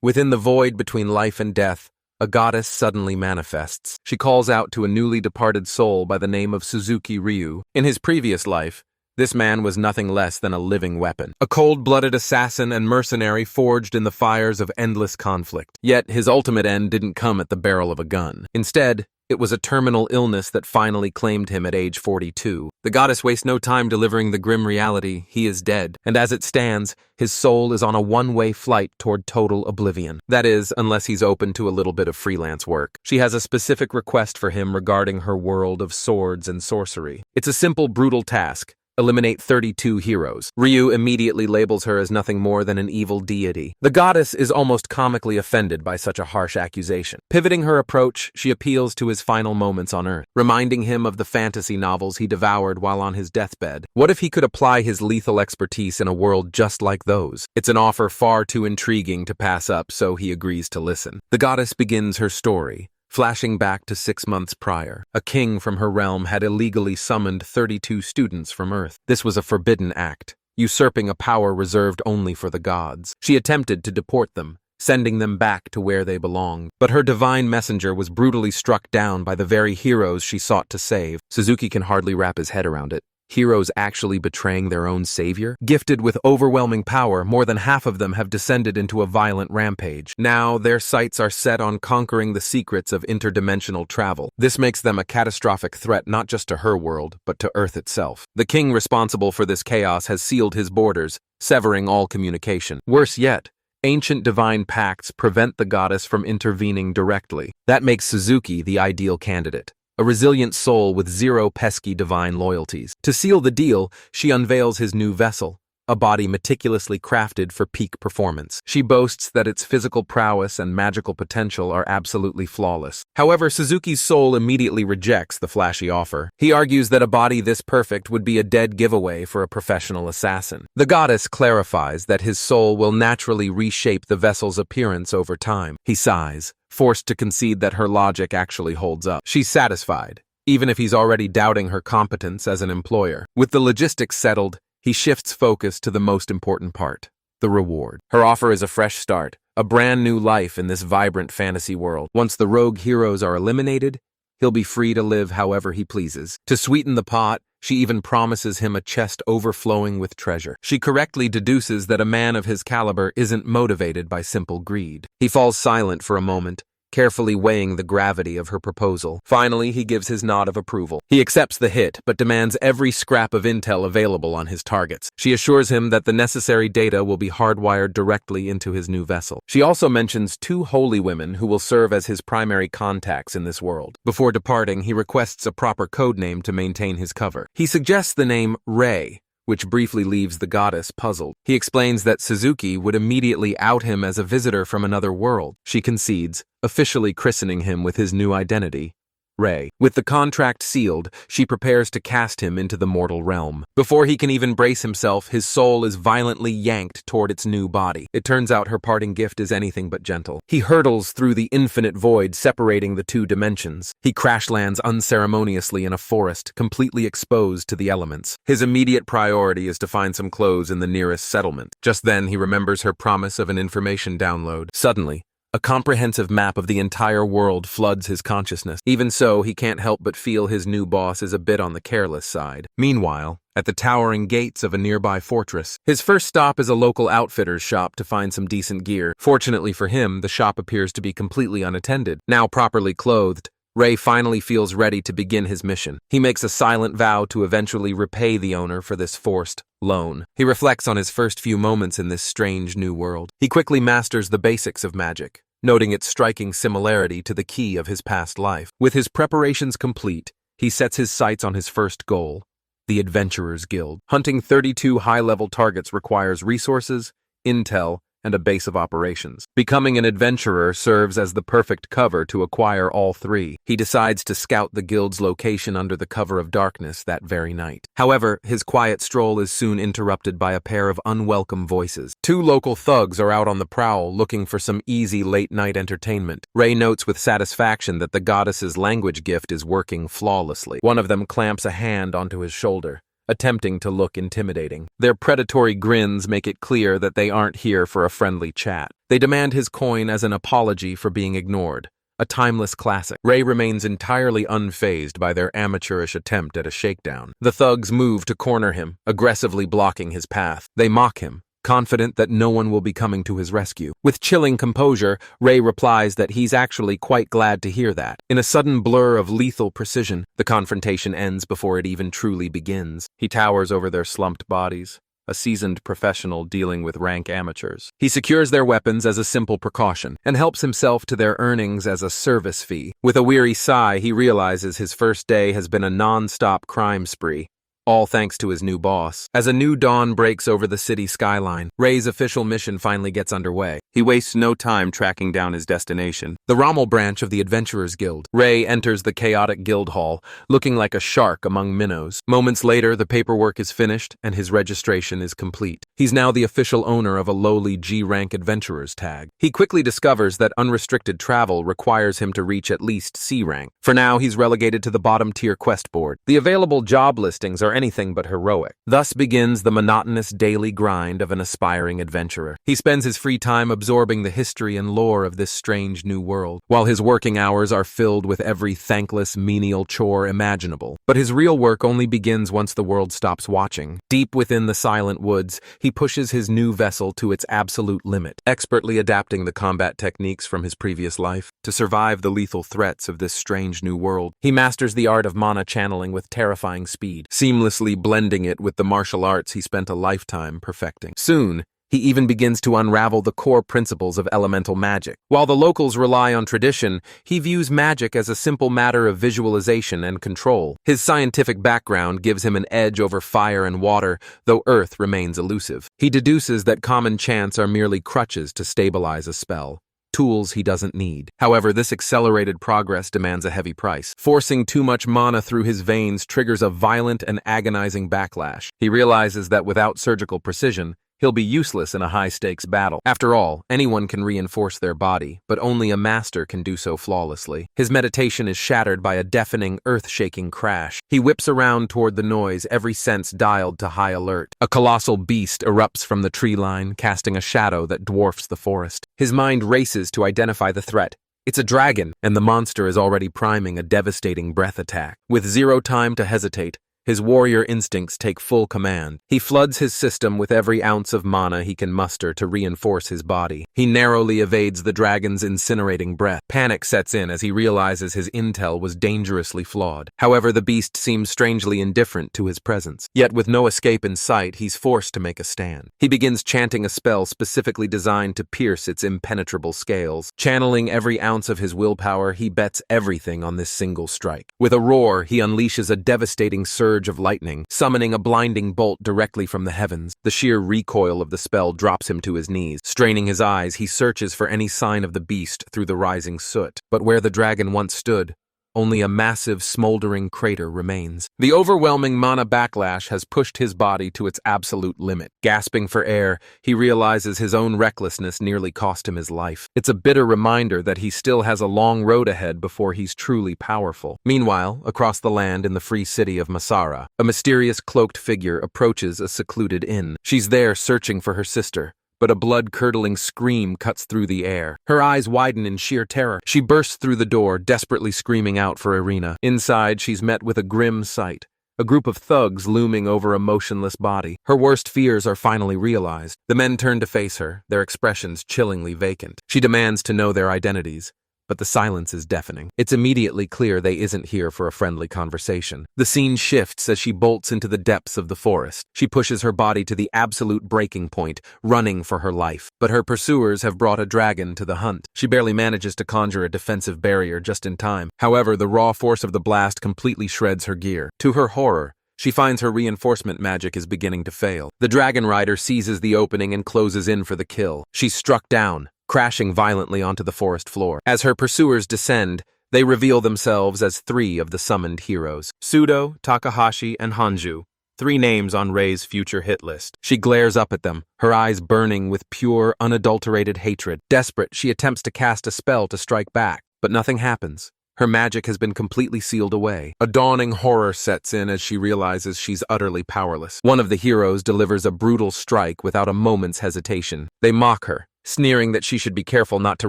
Within the void between life and death, a goddess suddenly manifests. She calls out to a newly departed soul by the name of Suzuki Ryu. In his previous life, this man was nothing less than a living weapon, a cold-blooded assassin and mercenary forged in the fires of endless conflict. Yet his ultimate end didn't come at the barrel of a gun. Instead, it was a terminal illness that finally claimed him at age 42. The goddess wastes no time delivering the grim reality: he is dead, and as it stands, his soul is on a one-way flight toward total oblivion. That is, unless he's open to a little bit of freelance work. She has a specific request for him regarding her world of swords and sorcery. It's a simple, brutal task: eliminate 32 heroes. Ryu immediately labels her as nothing more than an evil deity. The goddess is almost comically offended by such a harsh accusation. Pivoting her approach, she appeals to his final moments on Earth, reminding him of the fantasy novels he devoured while on his deathbed. What if he could apply his lethal expertise in a world just like those? It's an offer far too intriguing to pass up, so he agrees to listen. The goddess begins her story, flashing back to 6 months prior. A king from her realm had illegally summoned 32 students from Earth. This was a forbidden act, usurping a power reserved only for the gods. She attempted to deport them, sending them back to where they belonged. But her divine messenger was brutally struck down by the very heroes she sought to save. Suzuki can hardly wrap his head around it. Heroes actually betraying their own savior? Gifted with overwhelming power, more than half of them have descended into a violent rampage. Now, their sights are set on conquering the secrets of interdimensional travel. This makes them a catastrophic threat not just to her world, but to Earth itself. The king responsible for this chaos has sealed his borders, severing all communication. Worse yet, ancient divine pacts prevent the goddess from intervening directly. That makes Suzuki the ideal candidate. A resilient soul with zero pesky divine loyalties. To seal the deal, she unveils his new vessel, a body meticulously crafted for peak performance. She boasts that its physical prowess and magical potential are absolutely flawless. However, Suzuki's soul immediately rejects the flashy offer. He argues that a body this perfect would be a dead giveaway for a professional assassin. The goddess clarifies that his soul will naturally reshape the vessel's appearance over time. He sighs, forced to concede that her logic actually holds up. She's satisfied, even if he's already doubting her competence as an employer. With the logistics settled, he shifts focus to the most important part: the reward. Her offer is a fresh start, a brand new life in this vibrant fantasy world. Once the rogue heroes are eliminated, he'll be free to live however he pleases. To sweeten the pot, she even promises him a chest overflowing with treasure. She correctly deduces that a man of his caliber isn't motivated by simple greed. He falls silent for a moment, carefully weighing the gravity of her proposal. Finally, he gives his nod of approval. He accepts the hit, but demands every scrap of intel available on his targets. She assures him that the necessary data will be hardwired directly into his new vessel. She also mentions 2 holy women who will serve as his primary contacts in this world. Before departing, he requests a proper code name to maintain his cover. He suggests the name Rei, which briefly leaves the goddess puzzled. He explains that Suzuki would immediately out him as a visitor from another world. She concedes, officially christening him with his new identity, Rei. With the contract sealed, she prepares to cast him into the mortal realm. Before he can even brace himself, his soul is violently yanked toward its new body. It turns out her parting gift is anything but gentle. He hurtles through the infinite void separating the 2 dimensions. He crash lands unceremoniously in a forest, completely exposed to the elements. His immediate priority is to find some clothes in the nearest settlement. Just then, he remembers her promise of an information download. Suddenly, a comprehensive map of the entire world floods his consciousness. Even so, he can't help but feel his new boss is a bit on the careless side. Meanwhile, at the towering gates of a nearby fortress, his first stop is a local outfitter's shop to find some decent gear. Fortunately for him, the shop appears to be completely unattended. Now properly clothed, Rei finally feels ready to begin his mission. He makes a silent vow to eventually repay the owner for this forced loan. He reflects on his first few moments in this strange new world. He quickly masters the basics of magic, noting its striking similarity to the key of his past life. With his preparations complete, he sets his sights on his first goal: the Adventurers Guild. Hunting 32 high-level targets requires resources, intel, and a base of operations. Becoming an adventurer serves as the perfect cover to acquire all 3. He decides to scout the guild's location under the cover of darkness that very night. However, his quiet stroll is soon interrupted by a pair of unwelcome voices. 2 local thugs are out on the prowl looking for some easy late-night entertainment. Rei notes with satisfaction that the goddess's language gift is working flawlessly. One of them clamps a hand onto his shoulder, attempting to look intimidating. Their predatory grins make it clear that they aren't here for a friendly chat. They demand his coin as an apology for being ignored. A timeless classic. Ray remains entirely unfazed by their amateurish attempt at a shakedown. The thugs move to corner him, aggressively blocking his path. They mock him, confident that no one will be coming to his rescue. With chilling composure, Ray replies that he's actually quite glad to hear that. In a sudden blur of lethal precision, the confrontation ends before it even truly begins. He towers over their slumped bodies, a seasoned professional dealing with rank amateurs. He secures their weapons as a simple precaution, and helps himself to their earnings as a service fee. With a weary sigh, he realizes his first day has been a non-stop crime spree, all thanks to his new boss. As a new dawn breaks over the city skyline, Ray's official mission finally gets underway. He wastes no time tracking down his destination, the Rommel branch of the Adventurers Guild. Ray enters the chaotic guild hall, looking like a shark among minnows. Moments later, the paperwork is finished, and his registration is complete. He's now the official owner of a lowly G-rank adventurer's tag. He quickly discovers that unrestricted travel requires him to reach at least C rank. For now, he's relegated to the bottom-tier quest board. The available job listings are anything but heroic. Thus begins the monotonous daily grind of an aspiring adventurer. He spends his free time absorbing the history and lore of this strange new world, while his working hours are filled with every thankless, menial chore imaginable. But his real work only begins once the world stops watching. Deep within the silent woods, he pushes his new vessel to its absolute limit, expertly adapting the combat techniques from his previous life to survive the lethal threats of this strange new world. He masters the art of mana channeling with terrifying speed, seamlessly blending it with the martial arts he spent a lifetime perfecting. Soon, he even begins to unravel the core principles of elemental magic. While the locals rely on tradition, he views magic as a simple matter of visualization and control. His scientific background gives him an edge over fire and water, though earth remains elusive. He deduces that common chants are merely crutches to stabilize a spell, tools he doesn't need. However, this accelerated progress demands a heavy price. Forcing too much mana through his veins triggers a violent and agonizing backlash. He realizes that without surgical precision, he'll be useless in a high-stakes battle. After all, anyone can reinforce their body, but only a master can do so flawlessly. His meditation is shattered by a deafening, earth-shaking crash. He whips around toward the noise, every sense dialed to high alert. A colossal beast erupts from the tree line, casting a shadow that dwarfs the forest. His mind races to identify the threat. It's a dragon, and the monster is already priming a devastating breath attack. With zero time to hesitate, his warrior instincts take full command. He floods his system with every ounce of mana he can muster to reinforce his body. He narrowly evades the dragon's incinerating breath. Panic sets in as he realizes his intel was dangerously flawed. However, the beast seems strangely indifferent to his presence. Yet with no escape in sight, he's forced to make a stand. He begins chanting a spell specifically designed to pierce its impenetrable scales. Channeling every ounce of his willpower, he bets everything on this single strike. With a roar, he unleashes a devastating surge of lightning, summoning a blinding bolt directly from the heavens. The sheer recoil of the spell drops him to his knees. Straining his eyes, he searches for any sign of the beast through the rising soot. But where the dragon once stood, only a massive, smoldering crater remains. The overwhelming mana backlash has pushed his body to its absolute limit. Gasping for air, he realizes his own recklessness nearly cost him his life. It's a bitter reminder that he still has a long road ahead before he's truly powerful. Meanwhile, across the land in the free city of Msara, a mysterious cloaked figure approaches a secluded inn. She's there searching for her sister, but a blood-curdling scream cuts through the air. Her eyes widen in sheer terror. She bursts through the door, desperately screaming out for Irina. Inside, she's met with a grim sight. A group of thugs looming over a motionless body. Her worst fears are finally realized. The men turn to face her, their expressions chillingly vacant. She demands to know their identities, but the silence is deafening. It's immediately clear they isn't here for a friendly conversation. The scene shifts as she bolts into the depths of the forest. She pushes her body to the absolute breaking point, running for her life. But her pursuers have brought a dragon to the hunt. She barely manages to conjure a defensive barrier just in time. However, the raw force of the blast completely shreds her gear. To her horror, she finds her reinforcement magic is beginning to fail. The dragon rider seizes the opening and closes in for the kill. She's struck down, crashing violently onto the forest floor. As her pursuers descend, they reveal themselves as three of the summoned heroes: Sudo, Takahashi, and Hanju, three names on Rei's future hit list. She glares up at them, her eyes burning with pure, unadulterated hatred. Desperate, she attempts to cast a spell to strike back, but nothing happens. Her magic has been completely sealed away. A dawning horror sets in as she realizes she's utterly powerless. One of the heroes delivers a brutal strike without a moment's hesitation. They mock her, sneering that she should be careful not to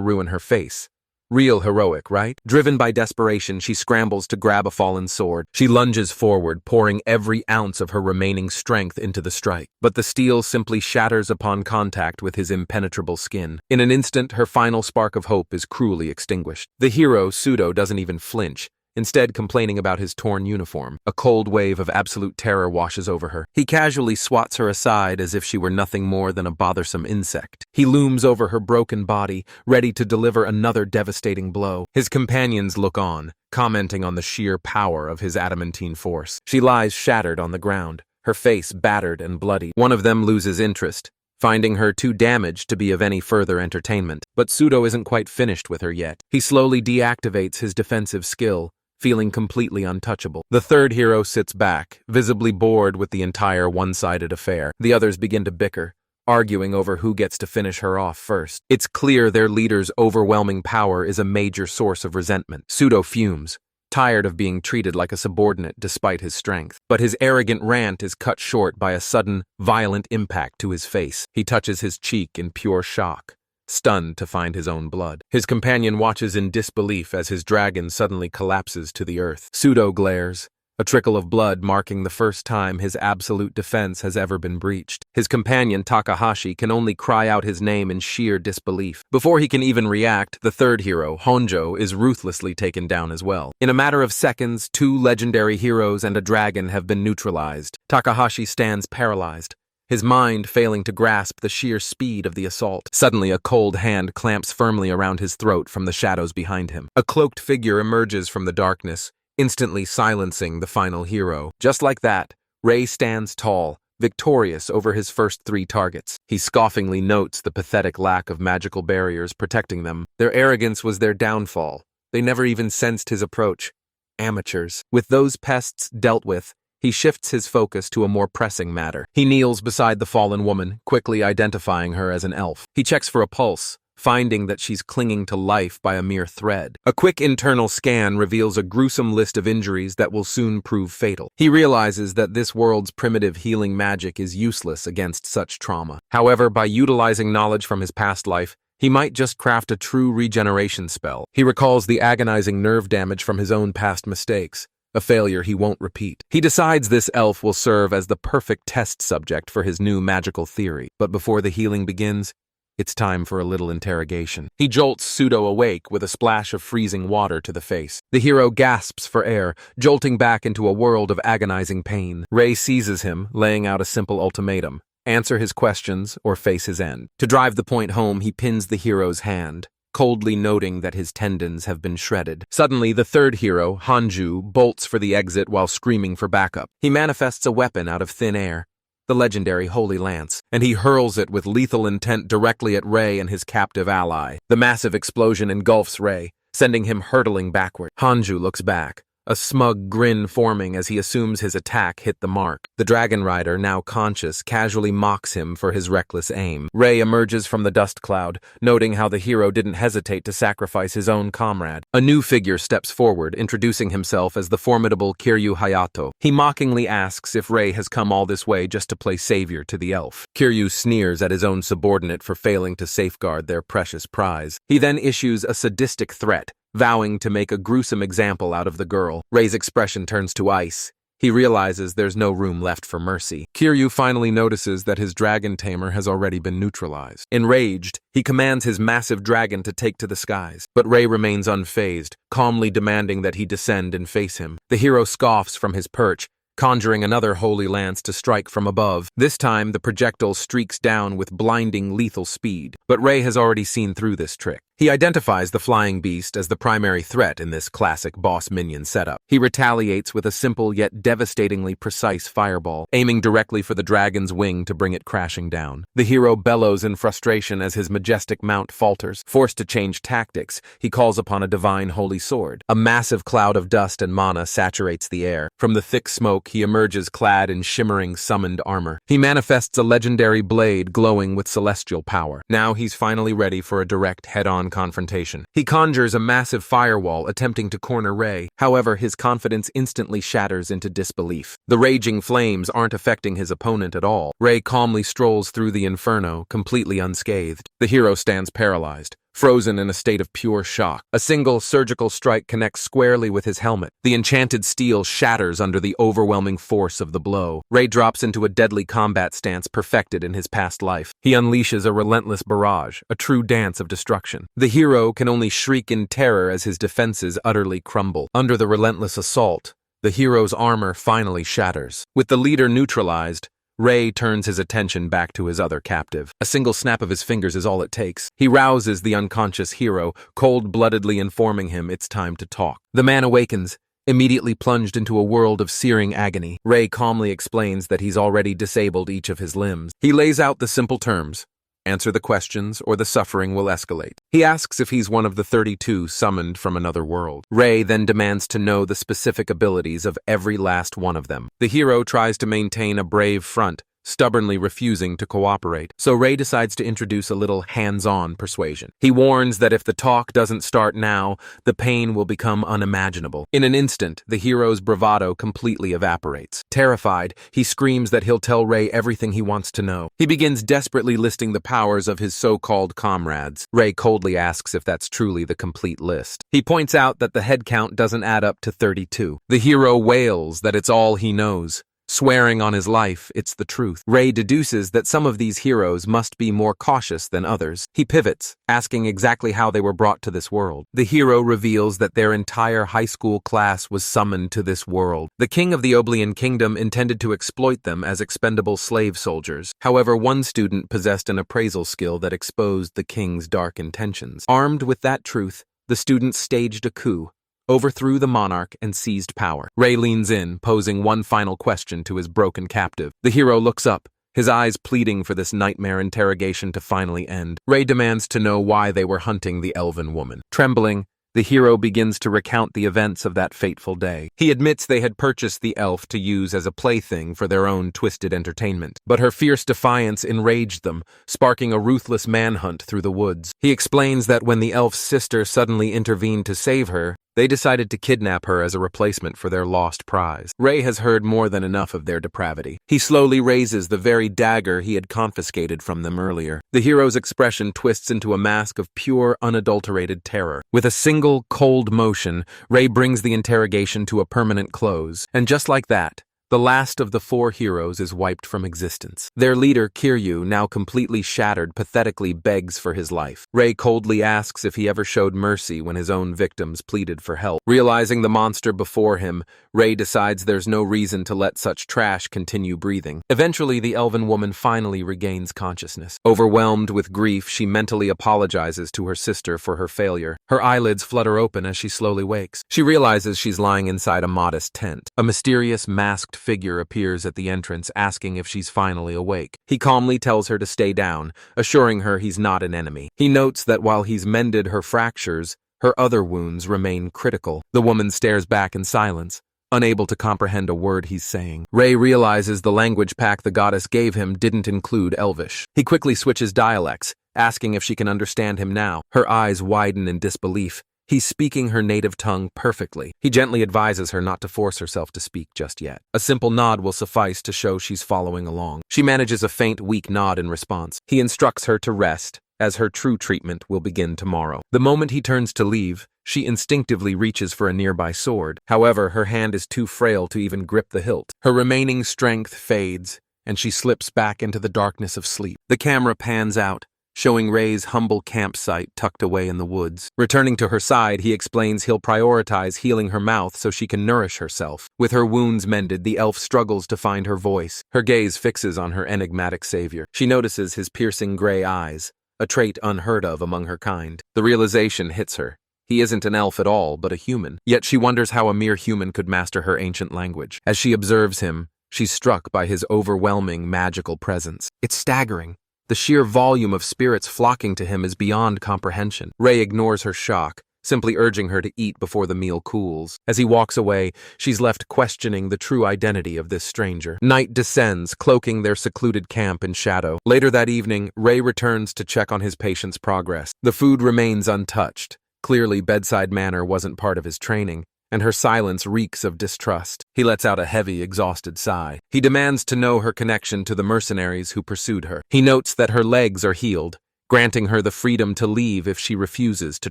ruin her face. Real heroic, right? Driven by desperation, she scrambles to grab a fallen sword. She lunges forward, pouring every ounce of her remaining strength into the strike. But the steel simply shatters upon contact with his impenetrable skin. In an instant, her final spark of hope is cruelly extinguished. The hero, Pseudo, doesn't even flinch, instead complaining about his torn uniform. A cold wave of absolute terror washes over her. He casually swats her aside as if she were nothing more than a bothersome insect. He looms over her broken body, ready to deliver another devastating blow. His companions look on, commenting on the sheer power of his adamantine force. She lies shattered on the ground, her face battered and bloody. One of them loses interest, finding her too damaged to be of any further entertainment. But Pseudo isn't quite finished with her yet. He slowly deactivates his defensive skill, feeling completely untouchable. The third hero sits back, visibly bored with the entire one-sided affair. The others begin to bicker, arguing over who gets to finish her off first. It's clear their leader's overwhelming power is a major source of resentment. Pseudo fumes, tired of being treated like a subordinate despite his strength. But his arrogant rant is cut short by a sudden, violent impact to his face. He touches his cheek in pure shock, stunned to find his own blood. His companion watches in disbelief as his dragon suddenly collapses to the earth. Pseudo glares, a trickle of blood marking the first time his absolute defense has ever been breached. His companion, Takahashi, can only cry out his name in sheer disbelief. Before he can even react, the third hero, Honjo, is ruthlessly taken down as well. In a matter of seconds, 2 legendary heroes and a dragon have been neutralized. Takahashi stands paralyzed, his mind failing to grasp the sheer speed of the assault. Suddenly, a cold hand clamps firmly around his throat from the shadows behind him. A cloaked figure emerges from the darkness, instantly silencing the final hero. Just like that, Ray stands tall, victorious over his first 3 targets. He scoffingly notes the pathetic lack of magical barriers protecting them. Their arrogance was their downfall. They never even sensed his approach. Amateurs. With those pests dealt with, he shifts his focus to a more pressing matter. He kneels beside the fallen woman, quickly identifying her as an elf. He checks for a pulse, finding that she's clinging to life by a mere thread. A quick internal scan reveals a gruesome list of injuries that will soon prove fatal. He realizes that this world's primitive healing magic is useless against such trauma. However, by utilizing knowledge from his past life, he might just craft a true regeneration spell. He recalls the agonizing nerve damage from his own past mistakes, a failure he won't repeat. He decides this elf will serve as the perfect test subject for his new magical theory. But before the healing begins, it's time for a little interrogation. He jolts Pseudo awake with a splash of freezing water to the face. The hero gasps for air, jolting back into a world of agonizing pain. Ray seizes him, laying out a simple ultimatum: answer his questions or face his end. To drive the point home, he pins the hero's hand, coldly noting that his tendons have been shredded. Suddenly, the third hero, Hanju, bolts for the exit while screaming for backup. He manifests a weapon out of thin air, the legendary Holy Lance, and he hurls it with lethal intent directly at Ray and his captive ally. The massive explosion engulfs Ray, sending him hurtling backward. Hanju looks back, a smug grin forming as he assumes his attack hit the mark. The Dragon Rider, now conscious, casually mocks him for his reckless aim. Ray emerges from the dust cloud, noting how the hero didn't hesitate to sacrifice his own comrade. A new figure steps forward, introducing himself as the formidable Kiryu Hayato. He mockingly asks if Ray has come all this way just to play savior to the elf. Kiryu sneers at his own subordinate for failing to safeguard their precious prize. He then issues a sadistic threat, vowing to make a gruesome example out of the girl. Ray's expression turns to ice. He realizes there's no room left for mercy. Kiryu finally notices that his dragon tamer has already been neutralized. Enraged, he commands his massive dragon to take to the skies. But Ray remains unfazed, calmly demanding that he descend and face him. The hero scoffs from his perch, conjuring another holy lance to strike from above. This time, the projectile streaks down with blinding lethal speed. But Ray has already seen through this trick. He identifies the flying beast as the primary threat in this classic boss-minion setup. He retaliates with a simple yet devastatingly precise fireball, aiming directly for the dragon's wing to bring it crashing down. The hero bellows in frustration as his majestic mount falters. Forced to change tactics, he calls upon a divine holy sword. A massive cloud of dust and mana saturates the air. From the thick smoke, he emerges clad in shimmering summoned armor. He manifests a legendary blade glowing with celestial power. Now he's finally ready for a direct head-on one confrontation. He conjures a massive firewall, attempting to corner Ray. However, his confidence instantly shatters into disbelief. The raging flames aren't affecting his opponent at all. Ray calmly strolls through the inferno, completely unscathed. The hero stands paralyzed, frozen in a state of pure shock. A single surgical strike connects squarely with his helmet. The enchanted steel shatters under the overwhelming force of the blow. Ray drops into a deadly combat stance perfected in his past life. He unleashes a relentless barrage, a true dance of destruction. The hero can only shriek in terror as his defenses utterly crumble. Under the relentless assault, the hero's armor finally shatters. With the leader neutralized, Ray turns his attention back to his other captive. A single snap of his fingers is all it takes. He rouses the unconscious hero, cold-bloodedly informing him it's time to talk. The man awakens, immediately plunged into a world of searing agony. Ray calmly explains that he's already disabled each of his limbs. He lays out the simple terms: answer the questions or the suffering will escalate. He asks if he's one of the 32 summoned from another world. Ray then demands to know the specific abilities of every last one of them. The hero tries to maintain a brave front, stubbornly refusing to cooperate, so Ray decides to introduce a little hands-on persuasion. He warns that if the talk doesn't start now, the pain will become unimaginable. In an instant, the hero's bravado completely evaporates. Terrified, he screams that he'll tell Ray everything he wants to know. He begins desperately listing the powers of his so-called comrades. Ray coldly asks if that's truly the complete list. He points out that the head count doesn't add up to 32. The hero wails that it's all he knows, swearing on his life it's the truth. Ray deduces that some of these heroes must be more cautious than others. He pivots, asking exactly how they were brought to this world. The hero reveals that their entire high school class was summoned to this world. The king of the Oblian Kingdom intended to exploit them as expendable slave soldiers. However, one student possessed an appraisal skill that exposed the king's dark intentions. Armed with that truth, the student staged a coup, overthrew the monarch, and seized power. Ray leans in, posing one final question to his broken captive. The hero looks up, his eyes pleading for this nightmare interrogation to finally end. Ray demands to know why they were hunting the elven woman. Trembling, the hero begins to recount the events of that fateful day. He admits they had purchased the elf to use as a plaything for their own twisted entertainment. But her fierce defiance enraged them, sparking a ruthless manhunt through the woods. He explains that when the elf's sister suddenly intervened to save her, they decided to kidnap her as a replacement for their lost prize. Ray has heard more than enough of their depravity. He slowly raises the very dagger he had confiscated from them earlier. The hero's expression twists into a mask of pure, unadulterated terror. With a single, cold motion, Ray brings the interrogation to a permanent close. And just like that, the last of the 4 heroes is wiped from existence. Their leader, Kiryu, now completely shattered, pathetically begs for his life. Ray coldly asks if he ever showed mercy when his own victims pleaded for help. Realizing the monster before him, Ray decides there's no reason to let such trash continue breathing. Eventually, the elven woman finally regains consciousness. Overwhelmed with grief, she mentally apologizes to her sister for her failure. Her eyelids flutter open as she slowly wakes. She realizes she's lying inside a modest tent. A mysterious, masked figure appears at the entrance, asking if she's finally awake. He calmly tells her to stay down, assuring her he's not an enemy. He notes that while he's mended her fractures, her other wounds remain critical. The woman stares back in silence, unable to comprehend a word he's saying. Ray realizes the language pack the goddess gave him didn't include Elvish. He quickly switches dialects, asking if she can understand him now. Her eyes widen in disbelief. He's speaking her native tongue perfectly. He gently advises her not to force herself to speak just yet. A simple nod will suffice to show she's following along. She manages a faint, weak nod in response. He instructs her to rest, as her true treatment will begin tomorrow. The moment he turns to leave, she instinctively reaches for a nearby sword. However, her hand is too frail to even grip the hilt. Her remaining strength fades, and she slips back into the darkness of sleep. The camera pans out, showing Ray's humble campsite tucked away in the woods. Returning to her side, he explains he'll prioritize healing her mouth so she can nourish herself. With her wounds mended, the elf struggles to find her voice. Her gaze fixes on her enigmatic savior. She notices his piercing gray eyes, a trait unheard of among her kind. The realization hits her. He isn't an elf at all, but a human. Yet she wonders how a mere human could master her ancient language. As she observes him, she's struck by his overwhelming magical presence. It's staggering. The sheer volume of spirits flocking to him is beyond comprehension. Ray ignores her shock, simply urging her to eat before the meal cools. As he walks away, she's left questioning the true identity of this stranger. Night descends, cloaking their secluded camp in shadow. Later that evening, Ray returns to check on his patient's progress. The food remains untouched. Clearly, bedside manner wasn't part of his training, and her silence reeks of distrust. He lets out a heavy, exhausted sigh. He demands to know her connection to the mercenaries who pursued her. He notes that her legs are healed, granting her the freedom to leave if she refuses to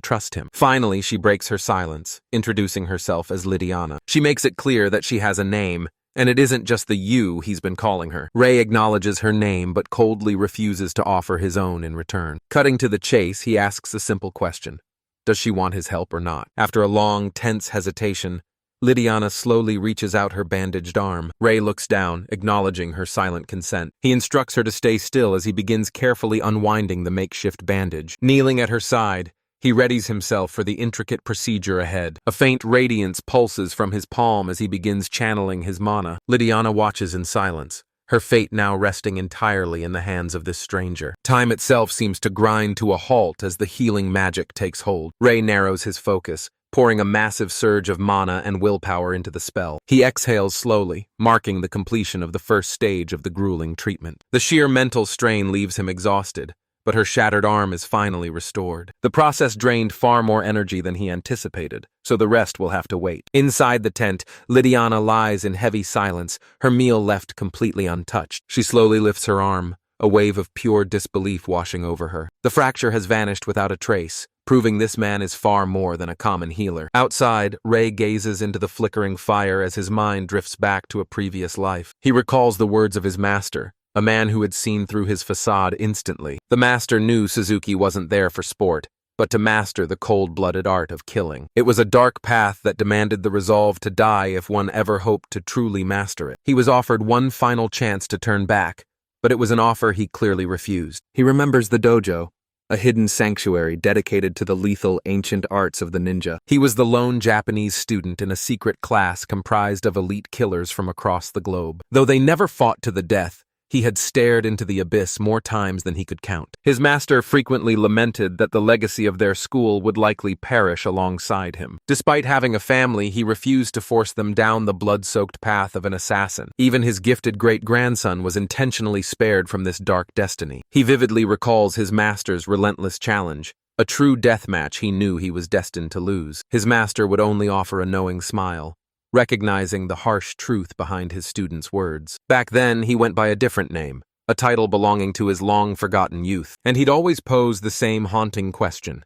trust him. Finally, she breaks her silence, introducing herself as Lydiana. She makes it clear that she has a name, and it isn't just the you he's been calling her. Ray acknowledges her name but coldly refuses to offer his own in return. Cutting to the chase, he asks a simple question. Does she want his help or not? After a long, tense hesitation, Lydiana slowly reaches out her bandaged arm. Ray looks down, acknowledging her silent consent. He instructs her to stay still as he begins carefully unwinding the makeshift bandage. Kneeling at her side, he readies himself for the intricate procedure ahead. A faint radiance pulses from his palm as he begins channeling his mana. Lydiana watches in silence, her fate now resting entirely in the hands of this stranger. Time itself seems to grind to a halt as the healing magic takes hold. Ray narrows his focus, pouring a massive surge of mana and willpower into the spell. He exhales slowly, marking the completion of the first stage of the grueling treatment. The sheer mental strain leaves him exhausted, but her shattered arm is finally restored. The process drained far more energy than he anticipated, so the rest will have to wait. Inside the tent, Lydiana lies in heavy silence, her meal left completely untouched. She slowly lifts her arm, a wave of pure disbelief washing over her. The fracture has vanished without a trace, proving this man is far more than a common healer. Outside, Ray gazes into the flickering fire as his mind drifts back to a previous life. He recalls the words of his master, a man who had seen through his facade instantly. The master knew Suzuki wasn't there for sport, but to master the cold-blooded art of killing. It was a dark path that demanded the resolve to die if one ever hoped to truly master it. He was offered one final chance to turn back, but it was an offer he clearly refused. He remembers the dojo, a hidden sanctuary dedicated to the lethal ancient arts of the ninja. He was the lone Japanese student in a secret class comprised of elite killers from across the globe. Though they never fought to the death, he had stared into the abyss more times than he could count. His master frequently lamented that the legacy of their school would likely perish alongside him. Despite having a family, he refused to force them down the blood-soaked path of an assassin. Even his gifted great-grandson was intentionally spared from this dark destiny. He vividly recalls his master's relentless challenge, a true death match he knew he was destined to lose. His master would only offer a knowing smile, recognizing the harsh truth behind his student's words. Back then, he went by a different name, a title belonging to his long-forgotten youth, and he'd always pose the same haunting question.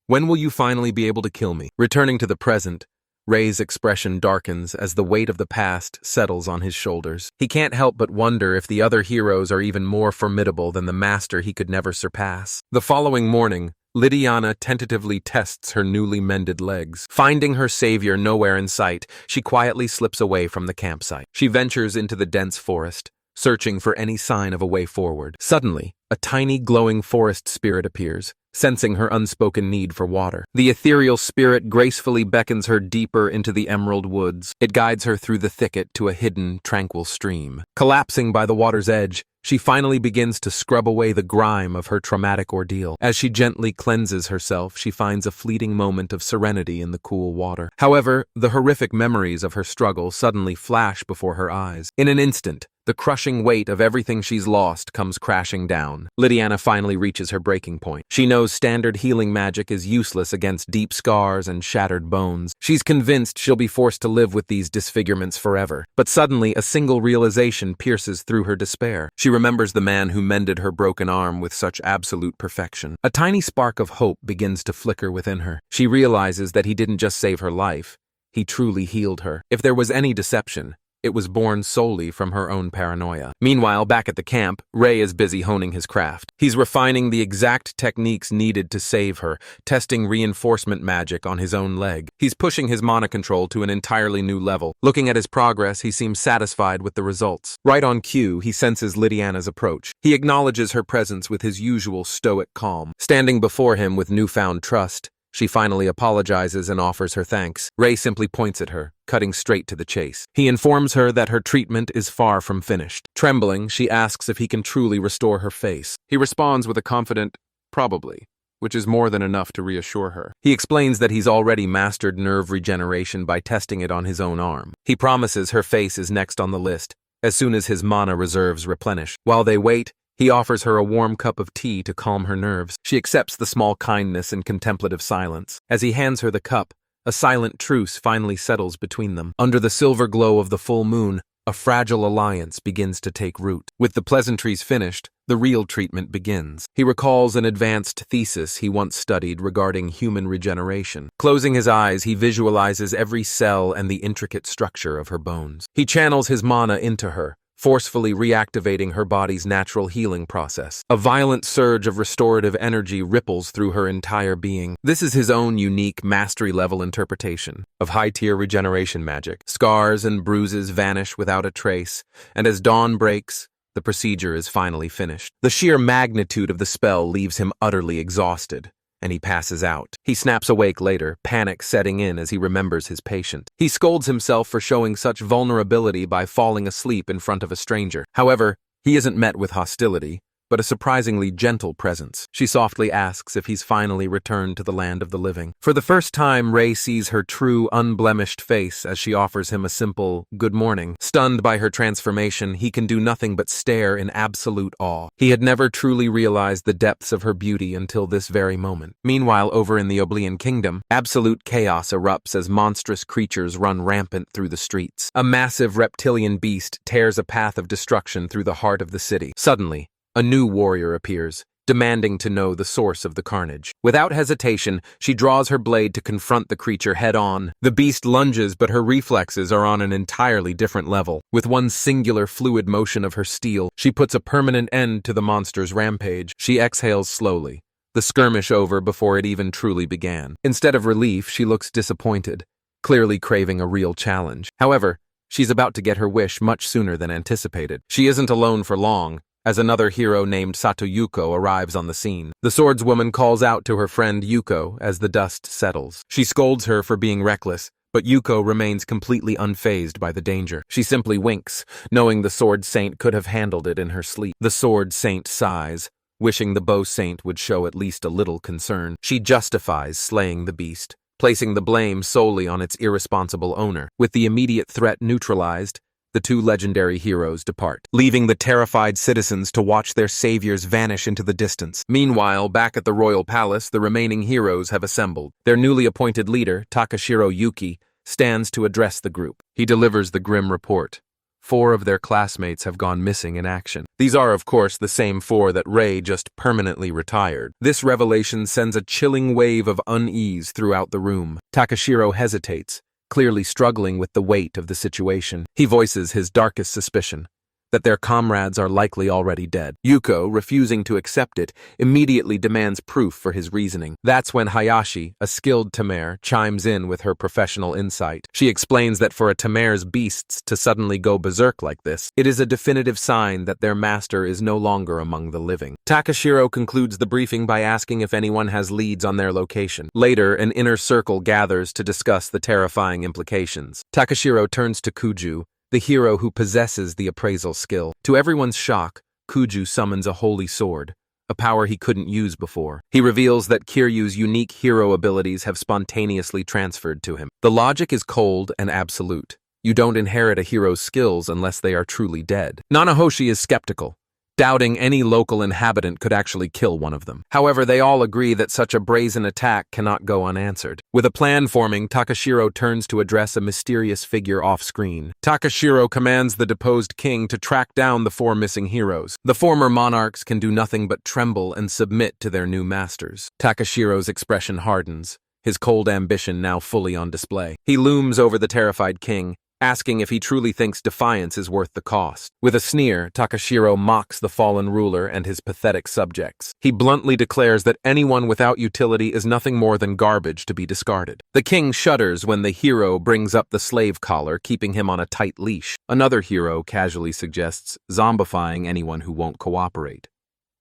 When will you finally be able to kill me? Returning to the present, Ray's expression darkens as the weight of the past settles on his shoulders. He can't help but wonder if the other heroes are even more formidable than the master he could never surpass. The following morning, Lydiana tentatively tests her newly mended legs. Finding her savior nowhere in sight, she quietly slips away from the campsite. She ventures into the dense forest, searching for any sign of a way forward. Suddenly, a tiny glowing forest spirit appears, sensing her unspoken need for water. The ethereal spirit gracefully beckons her deeper into the emerald woods. It guides her through the thicket to a hidden, tranquil stream. Collapsing by the water's edge, she finally begins to scrub away the grime of her traumatic ordeal. As she gently cleanses herself, she finds a fleeting moment of serenity in the cool water. However, the horrific memories of her struggle suddenly flash before her eyes. In an instant, the crushing weight of everything she's lost comes crashing down. Lydiana finally reaches her breaking point. She knows standard healing magic is useless against deep scars and shattered bones. She's convinced she'll be forced to live with these disfigurements forever. But suddenly, a single realization pierces through her despair. She remembers the man who mended her broken arm with such absolute perfection. A tiny spark of hope begins to flicker within her. She realizes that he didn't just save her life, he truly healed her. If there was any deception, it was born solely from her own paranoia. Meanwhile, back at the camp, Ray is busy honing his craft. He's refining the exact techniques needed to save her, testing reinforcement magic on his own leg. He's pushing his mana control to an entirely new level. Looking at his progress, he seems satisfied with the results. Right on cue, he senses Lydiana's approach. He acknowledges her presence with his usual stoic calm. Standing before him with newfound trust, she finally apologizes and offers her thanks. Ray simply points at her, cutting straight to the chase. He informs her that her treatment is far from finished. Trembling, she asks if he can truly restore her face. He responds with a confident, "Probably," which is more than enough to reassure her. He explains that he's already mastered nerve regeneration by testing it on his own arm. He promises her face is next on the list, as soon as his mana reserves replenish. While they wait, he offers her a warm cup of tea to calm her nerves. She accepts the small kindness in contemplative silence. As he hands her the cup, a silent truce finally settles between them. Under the silver glow of the full moon, a fragile alliance begins to take root. With the pleasantries finished, the real treatment begins. He recalls an advanced thesis he once studied regarding human regeneration. Closing his eyes, he visualizes every cell and the intricate structure of her bones. He channels his mana into her, forcefully reactivating her body's natural healing process. A violent surge of restorative energy ripples through her entire being. This is his own unique mastery-level interpretation of high-tier regeneration magic. Scars and bruises vanish without a trace, and as dawn breaks, the procedure is finally finished. The sheer magnitude of the spell leaves him utterly exhausted, and he passes out. He snaps awake later, panic setting in as he remembers his patient. He scolds himself for showing such vulnerability by falling asleep in front of a stranger. However, he isn't met with hostility, but a surprisingly gentle presence. She softly asks if he's finally returned to the land of the living. For the first time, Ray sees her true, unblemished face as she offers him a simple, "good morning." Stunned by her transformation, he can do nothing but stare in absolute awe. He had never truly realized the depths of her beauty until this very moment. Meanwhile, over in the Oblivion Kingdom, absolute chaos erupts as monstrous creatures run rampant through the streets. A massive reptilian beast tears a path of destruction through the heart of the city. Suddenly, a new warrior appears, demanding to know the source of the carnage. Without hesitation, she draws her blade to confront the creature head-on. The beast lunges, but her reflexes are on an entirely different level. With one singular fluid motion of her steel, she puts a permanent end to the monster's rampage. She exhales slowly, the skirmish over before it even truly began. Instead of relief, she looks disappointed, clearly craving a real challenge. However, she's about to get her wish much sooner than anticipated. She isn't alone for long, as another hero named Sato Yuko arrives on the scene. The swordswoman calls out to her friend Yuko as the dust settles. She scolds her for being reckless, but Yuko remains completely unfazed by the danger. She simply winks, knowing the sword saint could have handled it in her sleep. The sword saint sighs, wishing the bow saint would show at least a little concern. She justifies slaying the beast, placing the blame solely on its irresponsible owner. With the immediate threat neutralized, the two legendary heroes depart, leaving the terrified citizens to watch their saviors vanish into the distance. Meanwhile, back at the royal palace, the remaining heroes have assembled. Their newly appointed leader, Takashiro Yuki, stands to address the group. He delivers the grim report. 4 of their classmates have gone missing in action. These are, of course, the same 4 that Ray just permanently retired. This revelation sends a chilling wave of unease throughout the room. Takashiro hesitates, clearly struggling with the weight of the situation. He voices his darkest suspicion, that their comrades are likely already dead. Yuko, refusing to accept it, immediately demands proof for his reasoning. That's when Hayashi, a skilled Tamare, chimes in with her professional insight. She explains that for a Tamare's beasts to suddenly go berserk like this, it is a definitive sign that their master is no longer among the living. Takashiro concludes the briefing by asking if anyone has leads on their location. Later, an inner circle gathers to discuss the terrifying implications. Takashiro turns to Kuju, the hero who possesses the appraisal skill. To everyone's shock, Kuju summons a holy sword, a power he couldn't use before. He reveals that Kiryu's unique hero abilities have spontaneously transferred to him. The logic is cold and absolute. You don't inherit a hero's skills unless they are truly dead. Nanahoshi is skeptical, doubting any local inhabitant could actually kill one of them. However, they all agree that such a brazen attack cannot go unanswered. With a plan forming, Takashiro turns to address a mysterious figure off-screen. Takashiro commands the deposed king to track down the 4 missing heroes. The former monarchs can do nothing but tremble and submit to their new masters. Takashiro's expression hardens, his cold ambition now fully on display. He looms over the terrified king, asking if he truly thinks defiance is worth the cost. With a sneer, Takashiro mocks the fallen ruler and his pathetic subjects. He bluntly declares that anyone without utility is nothing more than garbage to be discarded. The king shudders when the hero brings up the slave collar, keeping him on a tight leash. Another hero casually suggests zombifying anyone who won't cooperate.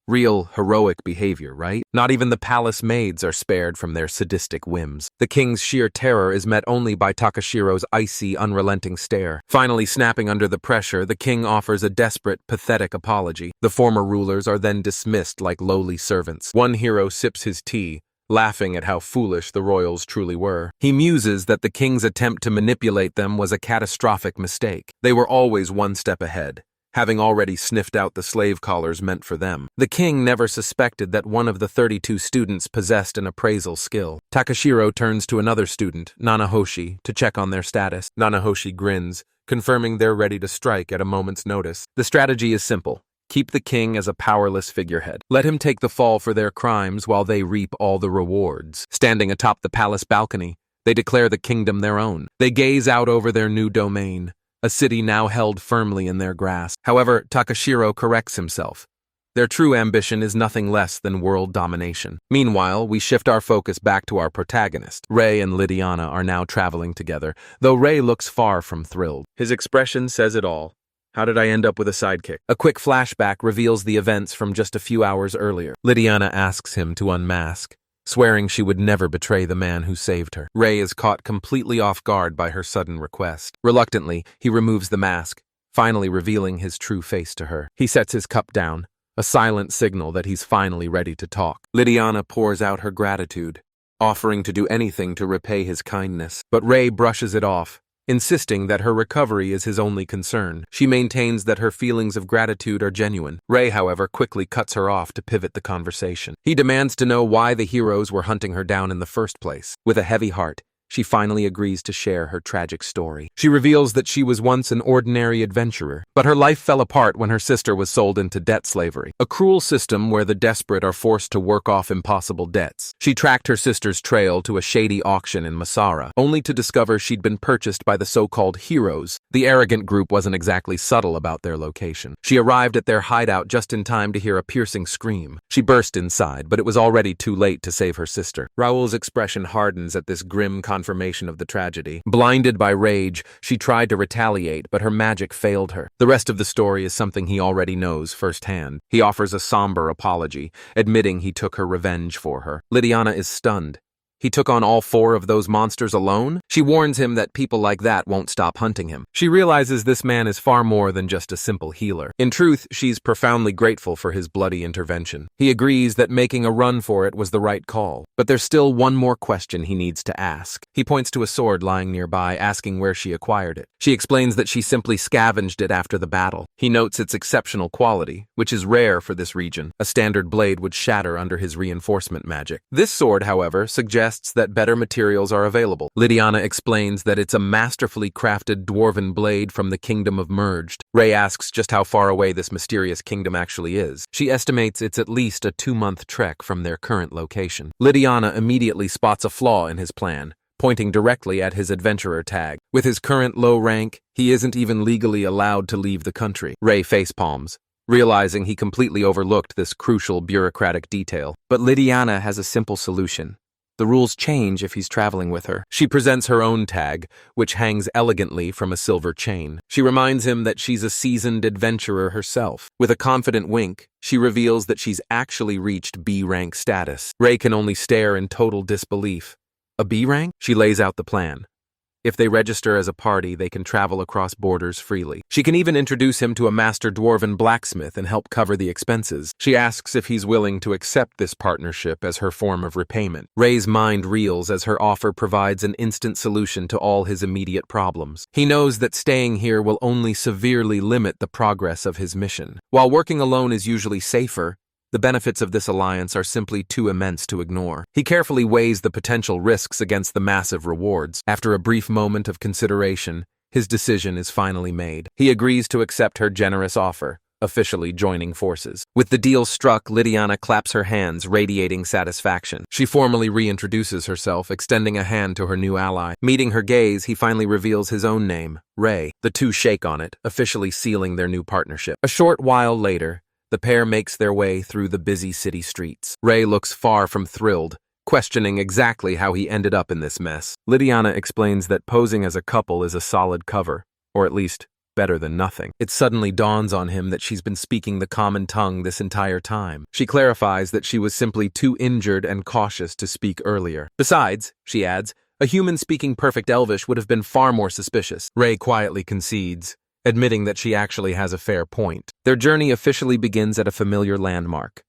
Real, heroic behavior, right? Not even the palace maids are spared from their sadistic whims. The king's sheer terror is met only by Takashiro's icy, unrelenting stare. Finally snapping under the pressure, the king offers a desperate, pathetic apology. The former rulers are then dismissed like lowly servants. One hero sips his tea, laughing at how foolish the royals truly were. He muses that the king's attempt to manipulate them was a catastrophic mistake. They were always one step ahead, having already sniffed out the slave collars meant for them. The king never suspected that one of the 32 students possessed an appraisal skill. Takashiro turns to another student, Nanahoshi, to check on their status. Nanahoshi grins, confirming they're ready to strike at a moment's notice. The strategy is simple. Keep the king as a powerless figurehead. Let him take the fall for their crimes while they reap all the rewards. Standing atop the palace balcony, they declare the kingdom their own. They gaze out over their new domain, a city now held firmly in their grasp. However, Takashiro corrects himself. Their true ambition is nothing less than world domination. Meanwhile, we shift our focus back to our protagonist. Rei and Lydiana are now traveling together, though Rei looks far from thrilled. His expression says it all. How did I end up with a sidekick? A quick flashback reveals the events from just a few hours earlier. Lydiana asks him to unmask, swearing she would never betray the man who saved her. Rei is caught completely off guard by her sudden request. Reluctantly, he removes the mask, finally revealing his true face to her. He sets his cup down, a silent signal that he's finally ready to talk. Lydiana pours out her gratitude, offering to do anything to repay his kindness. But Rei brushes it off, insisting that her recovery is his only concern. She maintains that her feelings of gratitude are genuine. Rei, however, quickly cuts her off to pivot the conversation. He demands to know why the heroes were hunting her down in the first place. With a heavy heart, she finally agrees to share her tragic story. She reveals that she was once an ordinary adventurer, but her life fell apart when her sister was sold into debt slavery, a cruel system where the desperate are forced to work off impossible debts. She tracked her sister's trail to a shady auction in Msara, only to discover she'd been purchased by the so-called heroes. The arrogant group wasn't exactly subtle about their location. She arrived at their hideout just in time to hear a piercing scream. She burst inside, but it was already too late to save her sister. Raoul's expression hardens at this grim confirmation of the tragedy. Blinded by rage, she tried to retaliate, but her magic failed her. The rest of the story is something he already knows firsthand. He offers a somber apology, admitting he took her revenge for her. Lydiana is stunned. He took on all 4 of those monsters alone? She warns him that people like that won't stop hunting him. She realizes this man is far more than just a simple healer. In truth, she's profoundly grateful for his bloody intervention. He agrees that making a run for it was the right call. But there's still one more question he needs to ask. He points to a sword lying nearby, asking where she acquired it. She explains that she simply scavenged it after the battle. He notes its exceptional quality, which is rare for this region. A standard blade would shatter under his reinforcement magic. This sword, however, suggests that better materials are available. Lydiana explains that it's a masterfully crafted dwarven blade from the kingdom of Merged. Rei asks just how far away this mysterious kingdom actually is. She estimates it's at least a 2-month trek from their current location. Lydiana immediately spots a flaw in his plan, pointing directly at his adventurer tag. With his current low rank, he isn't even legally allowed to leave the country. Rei facepalms, realizing he completely overlooked this crucial bureaucratic detail. But Lydiana has a simple solution. The rules change if he's traveling with her. She presents her own tag, which hangs elegantly from a silver chain. She reminds him that she's a seasoned adventurer herself. With a confident wink, she reveals that she's actually reached B-rank status. Rei can only stare in total disbelief. A B rank? She lays out the plan. If they register as a party, they can travel across borders freely. She can even introduce him to a master dwarven blacksmith and help cover the expenses. She asks if he's willing to accept this partnership as her form of repayment. Rei's mind reels as her offer provides an instant solution to all his immediate problems. He knows that staying here will only severely limit the progress of his mission. While working alone is usually safer, the benefits of this alliance are simply too immense to ignore. He carefully weighs the potential risks against the massive rewards. After a brief moment of consideration, his decision is finally made. He agrees to accept her generous offer, officially joining forces. With the deal struck, Lydiana claps her hands, radiating satisfaction. She formally reintroduces herself, extending a hand to her new ally. Meeting her gaze, he finally reveals his own name, Rei. The two shake on it, officially sealing their new partnership. A short while later, the pair makes their way through the busy city streets. Rei looks far from thrilled, questioning exactly how he ended up in this mess. Lydiana explains that posing as a couple is a solid cover, or at least better than nothing. It suddenly dawns on him that she's been speaking the common tongue this entire time. She clarifies that she was simply too injured and cautious to speak earlier. Besides, she adds, a human speaking perfect Elvish would have been far more suspicious. Ray quietly concedes, admitting that she actually has a fair point. Their journey officially begins at a familiar landmark,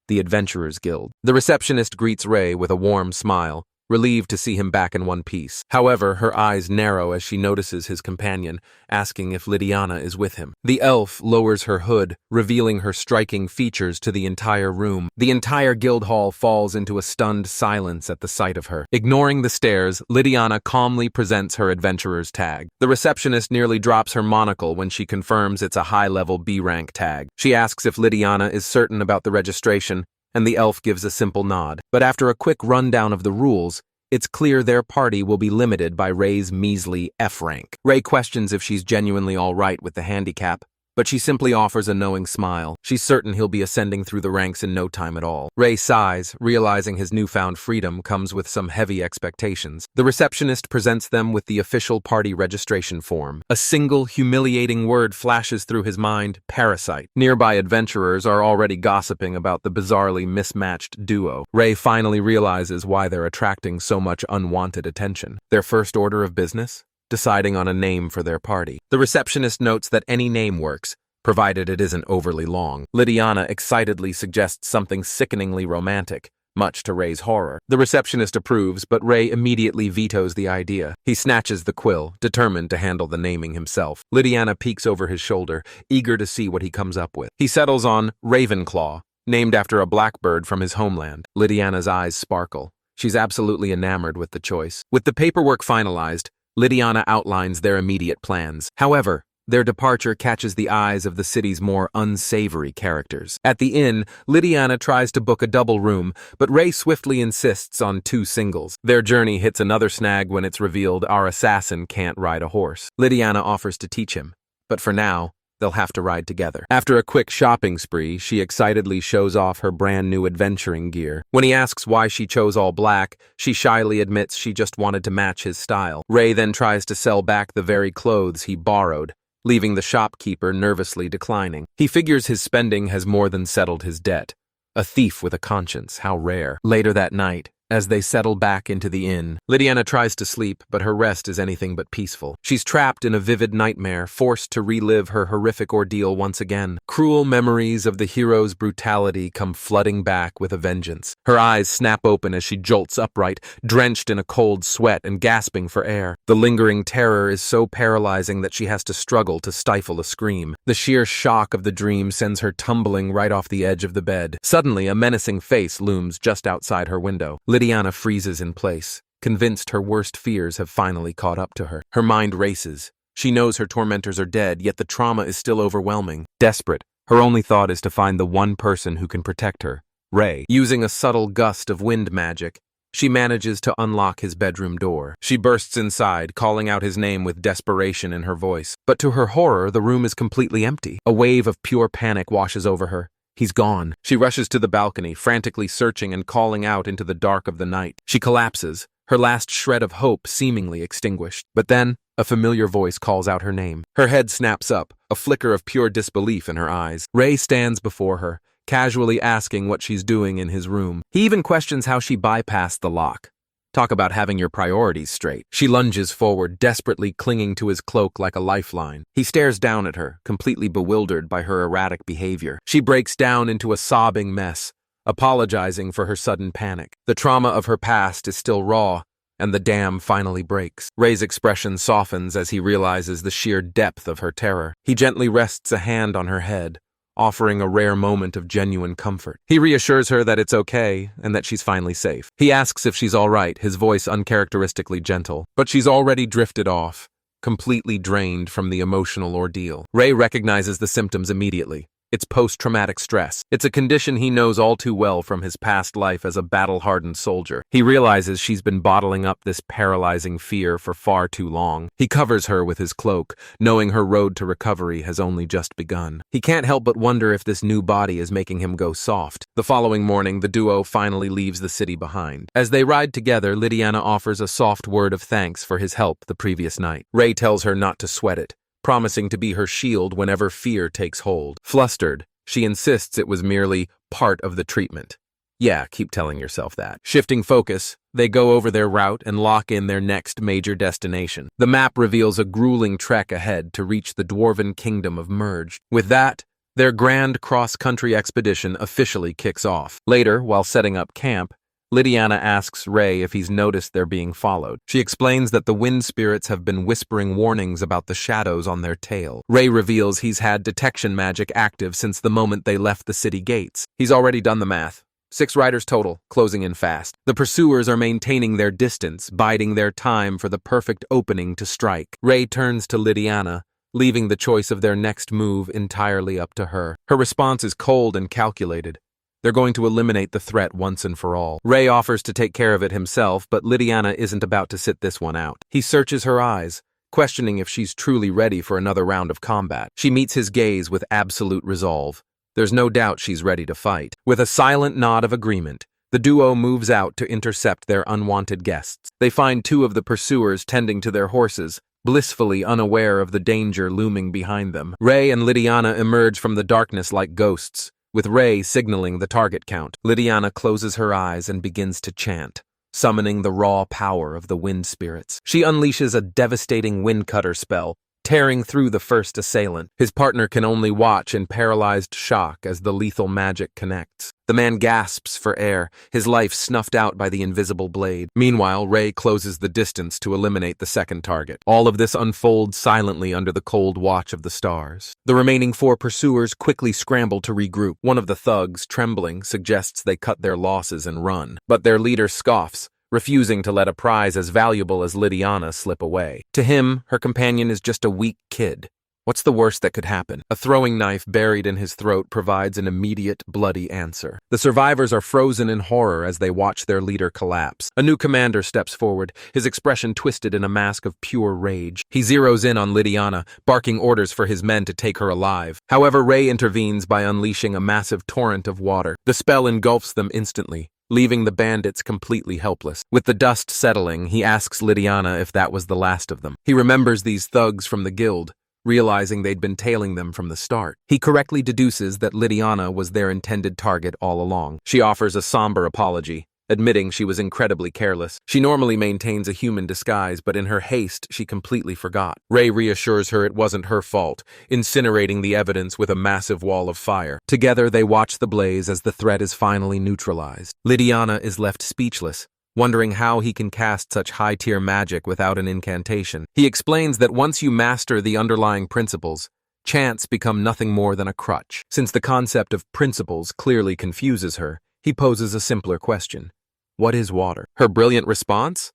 the Adventurers Guild. The receptionist greets Ray with a warm smile, relieved to see him back in one piece. However, her eyes narrow as she notices his companion, asking if Lydiana is with him. The elf lowers her hood, revealing her striking features to the entire room. The entire guild hall falls into a stunned silence at the sight of her. Ignoring the stares, Lydiana calmly presents her adventurer's tag. The receptionist nearly drops her monocle when she confirms it's a high-level B-rank tag. She asks if Lydiana is certain about the registration, and the elf gives a simple nod. But after a quick rundown of the rules, it's clear their party will be limited by Ray's measly F rank. Ray questions if she's genuinely all right with the handicap, but she simply offers a knowing smile. She's certain he'll be ascending through the ranks in no time at all. Ray sighs, realizing his newfound freedom comes with some heavy expectations. The receptionist presents them with the official party registration form. A single, humiliating word flashes through his mind: parasite. Nearby adventurers are already gossiping about the bizarrely mismatched duo. Ray finally realizes why they're attracting so much unwanted attention. Their first order of business? Deciding on a name for their party. The receptionist notes that any name works, provided it isn't overly long. Lydiana excitedly suggests something sickeningly romantic, much to Ray's horror. The receptionist approves, but Ray immediately vetoes the idea. He snatches the quill, determined to handle the naming himself. Lydiana peeks over his shoulder, eager to see what he comes up with. He settles on Ravenclaw, named after a blackbird from his homeland. Lydiana's eyes sparkle. She's absolutely enamored with the choice. With the paperwork finalized, Lydiana outlines their immediate plans. However, their departure catches the eyes of the city's more unsavory characters. At the inn, Lydiana tries to book a double room, but Ray swiftly insists on 2 singles. Their journey hits another snag when it's revealed our assassin can't ride a horse. Lydiana offers to teach him, but for now, they'll have to ride together. After a quick shopping spree, she excitedly shows off her brand new adventuring gear. When he asks why she chose all black, she shyly admits she just wanted to match his style. Ray then tries to sell back the very clothes he borrowed, leaving the shopkeeper nervously declining. He figures his spending has more than settled his debt. A thief with a conscience, how rare. Later that night, as they settle back into the inn, Lydiana tries to sleep, but her rest is anything but peaceful. She's trapped in a vivid nightmare, forced to relive her horrific ordeal once again. Cruel memories of the hero's brutality come flooding back with a vengeance. Her eyes snap open as she jolts upright, drenched in a cold sweat and gasping for air. The lingering terror is so paralyzing that she has to struggle to stifle a scream. The sheer shock of the dream sends her tumbling right off the edge of the bed. Suddenly, a menacing face looms just outside her window. Lydiana freezes in place, convinced her worst fears have finally caught up to her. Her mind races. She knows her tormentors are dead, yet the trauma is still overwhelming. Desperate, her only thought is to find the one person who can protect her, Ray. Using a subtle gust of wind magic, she manages to unlock his bedroom door. She bursts inside, calling out his name with desperation in her voice. But to her horror, the room is completely empty. A wave of pure panic washes over her. He's gone. She rushes to the balcony, frantically searching and calling out into the dark of the night. She collapses, her last shred of hope seemingly extinguished. But then, a familiar voice calls out her name. Her head snaps up, a flicker of pure disbelief in her eyes. Ray stands before her, casually asking what she's doing in his room. He even questions how she bypassed the lock. Talk about having your priorities straight. She lunges forward, desperately clinging to his cloak like a lifeline. He stares down at her, completely bewildered by her erratic behavior. She breaks down into a sobbing mess, apologizing for her sudden panic. The trauma of her past is still raw, and the dam finally breaks. Ray's expression softens as he realizes the sheer depth of her terror. He gently rests a hand on her head, offering a rare moment of genuine comfort. He reassures her that it's okay and that she's finally safe. He asks if she's all right, his voice uncharacteristically gentle. But she's already drifted off, completely drained from the emotional ordeal. Ray recognizes the symptoms immediately. It's post-traumatic stress. It's a condition he knows all too well from his past life as a battle-hardened soldier. He realizes she's been bottling up this paralyzing fear for far too long. He covers her with his cloak, knowing her road to recovery has only just begun. He can't help but wonder if this new body is making him go soft. The following morning, the duo finally leaves the city behind. As they ride together, Lydiana offers a soft word of thanks for his help the previous night. Ray tells her not to sweat it, promising to be her shield whenever fear takes hold. Flustered, she insists it was merely part of the treatment. Yeah, keep telling yourself that. Shifting focus, they go over their route and lock in their next major destination. The map reveals a grueling trek ahead to reach the dwarven kingdom of Merged. With that, their grand cross-country expedition officially kicks off. Later, while setting up camp, Lydiana asks Ray if he's noticed they're being followed. She explains that the wind spirits have been whispering warnings about the shadows on their tail. Ray reveals he's had detection magic active since the moment they left the city gates. He's already done the math. 6 riders total, closing in fast. The pursuers are maintaining their distance, biding their time for the perfect opening to strike. Ray turns to Lydiana, leaving the choice of their next move entirely up to her. Her response is cold and calculated. They're going to eliminate the threat once and for all. Ray offers to take care of it himself, but Lydiana isn't about to sit this one out. He searches her eyes, questioning if she's truly ready for another round of combat. She meets his gaze with absolute resolve. There's no doubt she's ready to fight. With a silent nod of agreement, the duo moves out to intercept their unwanted guests. They find 2 of the pursuers tending to their horses, blissfully unaware of the danger looming behind them. Ray and Lydiana emerge from the darkness like ghosts, with Ray signaling the target count. Lydiana closes her eyes and begins to chant, summoning the raw power of the wind spirits. She unleashes a devastating wind cutter spell, tearing through the first assailant. His partner can only watch in paralyzed shock as the lethal magic connects. The man gasps for air, his life snuffed out by the invisible blade. Meanwhile, Ray closes the distance to eliminate the second target. All of this unfolds silently under the cold watch of the stars. The remaining 4 pursuers quickly scramble to regroup. One of the thugs, trembling, suggests they cut their losses and run. But their leader scoffs, refusing to let a prize as valuable as Lydiana slip away. To him, her companion is just a weak kid. What's the worst that could happen? A throwing knife buried in his throat provides an immediate, bloody answer. The survivors are frozen in horror as they watch their leader collapse. A new commander steps forward, his expression twisted in a mask of pure rage. He zeroes in on Lydiana, barking orders for his men to take her alive. However, Ray intervenes by unleashing a massive torrent of water. The spell engulfs them instantly, leaving the bandits completely helpless. With the dust settling, he asks Lydiana if that was the last of them. He remembers these thugs from the guild, realizing they'd been tailing them from the start. He correctly deduces that Lydiana was their intended target all along. She offers a somber apology, admitting she was incredibly careless. She normally maintains a human disguise, but in her haste, she completely forgot. Ray reassures her it wasn't her fault, incinerating the evidence with a massive wall of fire. Together, they watch the blaze as the threat is finally neutralized. Lydiana is left speechless, wondering how he can cast such high-tier magic without an incantation. He explains that once you master the underlying principles, chants become nothing more than a crutch. Since the concept of principles clearly confuses her, he poses a simpler question. What is water? Her brilliant response?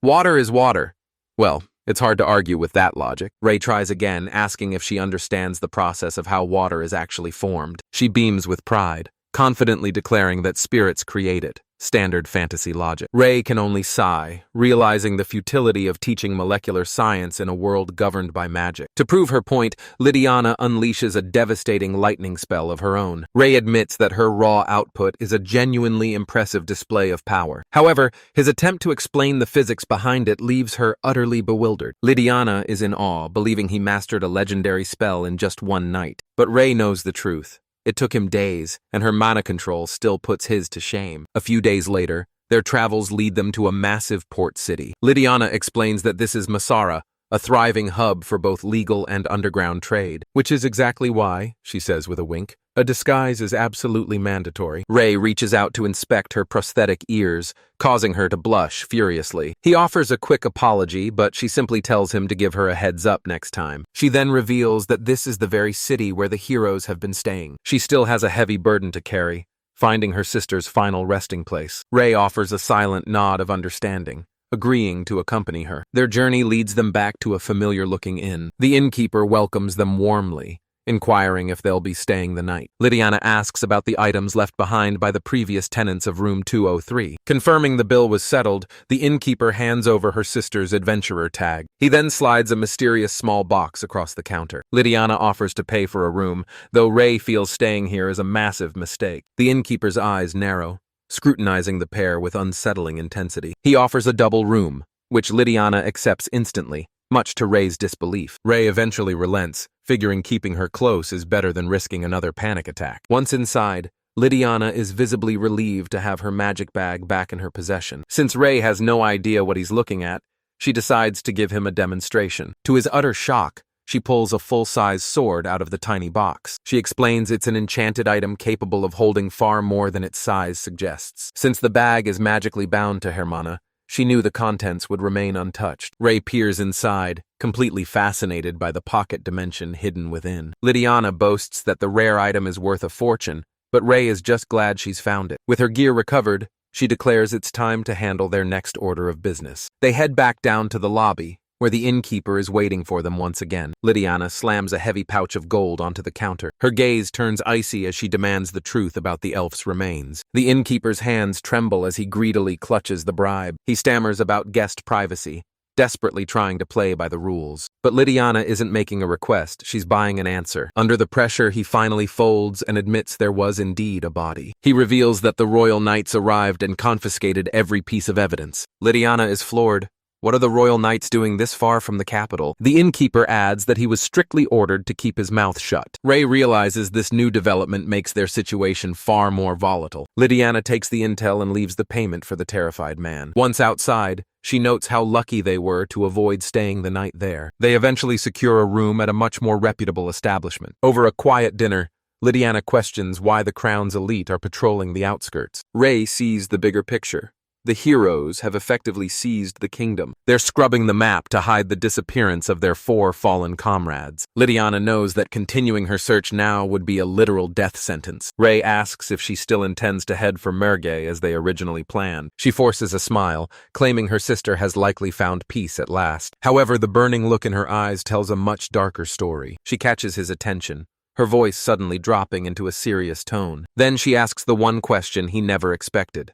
Water is water. Well, it's hard to argue with that logic. Ray tries again, asking if she understands the process of how water is actually formed. She beams with pride, confidently declaring that spirits create it. Standard fantasy logic. Ray can only sigh, realizing the futility of teaching molecular science in a world governed by magic. To prove her point, Lydiana unleashes a devastating lightning spell of her own. Ray admits that her raw output is a genuinely impressive display of power. However, his attempt to explain the physics behind it leaves her utterly bewildered. Lydiana is in awe, believing he mastered a legendary spell in just one night. But Ray knows the truth. It took him days, and her mana control still puts his to shame. A few days later, their travels lead them to a massive port city. Lydiana explains that this is Msara, a thriving hub for both legal and underground trade. Which is exactly why, she says with a wink, a disguise is absolutely mandatory. Ray reaches out to inspect her prosthetic ears, causing her to blush furiously. He offers a quick apology, but she simply tells him to give her a heads up next time. She then reveals that this is the very city where the heroes have been staying. She still has a heavy burden to carry, finding her sister's final resting place. Ray offers a silent nod of understanding, agreeing to accompany her. Their journey leads them back to a familiar-looking inn. The innkeeper welcomes them warmly, inquiring if they'll be staying the night. Lydiana asks about the items left behind by the previous tenants of room 203. Confirming the bill was settled, the innkeeper hands over her sister's adventurer tag. He then slides a mysterious small box across the counter. Lydiana offers to pay for a room, though Ray feels staying here is a massive mistake. The innkeeper's eyes narrow, scrutinizing the pair with unsettling intensity. He offers a double room, which Lydiana accepts instantly, much to Ray's disbelief. Ray eventually relents, figuring keeping her close is better than risking another panic attack. Once inside, Lydiana is visibly relieved to have her magic bag back in her possession. Since Ray has no idea what he's looking at, she decides to give him a demonstration. To his utter shock, she pulls a full-size sword out of the tiny box. She explains it's an enchanted item capable of holding far more than its size suggests. Since the bag is magically bound to Hermana, she knew the contents would remain untouched. Ray peers inside, completely fascinated by the pocket dimension hidden within. Lydiana boasts that the rare item is worth a fortune, but Ray is just glad she's found it. With her gear recovered, she declares it's time to handle their next order of business. They head back down to the lobby, where the innkeeper is waiting for them once again. Lydiana slams a heavy pouch of gold onto the counter. Her gaze turns icy as she demands the truth about the elf's remains. The innkeeper's hands tremble as he greedily clutches the bribe. He stammers about guest privacy, desperately trying to play by the rules. But Lydiana isn't making a request, she's buying an answer. Under the pressure, he finally folds and admits there was indeed a body. He reveals that the royal knights arrived and confiscated every piece of evidence. Lydiana is floored. What are the royal knights doing this far from the capital? The innkeeper adds that he was strictly ordered to keep his mouth shut. Ray realizes this new development makes their situation far more volatile. Lydiana takes the intel and leaves the payment for the terrified man. Once outside, she notes how lucky they were to avoid staying the night there. They eventually secure a room at a much more reputable establishment. Over a quiet dinner, Lydiana questions why the Crown's elite are patrolling the outskirts. Ray sees the bigger picture. The heroes have effectively seized the kingdom. They're scrubbing the map to hide the disappearance of their 4 fallen comrades. Lydiana knows that continuing her search now would be a literal death sentence. Ray asks if she still intends to head for Merge as they originally planned. She forces a smile, claiming her sister has likely found peace at last. However, the burning look in her eyes tells a much darker story. She catches his attention, her voice suddenly dropping into a serious tone. Then she asks the one question he never expected.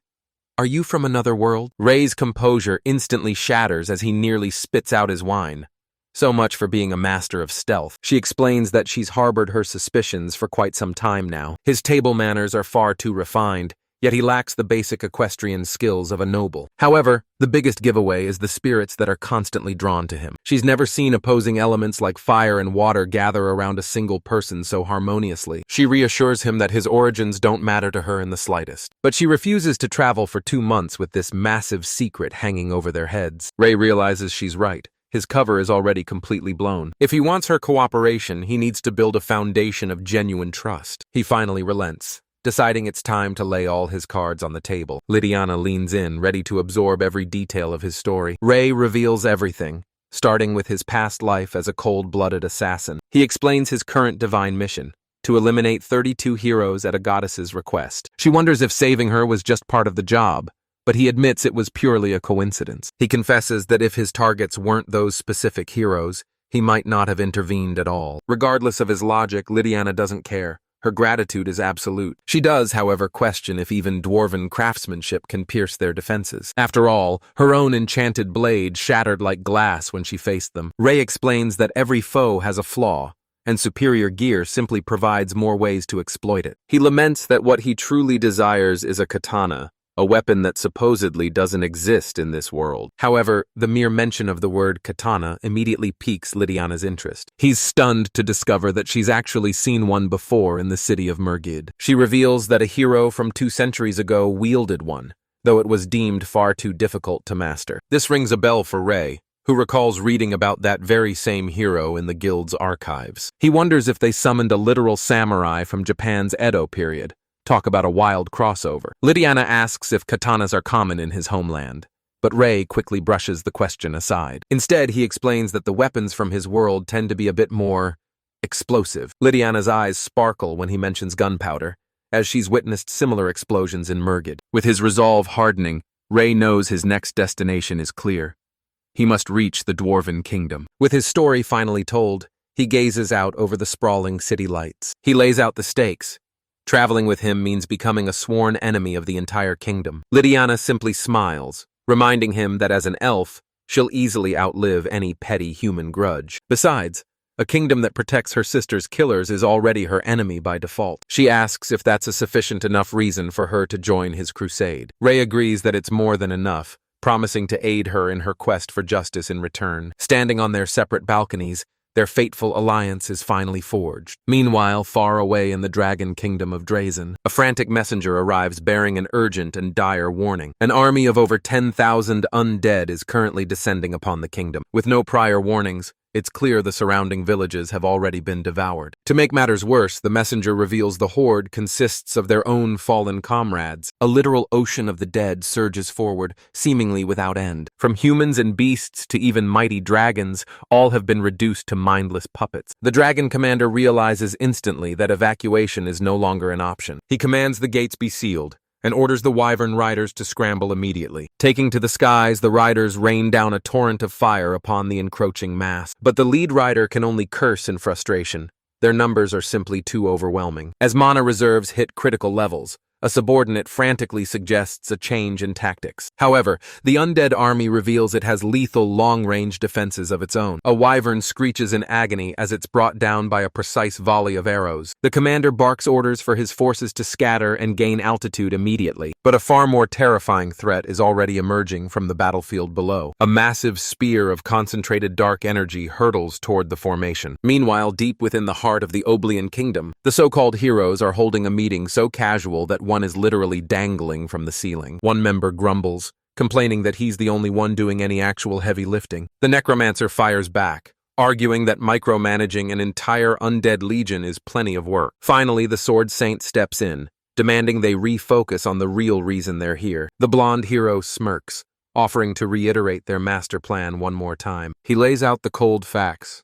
Are you from another world? Ray's composure instantly shatters as he nearly spits out his wine. So much for being a master of stealth. She explains that she's harbored her suspicions for quite some time now. His table manners are far too refined, yet he lacks the basic equestrian skills of a noble. However, the biggest giveaway is the spirits that are constantly drawn to him. She's never seen opposing elements like fire and water gather around a single person so harmoniously. She reassures him that his origins don't matter to her in the slightest. But she refuses to travel for 2 months with this massive secret hanging over their heads. Ray realizes she's right. His cover is already completely blown. If he wants her cooperation, he needs to build a foundation of genuine trust. He finally relents, deciding it's time to lay all his cards on the table. Lydiana leans in, ready to absorb every detail of his story. Ray reveals everything, starting with his past life as a cold-blooded assassin. He explains his current divine mission, to eliminate 32 heroes at a goddess's request. She wonders if saving her was just part of the job, but he admits it was purely a coincidence. He confesses that if his targets weren't those specific heroes, he might not have intervened at all. Regardless of his logic, Lydiana doesn't care. Her gratitude is absolute. She does, however, question if even dwarven craftsmanship can pierce their defenses. After all, her own enchanted blade shattered like glass when she faced them. Ray explains that every foe has a flaw, and superior gear simply provides more ways to exploit it. He laments that what he truly desires is a katana, a weapon that supposedly doesn't exist in this world. However, the mere mention of the word katana immediately piques Lydiana's interest. He's stunned to discover that she's actually seen one before in the city of Mergid. She reveals that a hero from 2 centuries ago wielded one, though it was deemed far too difficult to master. This rings a bell for Ray, who recalls reading about that very same hero in the guild's archives. He wonders if they summoned a literal samurai from Japan's Edo period. Talk about a wild crossover. Lydiana asks if katanas are common in his homeland, but Ray quickly brushes the question aside. Instead, he explains that the weapons from his world tend to be a bit more explosive. Lydiana's eyes sparkle when he mentions gunpowder, as she's witnessed similar explosions in Mergid. With his resolve hardening, Ray knows his next destination is clear. He must reach the Dwarven Kingdom. With his story finally told, he gazes out over the sprawling city lights. He lays out the stakes. Traveling with him means becoming a sworn enemy of the entire kingdom. Lydiana simply smiles, reminding him that as an elf, she'll easily outlive any petty human grudge. Besides, a kingdom that protects her sister's killers is already her enemy by default. She asks if that's a sufficient enough reason for her to join his crusade. Ray agrees that it's more than enough, promising to aid her in her quest for justice in return. Standing on their separate balconies, their fateful alliance is finally forged. Meanwhile, far away in the dragon kingdom of Drazen, a frantic messenger arrives bearing an urgent and dire warning. An army of over 10,000 undead is currently descending upon the kingdom. With no prior warnings, it's clear the surrounding villages have already been devoured. To make matters worse, the messenger reveals the horde consists of their own fallen comrades. A literal ocean of the dead surges forward, seemingly without end. From humans and beasts to even mighty dragons, all have been reduced to mindless puppets. The dragon commander realizes instantly that evacuation is no longer an option. He commands the gates be sealed, and orders the wyvern riders to scramble immediately. Taking to the skies, the riders rain down a torrent of fire upon the encroaching mass. But the lead rider can only curse in frustration. Their numbers are simply too overwhelming. As mana reserves hit critical levels, a subordinate frantically suggests a change in tactics. However, the undead army reveals it has lethal long-range defenses of its own. A wyvern screeches in agony as it's brought down by a precise volley of arrows. The commander barks orders for his forces to scatter and gain altitude immediately. But a far more terrifying threat is already emerging from the battlefield below. A massive spear of concentrated dark energy hurtles toward the formation. Meanwhile, deep within the heart of the Oblian Kingdom, the so-called heroes are holding a meeting so casual that one is literally dangling from the ceiling. One member grumbles, complaining that he's the only one doing any actual heavy lifting. The necromancer fires back, arguing that micromanaging an entire undead legion is plenty of work. Finally, the sword saint steps in, demanding they refocus on the real reason they're here. The blonde hero smirks, offering to reiterate their master plan one more time. He lays out the cold facts.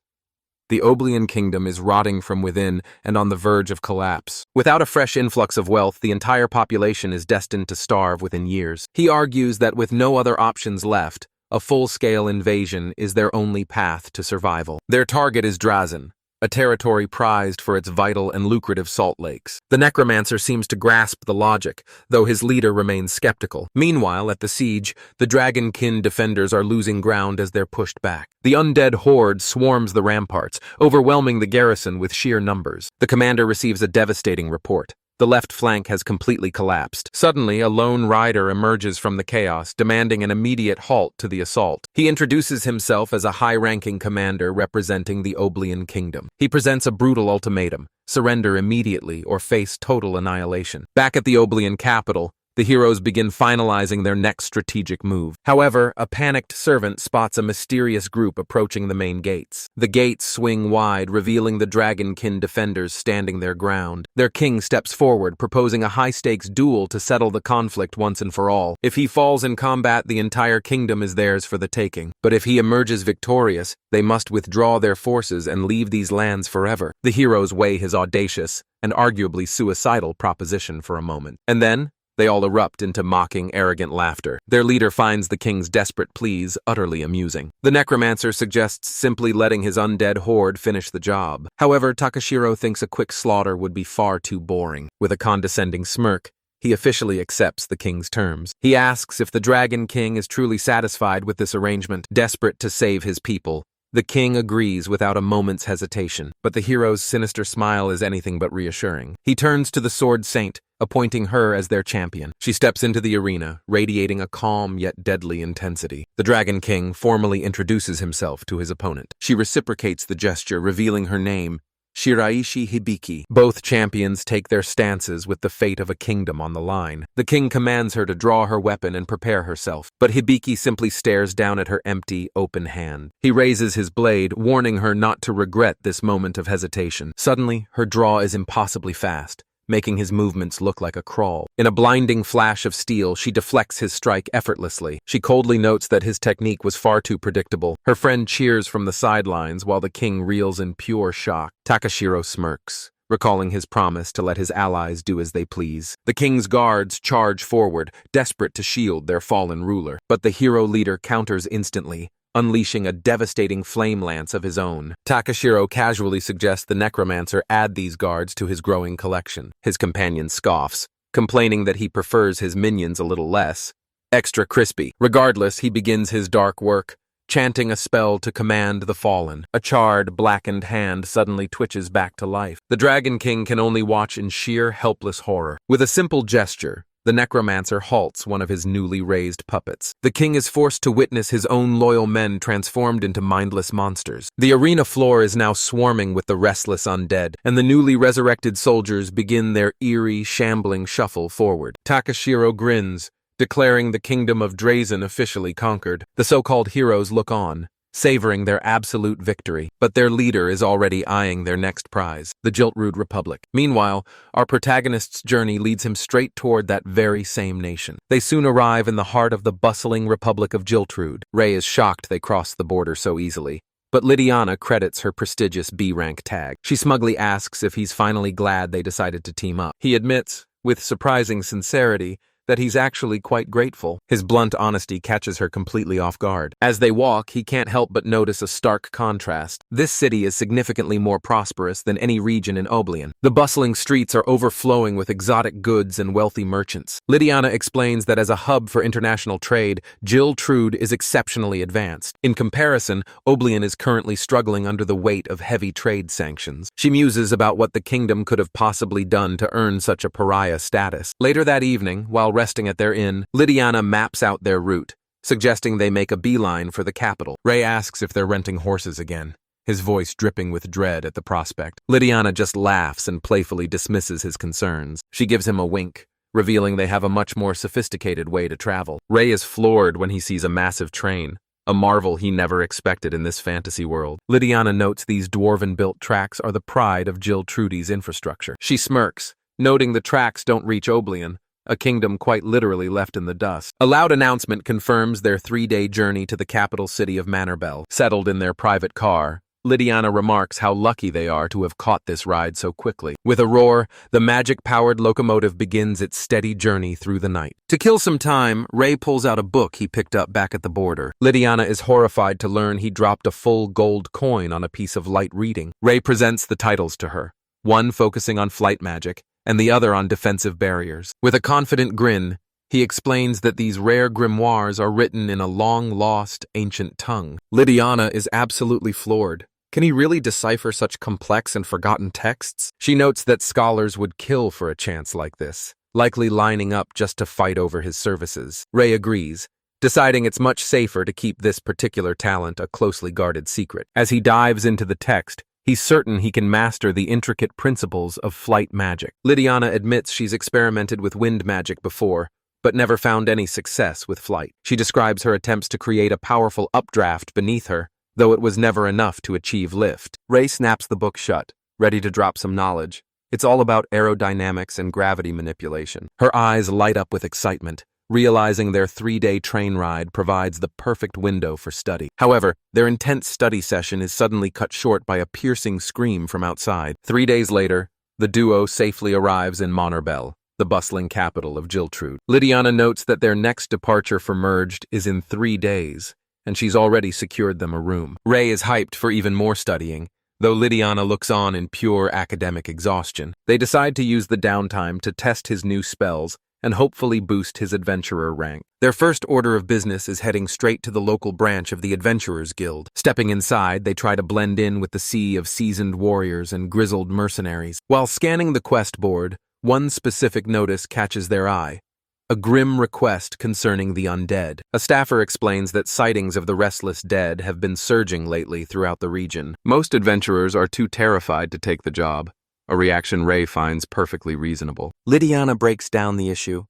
The Oblian Kingdom is rotting from within and on the verge of collapse. Without a fresh influx of wealth, the entire population is destined to starve within years. He argues that with no other options left, a full-scale invasion is their only path to survival. Their target is Drazen, a territory prized for its vital and lucrative salt lakes. The necromancer seems to grasp the logic, though his leader remains skeptical. Meanwhile, at the siege, the dragonkin defenders are losing ground as they're pushed back. The undead horde swarms the ramparts, overwhelming the garrison with sheer numbers. The commander receives a devastating report. The left flank has completely collapsed. Suddenly, a lone rider emerges from the chaos, demanding an immediate halt to the assault. He introduces himself as a high-ranking commander representing the Oblian Kingdom. He presents a brutal ultimatum: surrender immediately or face total annihilation. Back at the Oblian capital, the heroes begin finalizing their next strategic move. However, a panicked servant spots a mysterious group approaching the main gates. The gates swing wide, revealing the dragonkin defenders standing their ground. Their king steps forward, proposing a high-stakes duel to settle the conflict once and for all. If he falls in combat, the entire kingdom is theirs for the taking. But if he emerges victorious, they must withdraw their forces and leave these lands forever. The heroes weigh his audacious and arguably suicidal proposition for a moment. And then, they all erupt into mocking, arrogant laughter. Their leader finds the king's desperate pleas utterly amusing. The necromancer suggests simply letting his undead horde finish the job. However, Takashiro thinks a quick slaughter would be far too boring. With a condescending smirk, he officially accepts the king's terms. He asks if the Dragon King is truly satisfied with this arrangement, desperate to save his people. The king agrees without a moment's hesitation, but the hero's sinister smile is anything but reassuring. He turns to the Sword Saint, appointing her as their champion. She steps into the arena, radiating a calm yet deadly intensity. The Dragon King formally introduces himself to his opponent. She reciprocates the gesture, revealing her name, Shiraishi Hibiki. Both champions take their stances with the fate of a kingdom on the line. The king commands her to draw her weapon and prepare herself, but Hibiki simply stares down at her empty, open hand. He raises his blade, warning her not to regret this moment of hesitation. Suddenly, her draw is impossibly fast, making his movements look like a crawl. In a blinding flash of steel, she deflects his strike effortlessly. She coldly notes that his technique was far too predictable. Her friend cheers from the sidelines while the king reels in pure shock. Takashiro smirks, recalling his promise to let his allies do as they please. The king's guards charge forward, desperate to shield their fallen ruler. But the hero leader counters instantly, unleashing a devastating flame lance of his own. Takashiro casually suggests the necromancer add these guards to his growing collection. His companion scoffs, complaining that he prefers his minions a little less extra crispy. Regardless, he begins his dark work, chanting a spell to command the fallen. A charred, blackened hand suddenly twitches back to life. The Dragon King can only watch in sheer, helpless horror. With a simple gesture, The necromancer halts one of his newly raised puppets. The king is forced to witness his own loyal men transformed into mindless monsters. The arena floor is now swarming with the restless undead, and the newly resurrected soldiers begin their eerie, shambling shuffle forward. Takashiro grins, declaring the kingdom of Drazen officially conquered. The so-called heroes look on, savoring their absolute victory, but their leader is already eyeing their next prize, the Jiltrude Republic. Meanwhile, our protagonist's journey leads him straight toward that very same nation. They soon arrive in the heart of the bustling Republic of Jiltrude. Ray is shocked they crossed the border so easily, but Lydiana credits her prestigious B-rank tag. She smugly asks if he's finally glad they decided to team up. He admits, with surprising sincerity, that he's actually quite grateful. His blunt honesty catches her completely off guard. As they walk, he can't help but notice a stark contrast. This city is significantly more prosperous than any region in Oblivion. The bustling streets are overflowing with exotic goods and wealthy merchants. Lydiana explains that as a hub for international trade, Jiltrude is exceptionally advanced. In comparison, Oblivion is currently struggling under the weight of heavy trade sanctions. She muses about what the kingdom could have possibly done to earn such a pariah status. Later that evening, while resting at their inn, Lydiana maps out their route, suggesting they make a beeline for the capital. Ray asks if they're renting horses again, his voice dripping with dread at the prospect. Lydiana just laughs and playfully dismisses his concerns. She gives him a wink, revealing they have a much more sophisticated way to travel. Ray is floored when he sees a massive train, a marvel he never expected in this fantasy world. Lydiana notes these dwarven-built tracks are the pride of Jiltrude's infrastructure. She smirks, noting the tracks don't reach Oblivion, a kingdom quite literally left in the dust. A loud announcement confirms their 3-day journey to the capital city of Manhwa. Settled in their private car, Lydiana remarks how lucky they are to have caught this ride so quickly. With a roar, the magic-powered locomotive begins its steady journey through the night. To kill some time, Ray pulls out a book he picked up back at the border. Lydiana is horrified to learn he dropped a full gold coin on a piece of light reading. Ray presents the titles to her, one focusing on flight magic, and the other on defensive barriers. With a confident grin, he explains that these rare grimoires are written in a long-lost ancient tongue. Lydiana is absolutely floored. Can he really decipher such complex and forgotten texts? She notes that scholars would kill for a chance like this, likely lining up just to fight over his services. Ray agrees, deciding it's much safer to keep this particular talent a closely guarded secret. As he dives into the text, he's certain he can master the intricate principles of flight magic. Lydiana admits she's experimented with wind magic before, but never found any success with flight. She describes her attempts to create a powerful updraft beneath her, though it was never enough to achieve lift. Ray snaps the book shut, ready to drop some knowledge. It's all about aerodynamics and gravity manipulation. Her eyes light up with excitement, realizing their 3-day train ride provides the perfect window for study. However, their intense study session is suddenly cut short by a piercing scream from outside. 3 days later, the duo safely arrives in Manhwa, the bustling capital of Jiltrude. Lydiana notes that their next departure for Merged is in 3 days, and she's already secured them a room. Ray is hyped for even more studying, though Lydiana looks on in pure academic exhaustion. They decide to use the downtime to test his new spells and hopefully boost his adventurer rank. Their first order of business is heading straight to the local branch of the Adventurers Guild. Stepping inside, they try to blend in with the sea of seasoned warriors and grizzled mercenaries. While scanning the quest board, one specific notice catches their eye: a grim request concerning the undead. A staffer explains that sightings of the restless dead have been surging lately throughout the region. Most adventurers are too terrified to take the job, a reaction Ray finds perfectly reasonable. Lydiana breaks down the issue.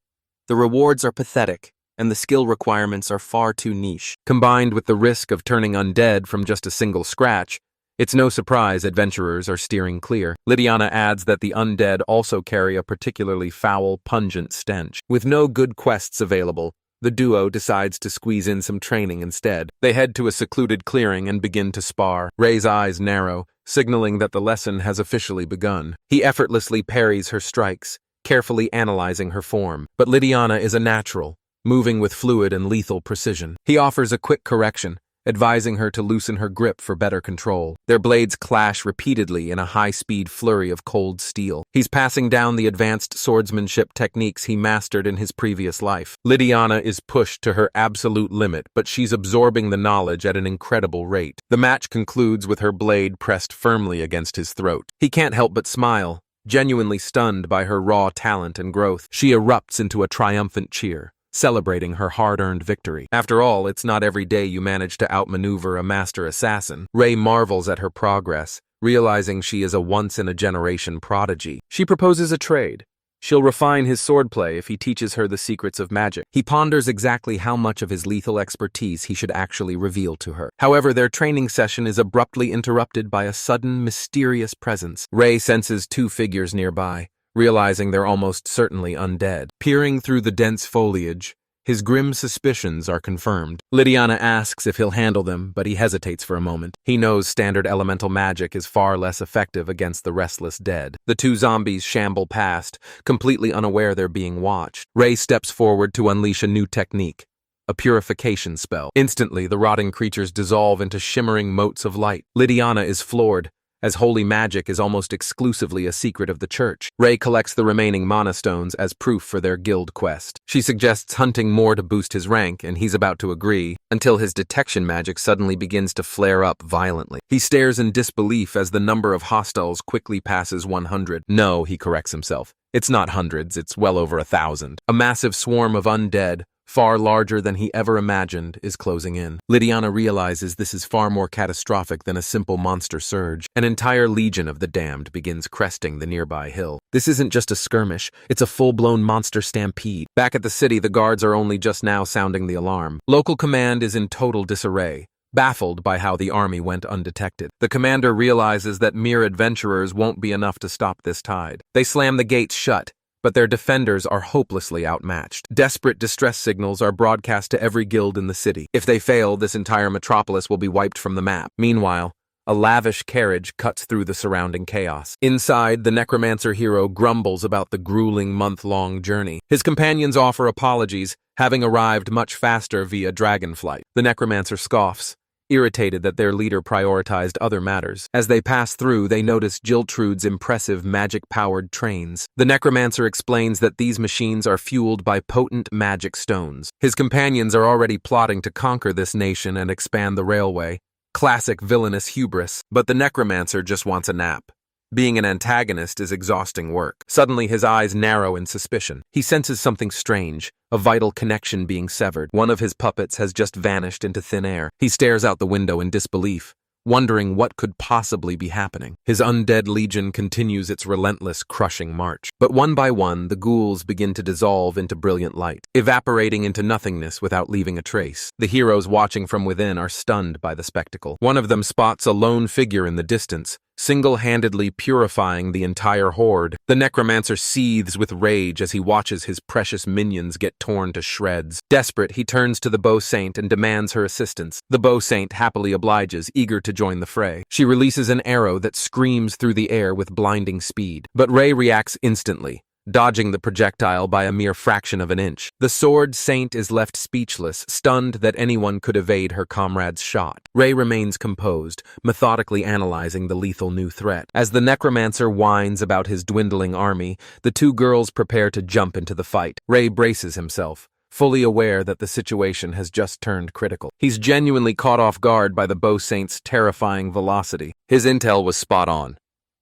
The rewards are pathetic, and the skill requirements are far too niche. Combined with the risk of turning undead from just a single scratch, it's no surprise adventurers are steering clear. Lydiana adds that the undead also carry a particularly foul, pungent stench. With no good quests available, the duo decides to squeeze in some training instead. They head to a secluded clearing and begin to spar. Ray's eyes narrow, signaling that the lesson has officially begun. He effortlessly parries her strikes, carefully analyzing her form. But Lydiana is a natural, moving with fluid and lethal precision. He offers a quick correction, advising her to loosen her grip for better control. Their blades clash repeatedly in a high-speed flurry of cold steel. He's passing down the advanced swordsmanship techniques he mastered in his previous life. Lydiana is pushed to her absolute limit, but she's absorbing the knowledge at an incredible rate. The match concludes with her blade pressed firmly against his throat. He can't help but smile, Genuinely stunned by her raw talent and growth, she erupts into a triumphant cheer, celebrating her hard-earned victory. After all, it's not every day you manage to outmaneuver a master assassin. Rei marvels at her progress, realizing she is a once-in-a-generation prodigy. She proposes a trade. She'll refine his swordplay if he teaches her the secrets of magic. He ponders exactly how much of his lethal expertise he should actually reveal to her. However, their training session is abruptly interrupted by a sudden, mysterious presence. Rei senses two figures nearby, realizing they're almost certainly undead. Peering through the dense foliage, his grim suspicions are confirmed. Lydiana asks if he'll handle them, but he hesitates for a moment. He knows standard elemental magic is far less effective against the restless dead. The two zombies shamble past, completely unaware they're being watched. Rei steps forward to unleash a new technique, a purification spell. Instantly, the rotting creatures dissolve into shimmering motes of light. Lydiana is floored, as holy magic is almost exclusively a secret of the church. Rei collects the remaining mana stones as proof for their guild quest. She suggests hunting more to boost his rank, and he's about to agree, until his detection magic suddenly begins to flare up violently. He stares in disbelief as the number of hostiles quickly passes 100. No, he corrects himself. It's not hundreds, it's well over 1,000. A massive swarm of undead, far larger than he ever imagined, is closing in. Lydiana realizes this is far more catastrophic than a simple monster surge. An entire legion of the damned begins cresting the nearby hill. This isn't just a skirmish, it's a full-blown monster stampede. Back at the city, the guards are only just now sounding the alarm. Local command is in total disarray, baffled by how the army went undetected. The commander realizes that mere adventurers won't be enough to stop this tide. They slam the gates shut, but their defenders are hopelessly outmatched. Desperate distress signals are broadcast to every guild in the city. If they fail, this entire metropolis will be wiped from the map. Meanwhile, a lavish carriage cuts through the surrounding chaos. Inside, the necromancer hero grumbles about the grueling month-long journey. His companions offer apologies, having arrived much faster via dragonflight. The necromancer scoffs, irritated that their leader prioritized other matters. As they pass through, they notice Jiltrude's impressive magic-powered trains. The necromancer explains that these machines are fueled by potent magic stones. His companions are already plotting to conquer this nation and expand the railway. Classic villainous hubris, but the necromancer just wants a nap. Being an antagonist is exhausting work. Suddenly, his eyes narrow in suspicion. He senses something strange, a vital connection being severed. One of his puppets has just vanished into thin air. He stares out the window in disbelief, wondering what could possibly be happening. His undead legion continues its relentless, crushing march. But one by one, the ghouls begin to dissolve into brilliant light, evaporating into nothingness without leaving a trace. The heroes watching from within are stunned by the spectacle. One of them spots a lone figure in the distance, single-handedly purifying the entire horde. The necromancer seethes with rage as he watches his precious minions get torn to shreds. Desperate, he turns to the bow saint and demands her assistance. The bow saint happily obliges, eager to join the fray. She releases an arrow that screams through the air with blinding speed. But Rei reacts instantly, dodging the projectile by a mere fraction of an inch. The sword saint is left speechless, stunned that anyone could evade her comrade's shot. Rei remains composed, methodically analyzing the lethal new threat. As the necromancer whines about his dwindling army, the two girls prepare to jump into the fight. Rei braces himself, fully aware that the situation has just turned critical. He's genuinely caught off guard by the bow saint's terrifying velocity. His intel was spot on.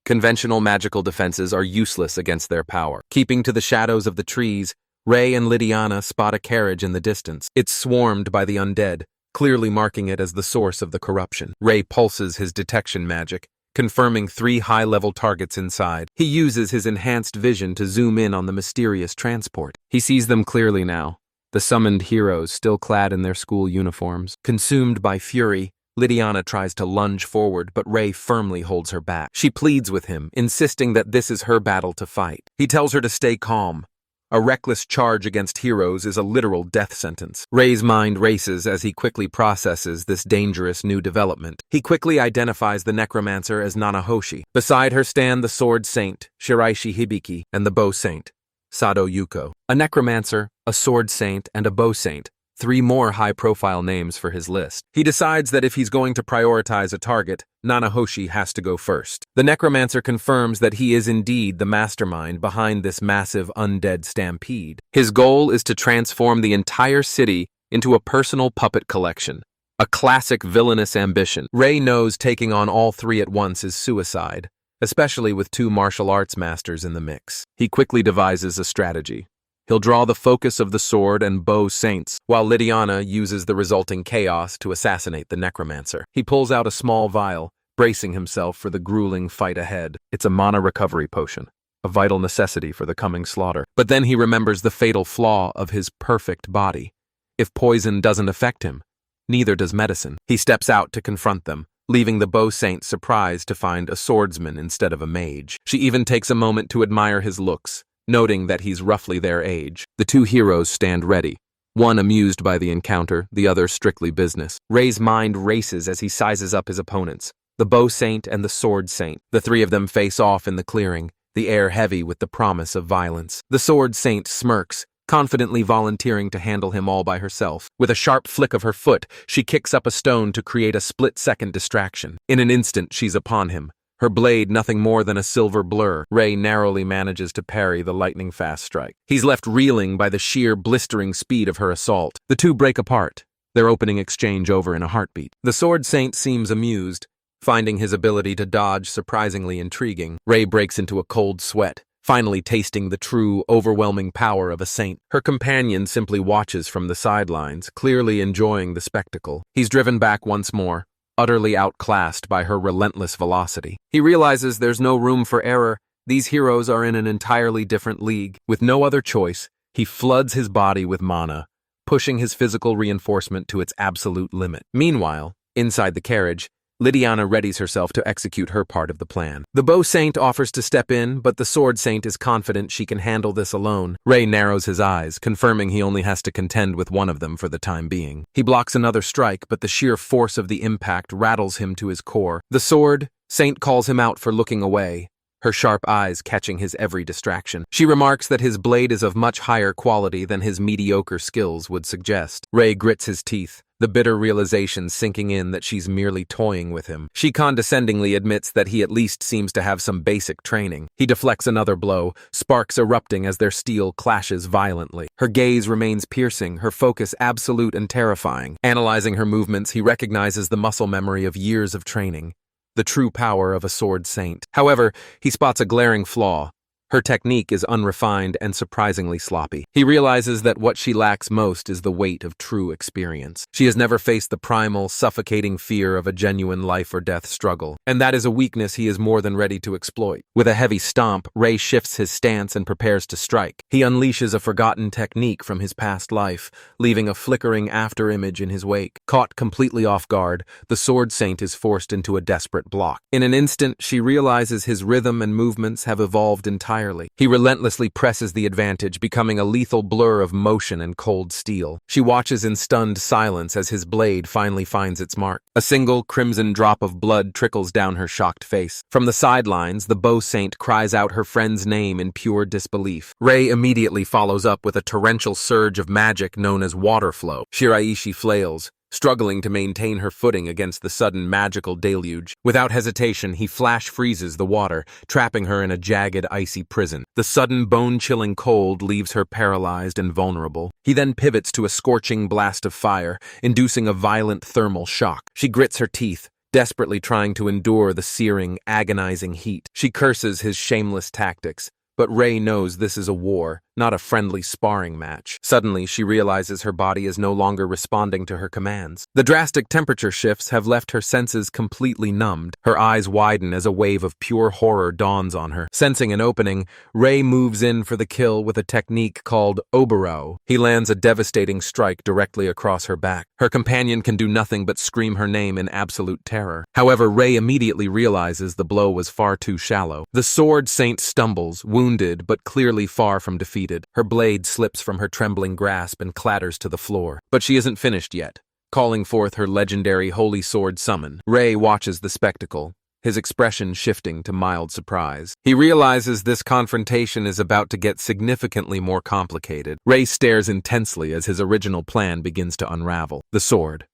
Conventional magical defenses are useless against their power. Keeping to the shadows of the trees, Rei and Lydiana spot a carriage in the distance. It's swarmed by the undead, clearly marking it as the source of the corruption. Rei pulses his detection magic, confirming 3 high-level targets inside. He uses his enhanced vision to zoom in on the mysterious transport. He sees them clearly now, the summoned heroes still clad in their school uniforms. Consumed by fury, Lydiana tries to lunge forward, but Rei firmly holds her back. She pleads with him, insisting that this is her battle to fight. He tells her to stay calm. A reckless charge against heroes is a literal death sentence. Rei's mind races as he quickly processes this dangerous new development. He quickly identifies the necromancer as Nanahoshi. Beside her stand the sword saint, Shiraishi Hibiki, and the bow saint, Sado Yuko. A necromancer, a sword saint, and a bow saint. 3 more high-profile names for his list. He decides that if he's going to prioritize a target, Nanahoshi has to go first. The necromancer confirms that he is indeed the mastermind behind this massive undead stampede. His goal is to transform the entire city into a personal puppet collection. A classic villainous ambition. Rei knows taking on all 3 at once is suicide, especially with two martial arts masters in the mix. He quickly devises a strategy. He'll draw the focus of the sword and bow saints, while Lydiana uses the resulting chaos to assassinate the necromancer. He pulls out a small vial, bracing himself for the grueling fight ahead. It's a mana recovery potion, a vital necessity for the coming slaughter. But then he remembers the fatal flaw of his perfect body. If poison doesn't affect him, neither does medicine. He steps out to confront them, leaving the bow saint surprised to find a swordsman instead of a mage. She even takes a moment to admire his looks, noting that he's roughly their age. The two heroes stand ready, one amused by the encounter, the other strictly business. Ray's mind races as he sizes up his opponents, the bow saint and the sword saint. The three of them face off in the clearing, the air heavy with the promise of violence. The sword saint smirks, confidently volunteering to handle him all by herself. With a sharp flick of her foot, she kicks up a stone to create a split-second distraction. In an instant, she's upon him, her blade nothing more than a silver blur. Ray narrowly manages to parry the lightning-fast strike. He's left reeling by the sheer blistering speed of her assault. The two break apart, their opening exchange over in a heartbeat. The sword saint seems amused, finding his ability to dodge surprisingly intriguing. Ray breaks into a cold sweat, finally tasting the true, overwhelming power of a saint. Her companion simply watches from the sidelines, clearly enjoying the spectacle. He's driven back once more, utterly outclassed by her relentless velocity. He realizes there's no room for error. These heroes are in an entirely different league. With no other choice, he floods his body with mana, pushing his physical reinforcement to its absolute limit. Meanwhile, inside the carriage, Lydiana readies herself to execute her part of the plan. The bow saint offers to step in, but the sword saint is confident she can handle this alone. Ray narrows his eyes, confirming he only has to contend with one of them for the time being. He blocks another strike, but the sheer force of the impact rattles him to his core. The sword saint calls him out for looking away, her sharp eyes catching his every distraction. She remarks that his blade is of much higher quality than his mediocre skills would suggest. Ray grits his teeth, the bitter realization sinking in that she's merely toying with him. She condescendingly admits that he at least seems to have some basic training. He deflects another blow, sparks erupting as their steel clashes violently. Her gaze remains piercing, her focus absolute and terrifying. Analyzing her movements, he recognizes the muscle memory of years of training, the true power of a sword saint. However, he spots a glaring flaw. Her technique is unrefined and surprisingly sloppy. He realizes that what she lacks most is the weight of true experience. She has never faced the primal, suffocating fear of a genuine life-or-death struggle, and that is a weakness he is more than ready to exploit. With a heavy stomp, Ray shifts his stance and prepares to strike. He unleashes a forgotten technique from his past life, leaving a flickering afterimage in his wake. Caught completely off guard, the sword saint is forced into a desperate block. In an instant, she realizes his rhythm and movements have evolved entirely. He relentlessly presses the advantage, becoming a lethal blur of motion and cold steel. She watches in stunned silence as his blade finally finds its mark. A single crimson drop of blood trickles down her shocked face. From the sidelines, the bow saint cries out her friend's name in pure disbelief. Ray immediately follows up with a torrential surge of magic known as water flow. Shiraishi flails, struggling to maintain her footing against the sudden magical deluge. Without hesitation, he flash freezes the water, trapping her in a jagged, icy prison. The sudden, bone-chilling cold leaves her paralyzed and vulnerable. He then pivots to a scorching blast of fire, inducing a violent thermal shock. She grits her teeth, desperately trying to endure the searing, agonizing heat. She curses his shameless tactics, but Ray knows this is a war, not a friendly sparring match. Suddenly, she realizes her body is no longer responding to her commands. The drastic temperature shifts have left her senses completely numbed. Her eyes widen as a wave of pure horror dawns on her. Sensing an opening, Ray moves in for the kill with a technique called oboro. He lands a devastating strike directly across her back. Her companion can do nothing but scream her name in absolute terror. However, Ray immediately realizes the blow was far too shallow. The sword saint stumbles, wounded but clearly far from defeated. Her blade slips from her trembling grasp and clatters to the floor. But she isn't finished yet. Calling forth her legendary holy sword summon, Ray watches the spectacle, his expression shifting to mild surprise. He realizes this confrontation is about to get significantly more complicated. Ray stares intensely as his original plan begins to unravel. The sword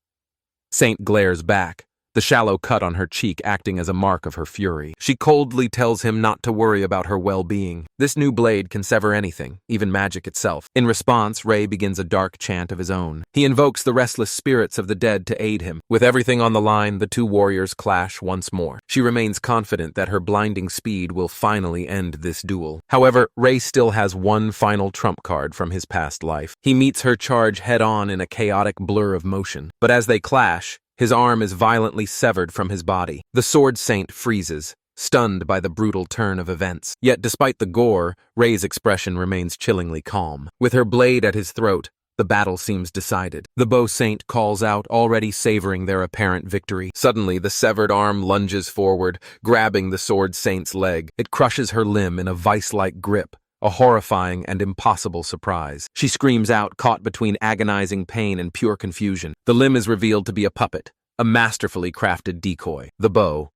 saint glares back, the shallow cut on her cheek acting as a mark of her fury. She coldly tells him not to worry about her well-being. This new blade can sever anything, even magic itself. In response, Ray begins a dark chant of his own. He invokes the restless spirits of the dead to aid him. With everything on the line, the two warriors clash once more. She remains confident that her blinding speed will finally end this duel. However, Ray still has one final trump card from his past life. He meets her charge head-on in a chaotic blur of motion. But as they clash, his arm is violently severed from his body. The Sword Saint freezes, stunned by the brutal turn of events. Yet despite the gore, Ray's expression remains chillingly calm. With her blade at his throat, the battle seems decided. The Bow Saint calls out, already savoring their apparent victory. Suddenly, the severed arm lunges forward, grabbing the Sword Saint's leg. It crushes her limb in a vice-like grip, a horrifying and impossible surprise. She screams out, caught between agonizing pain and pure confusion. The limb is revealed to be a puppet, a masterfully crafted decoy. The Bow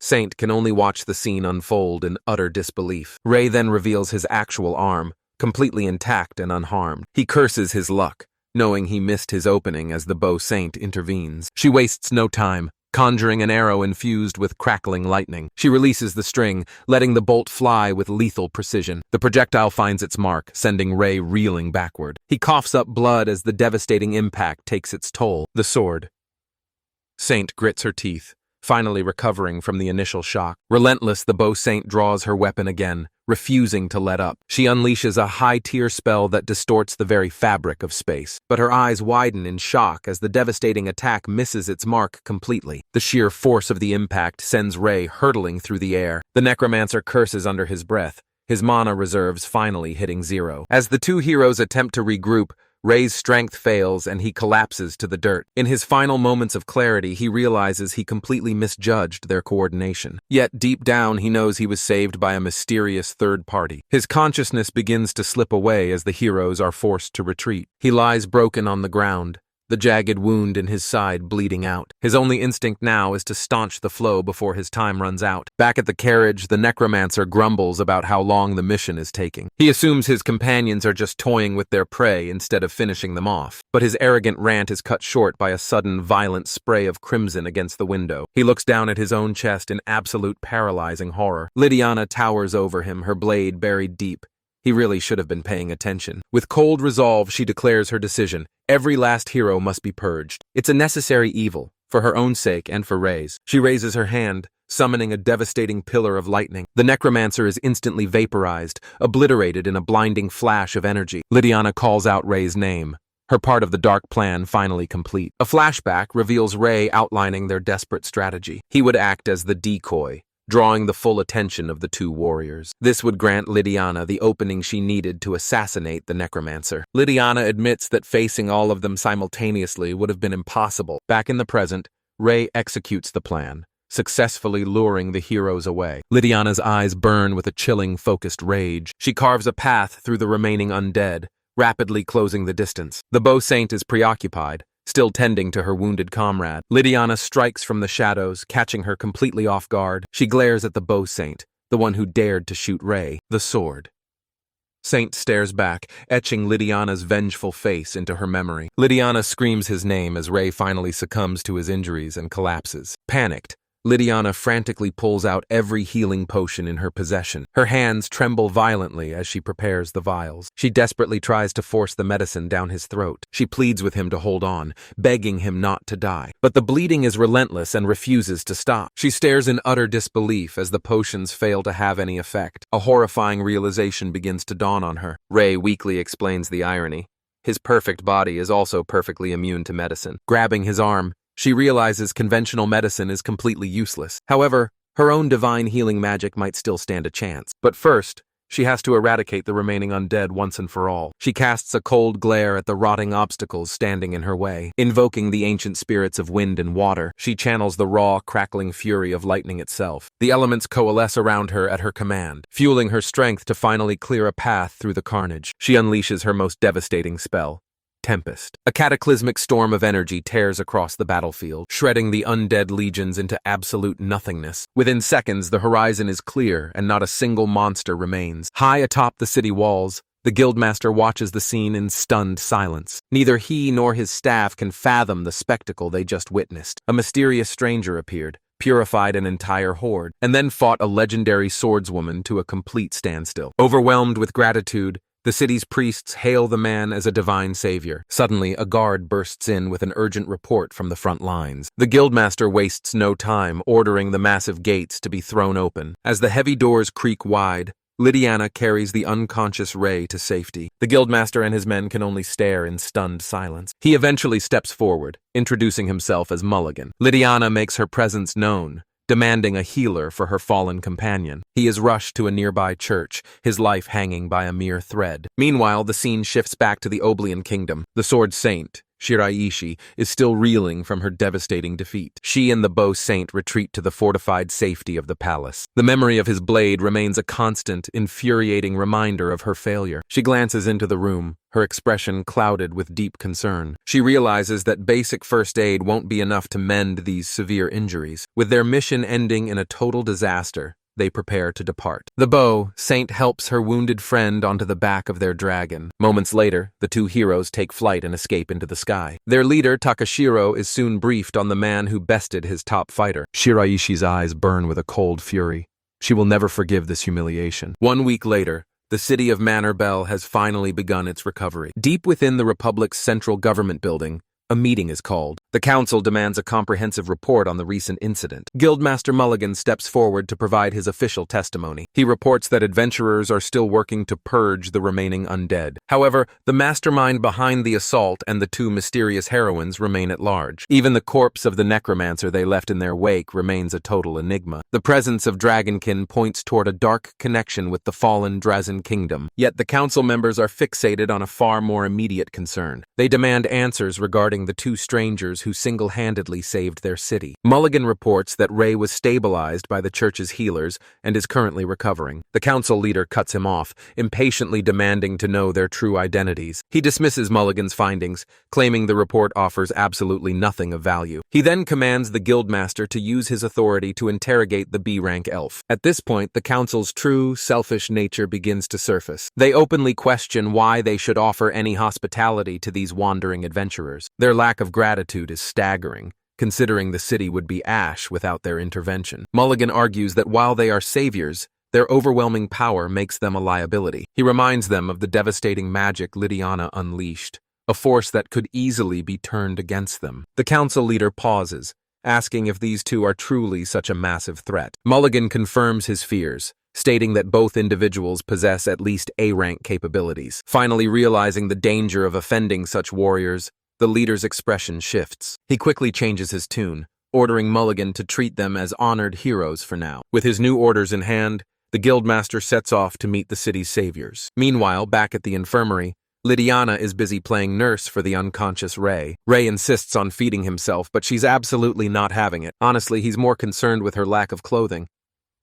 Saint can only watch the scene unfold in utter disbelief. Ray then reveals his actual arm, completely intact and unharmed. He curses his luck, knowing he missed his opening as the Bow Saint intervenes. She wastes no time, conjuring an arrow infused with crackling lightning. She releases the string, letting the bolt fly with lethal precision. The projectile finds its mark, sending Ray reeling backward. He coughs up blood as the devastating impact takes its toll. The Sword Saint grits her teeth, finally recovering from the initial shock. Relentless, the Bow Saint draws her weapon again, refusing to let up. She unleashes a high-tier spell that distorts the very fabric of space. But her eyes widen in shock as the devastating attack misses its mark completely. The sheer force of the impact sends Ray hurtling through the air. The necromancer curses under his breath, his mana reserves finally hitting zero. As the two heroes attempt to regroup, Ray's strength fails and he collapses to the dirt. In his final moments of clarity, he realizes he completely misjudged their coordination. Yet deep down, he knows he was saved by a mysterious third party. His consciousness begins to slip away as the heroes are forced to retreat. He lies broken on the ground, the jagged wound in his side bleeding out. His only instinct now is to staunch the flow before his time runs out. Back at the carriage, the necromancer grumbles about how long the mission is taking. He assumes his companions are just toying with their prey instead of finishing them off. But his arrogant rant is cut short by a sudden, violent spray of crimson against the window. He looks down at his own chest in absolute paralyzing horror. Lydiana towers over him, her blade buried deep. He really should have been paying attention. With cold resolve, she declares her decision. Every last hero must be purged. It's a necessary evil, for her own sake and for Ray's. She raises her hand, summoning a devastating pillar of lightning. The necromancer is instantly vaporized, obliterated in a blinding flash of energy. Lydiana calls out Ray's name, her part of the dark plan finally complete. A flashback reveals Ray outlining their desperate strategy. He would act as the decoy, drawing the full attention of the two warriors. This would grant Lydiana the opening she needed to assassinate the necromancer. Lydiana admits that facing all of them simultaneously would have been impossible. Back in the present, Ray executes the plan, successfully luring the heroes away. Lydiana's eyes burn with a chilling, focused rage. She carves a path through the remaining undead, rapidly closing the distance. The Bow Saint is preoccupied, still tending to her wounded comrade. Lydiana strikes from the shadows, catching her completely off guard. She glares at the Bow Saint, the one who dared to shoot Ray. The Sword Saint stares back, etching Lydiana's vengeful face into her memory. Lydiana screams his name as Ray finally succumbs to his injuries and collapses. Panicked, Lydiana frantically pulls out every healing potion in her possession. Her hands tremble violently as she prepares the vials. She desperately tries to force the medicine down his throat. She pleads with him to hold on, begging him not to die. But the bleeding is relentless and refuses to stop. She stares in utter disbelief as the potions fail to have any effect. A horrifying realization begins to dawn on her. Ray weakly explains the irony. His perfect body is also perfectly immune to medicine. Grabbing his arm, she realizes conventional medicine is completely useless. However, her own divine healing magic might still stand a chance. But first, she has to eradicate the remaining undead once and for all. She casts a cold glare at the rotting obstacles standing in her way. Invoking the ancient spirits of wind and water, she channels the raw, crackling fury of lightning itself. The elements coalesce around her at her command, fueling her strength to finally clear a path through the carnage. She unleashes her most devastating spell, Tempest. A cataclysmic storm of energy tears across the battlefield, shredding the undead legions into absolute nothingness. Within seconds, the horizon is clear and not a single monster remains. High atop the city walls, The guildmaster watches the scene in stunned silence. Neither he nor his staff can fathom the spectacle they just witnessed. A mysterious stranger appeared, purified an entire horde, and then fought a legendary swordswoman to a complete standstill. Overwhelmed with gratitude, the city's priests hail the man as a divine savior. Suddenly, a guard bursts in with an urgent report from the front lines. The guildmaster wastes no time, ordering the massive gates to be thrown open. As the heavy doors creak wide, Lydiana carries the unconscious Ray to safety. The guildmaster and his men can only stare in stunned silence. He eventually steps forward, introducing himself as Mulligan. Lydiana makes her presence known, demanding a healer for her fallen companion. He is rushed to a nearby church, his life hanging by a mere thread. Meanwhile, the scene shifts back to the Oblian Kingdom. The Sword Saint, Shiraishi, is still reeling from her devastating defeat. She and the Bow Saint retreat to the fortified safety of the palace. The memory of his blade remains a constant, infuriating reminder of her failure. She glances into the room, her expression clouded with deep concern. She realizes that basic first aid won't be enough to mend these severe injuries. With their mission ending in a total disaster, they prepare to depart. The Bow Saint helps her wounded friend onto the back of their dragon. Moments later, the two heroes take flight and escape into the sky. Their leader, Takashiro, is soon briefed on the man who bested his top fighter. Shiraishi's eyes burn with a cold fury. She will never forgive this humiliation. 1 week later, the city of Manor has finally begun its recovery. Deep within the Republic's central government building, a meeting is called. The council demands a comprehensive report on the recent incident. Guildmaster Mulligan steps forward to provide his official testimony. He reports that adventurers are still working to purge the remaining undead. However, the mastermind behind the assault and the two mysterious heroines remain at large. Even the corpse of the necromancer they left in their wake remains a total enigma. The presence of Dragonkin points toward a dark connection with the fallen Drazen kingdom. Yet the council members are fixated on a far more immediate concern. They demand answers regarding the two strangers who single-handedly saved their city. Mulligan reports that Ray was stabilized by the church's healers and is currently recovering. The council leader cuts him off, impatiently demanding to know their true identities. He dismisses Mulligan's findings, claiming the report offers absolutely nothing of value. He then commands the guildmaster to use his authority to interrogate the B-rank elf. At this point, the council's true, selfish nature begins to surface. They openly question why they should offer any hospitality to these wandering adventurers. Their lack of gratitude is staggering, considering the city would be ash without their intervention. Mulligan argues that while they are saviors, their overwhelming power makes them a liability. He reminds them of the devastating magic Lydiana unleashed, a force that could easily be turned against them. The council leader pauses, asking if these two are truly such a massive threat. Mulligan confirms his fears, stating that both individuals possess at least A-rank capabilities. Finally realizing the danger of offending such warriors, the leader's expression shifts. He quickly changes his tune, ordering Mulligan to treat them as honored heroes for now. With his new orders in hand, the guildmaster sets off to meet the city's saviors. Meanwhile, back at the infirmary, Lydiana is busy playing nurse for the unconscious Ray. Ray insists on feeding himself, but she's absolutely not having it. Honestly, he's more concerned with her lack of clothing.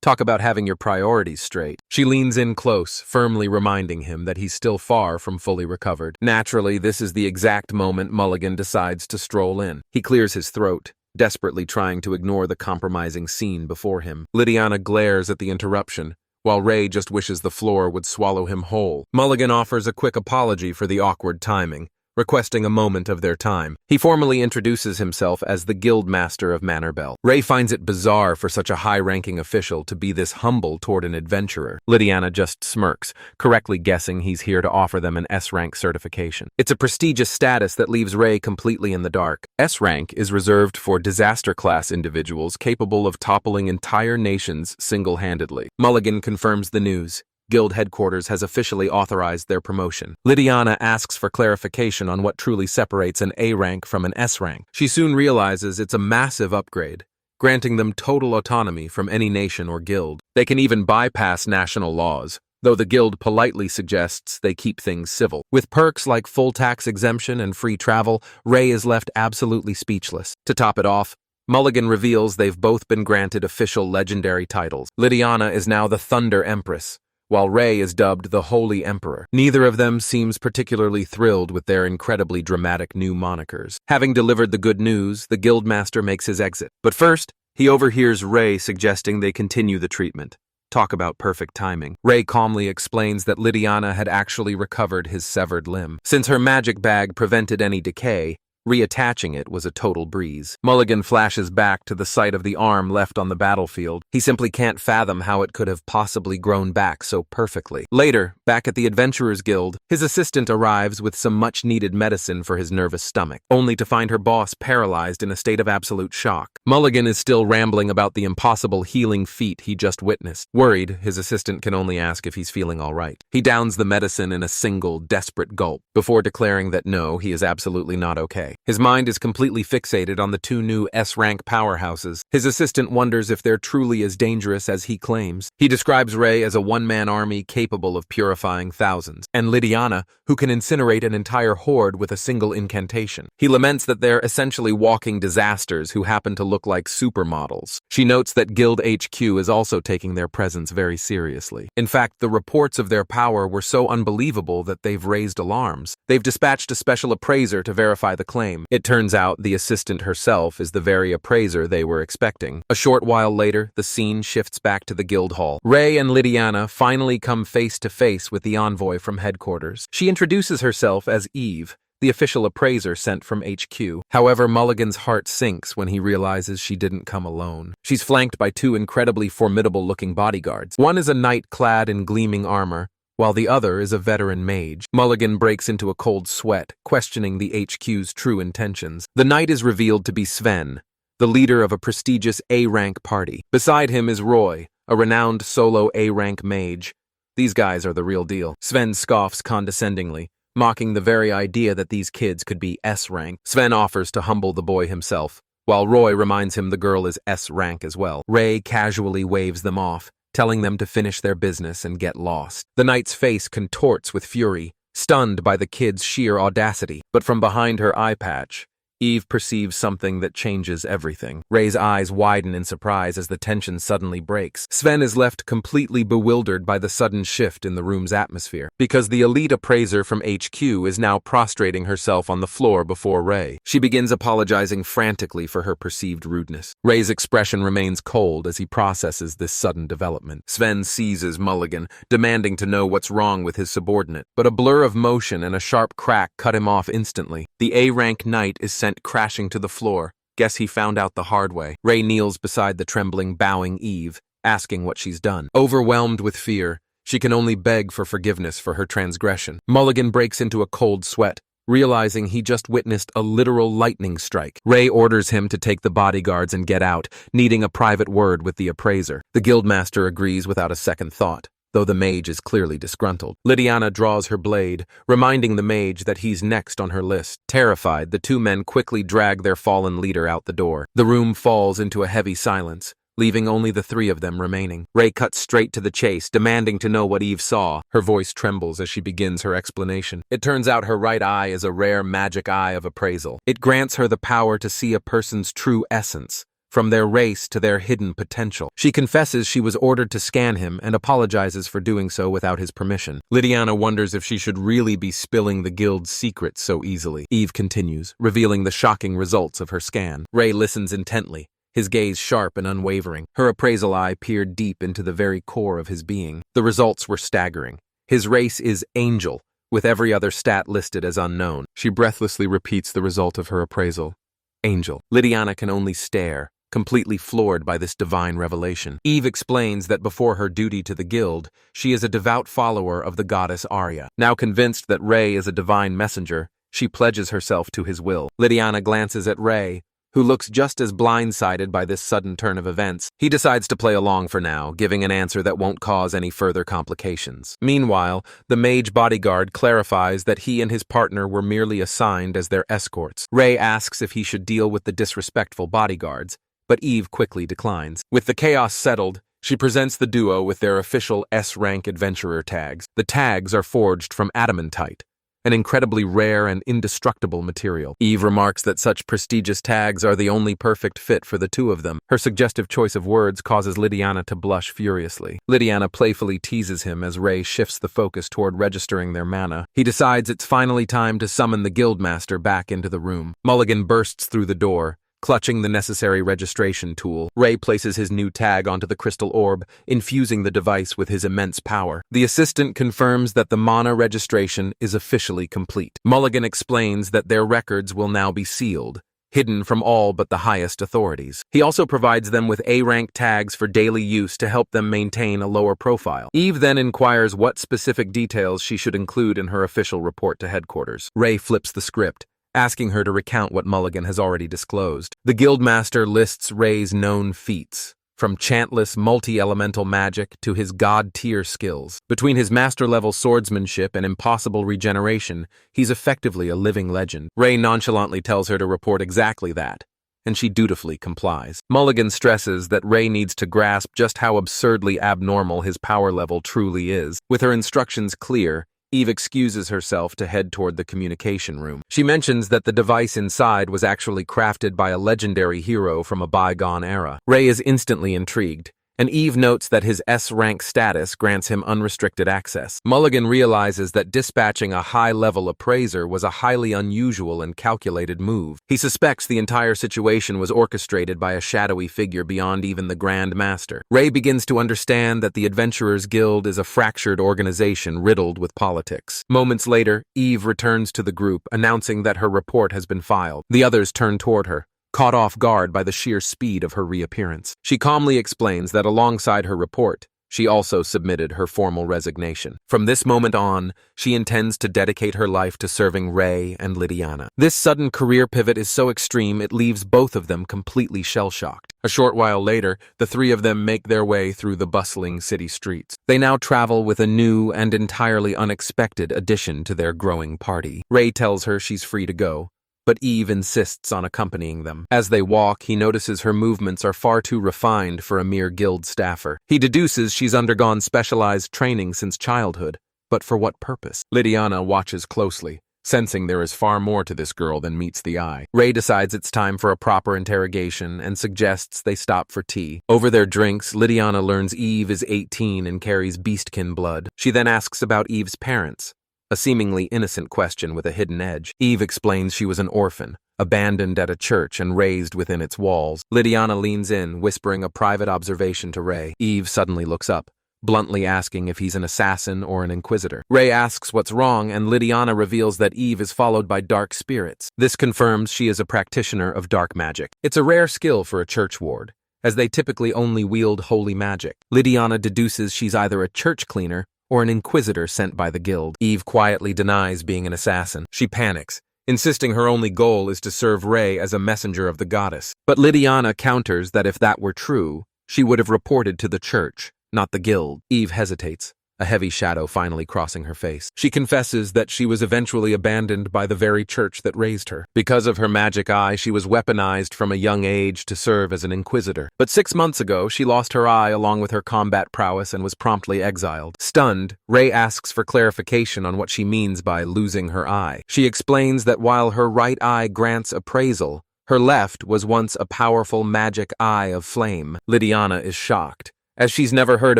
Talk about having your priorities straight. She leans in close, firmly reminding him that he's still far from fully recovered. Naturally, this is the exact moment Mulligan decides to stroll in. He clears his throat, desperately trying to ignore the compromising scene before him. Lydiana glares at the interruption, while Ray just wishes the floor would swallow him whole. Mulligan offers a quick apology for the awkward timing, requesting a moment of their time. He formally introduces himself as the Guildmaster of Manor. Ray finds it bizarre for such a high-ranking official to be this humble toward an adventurer. Lydiana just smirks, correctly guessing he's here to offer them an S-rank certification. It's a prestigious status that leaves Ray completely in the dark. S-rank is reserved for disaster-class individuals capable of toppling entire nations single-handedly. Mulligan confirms the news. Guild headquarters has officially authorized their promotion. Lydiana asks for clarification on what truly separates an A rank from an S rank. She soon realizes it's a massive upgrade, granting them total autonomy from any nation or guild. They can even bypass national laws, though the guild politely suggests they keep things civil. With perks like full tax exemption and free travel, Ray is left absolutely speechless. To top it off, Mulligan reveals they've both been granted official legendary titles. Lydiana is now the Thunder Empress, while Ray is dubbed the Holy Emperor. Neither of them seems particularly thrilled with their incredibly dramatic new monikers. Having delivered the good news, the Guildmaster makes his exit. But first, he overhears Ray suggesting they continue the treatment, Talk about perfect timing. Ray calmly explains that Lydiana had actually recovered his severed limb. Since her magic bag prevented any decay, reattaching it was a total breeze. Mulligan flashes back to the sight of the arm left on the battlefield. He simply can't fathom how it could have possibly grown back so perfectly. Later, back at the Adventurers Guild, his assistant arrives with some much-needed medicine for his nervous stomach, only to find her boss paralyzed in a state of absolute shock. Mulligan is still rambling about the impossible healing feat he just witnessed. Worried, his assistant can only ask if he's feeling all right. He downs the medicine in a single, desperate gulp, before declaring that no, he is absolutely not okay. His mind is completely fixated on the two new S-rank powerhouses. His assistant wonders if they're truly as dangerous as he claims. He describes Ray as a one-man army capable of purifying thousands, and Lydiana, who can incinerate an entire horde with a single incantation. He laments that they're essentially walking disasters who happen to look like supermodels. She notes that Guild HQ is also taking their presence very seriously. In fact, the reports of their power were so unbelievable that they've raised alarms. They've dispatched a special appraiser to verify the claim. It turns out the assistant herself is the very appraiser they were expecting. A short while later, the scene shifts back to the guild hall. Ray and Lydiana finally come face to face with the envoy from headquarters. She introduces herself as Eve, the official appraiser sent from HQ. However, Mulligan's heart sinks when he realizes she didn't come alone. She's flanked by two incredibly formidable-looking bodyguards. One is a knight clad in gleaming armor, while the other is a veteran mage. Mulligan breaks into a cold sweat, questioning the HQ's true intentions. The knight is revealed to be Sven, the leader of a prestigious A-rank party. Beside him is Roy, a renowned solo A-rank mage. These guys are the real deal. Sven scoffs condescendingly, mocking the very idea that these kids could be S-rank. Sven offers to humble the boy himself, while Roy reminds him the girl is S-rank as well. Ray casually waves them off, telling them to finish their business and get lost. The knight's face contorts with fury, stunned by the kid's sheer audacity. But from behind her eye patch, Eve perceives something that changes everything. Ray's eyes widen in surprise as the tension suddenly breaks. Sven is left completely bewildered by the sudden shift in the room's atmosphere, because the elite appraiser from HQ is now prostrating herself on the floor before Ray. She begins apologizing frantically for her perceived rudeness. Ray's expression remains cold as he processes this sudden development. Sven seizes Mulligan, demanding to know what's wrong with his subordinate, but a blur of motion and a sharp crack cut him off instantly. The A-rank knight is sent crashing to the floor. Guess he found out the hard way. Ray kneels beside the trembling, bowing Eve, asking what she's done. Overwhelmed with fear, she can only beg for forgiveness for her transgression. Mulligan breaks into a cold sweat, realizing he just witnessed a literal lightning strike. Ray orders him to take the bodyguards and get out, needing a private word with the appraiser. The guildmaster agrees without a second thought, though the mage is clearly disgruntled. Lydiana draws her blade, reminding the mage that he's next on her list. Terrified, the two men quickly drag their fallen leader out the door. The room falls into a heavy silence, leaving only the three of them remaining. Ray cuts straight to the chase, demanding to know what Eve saw. Her voice trembles as she begins her explanation. It turns out her right eye is a rare magic eye of appraisal. It grants her the power to see a person's true essence, from their race to their hidden potential. She confesses she was ordered to scan him and apologizes for doing so without his permission. Lydiana wonders if she should really be spilling the guild's secrets so easily. Eve continues, revealing the shocking results of her scan. Ray listens intently, his gaze sharp and unwavering. Her appraisal eye peered deep into the very core of his being. The results were staggering. His race is angel, with every other stat listed as unknown. She breathlessly repeats the result of her appraisal. Angel. Lydiana can only stare, completely floored by this divine revelation. Eve explains that before her duty to the guild, she is a devout follower of the goddess Arya. Now convinced that Ray is a divine messenger, she pledges herself to his will. Lydiana glances at Ray, who looks just as blindsided by this sudden turn of events. He decides to play along for now, giving an answer that won't cause any further complications. Meanwhile, the mage bodyguard clarifies that he and his partner were merely assigned as their escorts. Ray asks if he should deal with the disrespectful bodyguards, but Eve quickly declines. With the chaos settled, she presents the duo with their official S-rank adventurer tags. The tags are forged from adamantite, an incredibly rare and indestructible material. Eve remarks that such prestigious tags are the only perfect fit for the two of them. Her suggestive choice of words causes Lydiana to blush furiously. Lydiana playfully teases him as Ray shifts the focus toward registering their mana. He decides it's finally time to summon the guildmaster back into the room. Mulligan bursts through the door, Clutching the necessary registration tool, Ray places his new tag onto the crystal orb, infusing the device with his immense power. The assistant confirms that the mana registration is officially complete. Mulligan explains that their records will now be sealed, hidden from all but the highest authorities. He also provides them with A-rank tags for daily use to help them maintain a lower profile. Eve then inquires what specific details she should include in her official report to headquarters. Ray flips the script, asking her to recount what Mulligan has already disclosed. The Guildmaster lists Ray's known feats, from chantless multi-elemental magic to his god-tier skills. Between his master-level swordsmanship and impossible regeneration, he's effectively a living legend. Ray nonchalantly tells her to report exactly that, and she dutifully complies. Mulligan stresses that Ray needs to grasp just how absurdly abnormal his power level truly is. With her instructions clear, Eve excuses herself to head toward the communication room. She mentions that the device inside was actually crafted by a legendary hero from a bygone era. Ray is instantly intrigued, and Eve notes that his S-rank status grants him unrestricted access. Mulligan realizes that dispatching a high-level appraiser was a highly unusual and calculated move. He suspects the entire situation was orchestrated by a shadowy figure beyond even the Grand Master. Ray begins to understand that the Adventurers Guild is a fractured organization riddled with politics. Moments later, Eve returns to the group, announcing that her report has been filed. The others turn toward her, caught off guard by the sheer speed of her reappearance. She calmly explains that alongside her report, she also submitted her formal resignation. From this moment on, she intends to dedicate her life to serving Ray and Lydiana. This sudden career pivot is so extreme it leaves both of them completely shell-shocked. A short while later, the three of them make their way through the bustling city streets. They now travel with a new and entirely unexpected addition to their growing party. Ray tells her she's free to go, but Eve insists on accompanying them. As they walk, he notices her movements are far too refined for a mere guild staffer. He deduces she's undergone specialized training since childhood, but for what purpose? Lydiana watches closely, sensing there is far more to this girl than meets the eye. Ray decides it's time for a proper interrogation and suggests they stop for tea. Over their drinks, Lydiana learns Eve is 18 and carries beastkin blood. She then asks about Eve's parents, a seemingly innocent question with a hidden edge. Eve explains she was an orphan, abandoned at a church and raised within its walls. Lydiana leans in, whispering a private observation to Ray. Eve suddenly looks up, bluntly asking if he's an assassin or an inquisitor. Ray asks what's wrong, and Lydiana reveals that Eve is followed by dark spirits. This confirms she is a practitioner of dark magic. It's a rare skill for a church ward, as they typically only wield holy magic. Lydiana deduces she's either a church cleaner or an inquisitor sent by the guild. Eve quietly denies being an assassin. She panics, insisting her only goal is to serve Ray as a messenger of the goddess. But Lydiana counters that if that were true, she would have reported to the church, not the guild. Eve hesitates, a heavy shadow finally crossing her face. She confesses that she was eventually abandoned by the very church that raised her. Because of her magic eye, she was weaponized from a young age to serve as an inquisitor. But 6 months ago, she lost her eye along with her combat prowess and was promptly exiled. Stunned, Ray asks for clarification on what she means by losing her eye. She explains that while her right eye grants appraisal, her left was once a powerful magic eye of flame. Lydiana is shocked, as she's never heard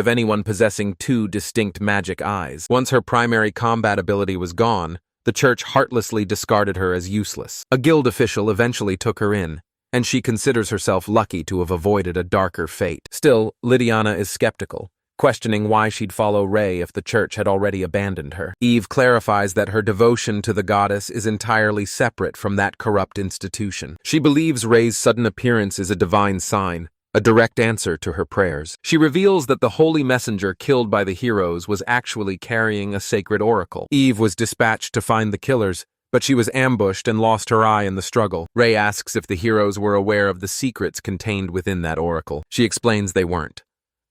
of anyone possessing two distinct magic eyes. Once her primary combat ability was gone, the church heartlessly discarded her as useless. A guild official eventually took her in, and she considers herself lucky to have avoided a darker fate. Still, Lydiana is skeptical, questioning why she'd follow Ray if the church had already abandoned her. Eve clarifies that her devotion to the goddess is entirely separate from that corrupt institution. She believes Ray's sudden appearance is a divine sign, a direct answer to her prayers. She reveals that the holy messenger killed by the heroes was actually carrying a sacred oracle. Eve was dispatched to find the killers, but she was ambushed and lost her eye in the struggle. Ray asks if the heroes were aware of the secrets contained within that oracle. She explains they weren't.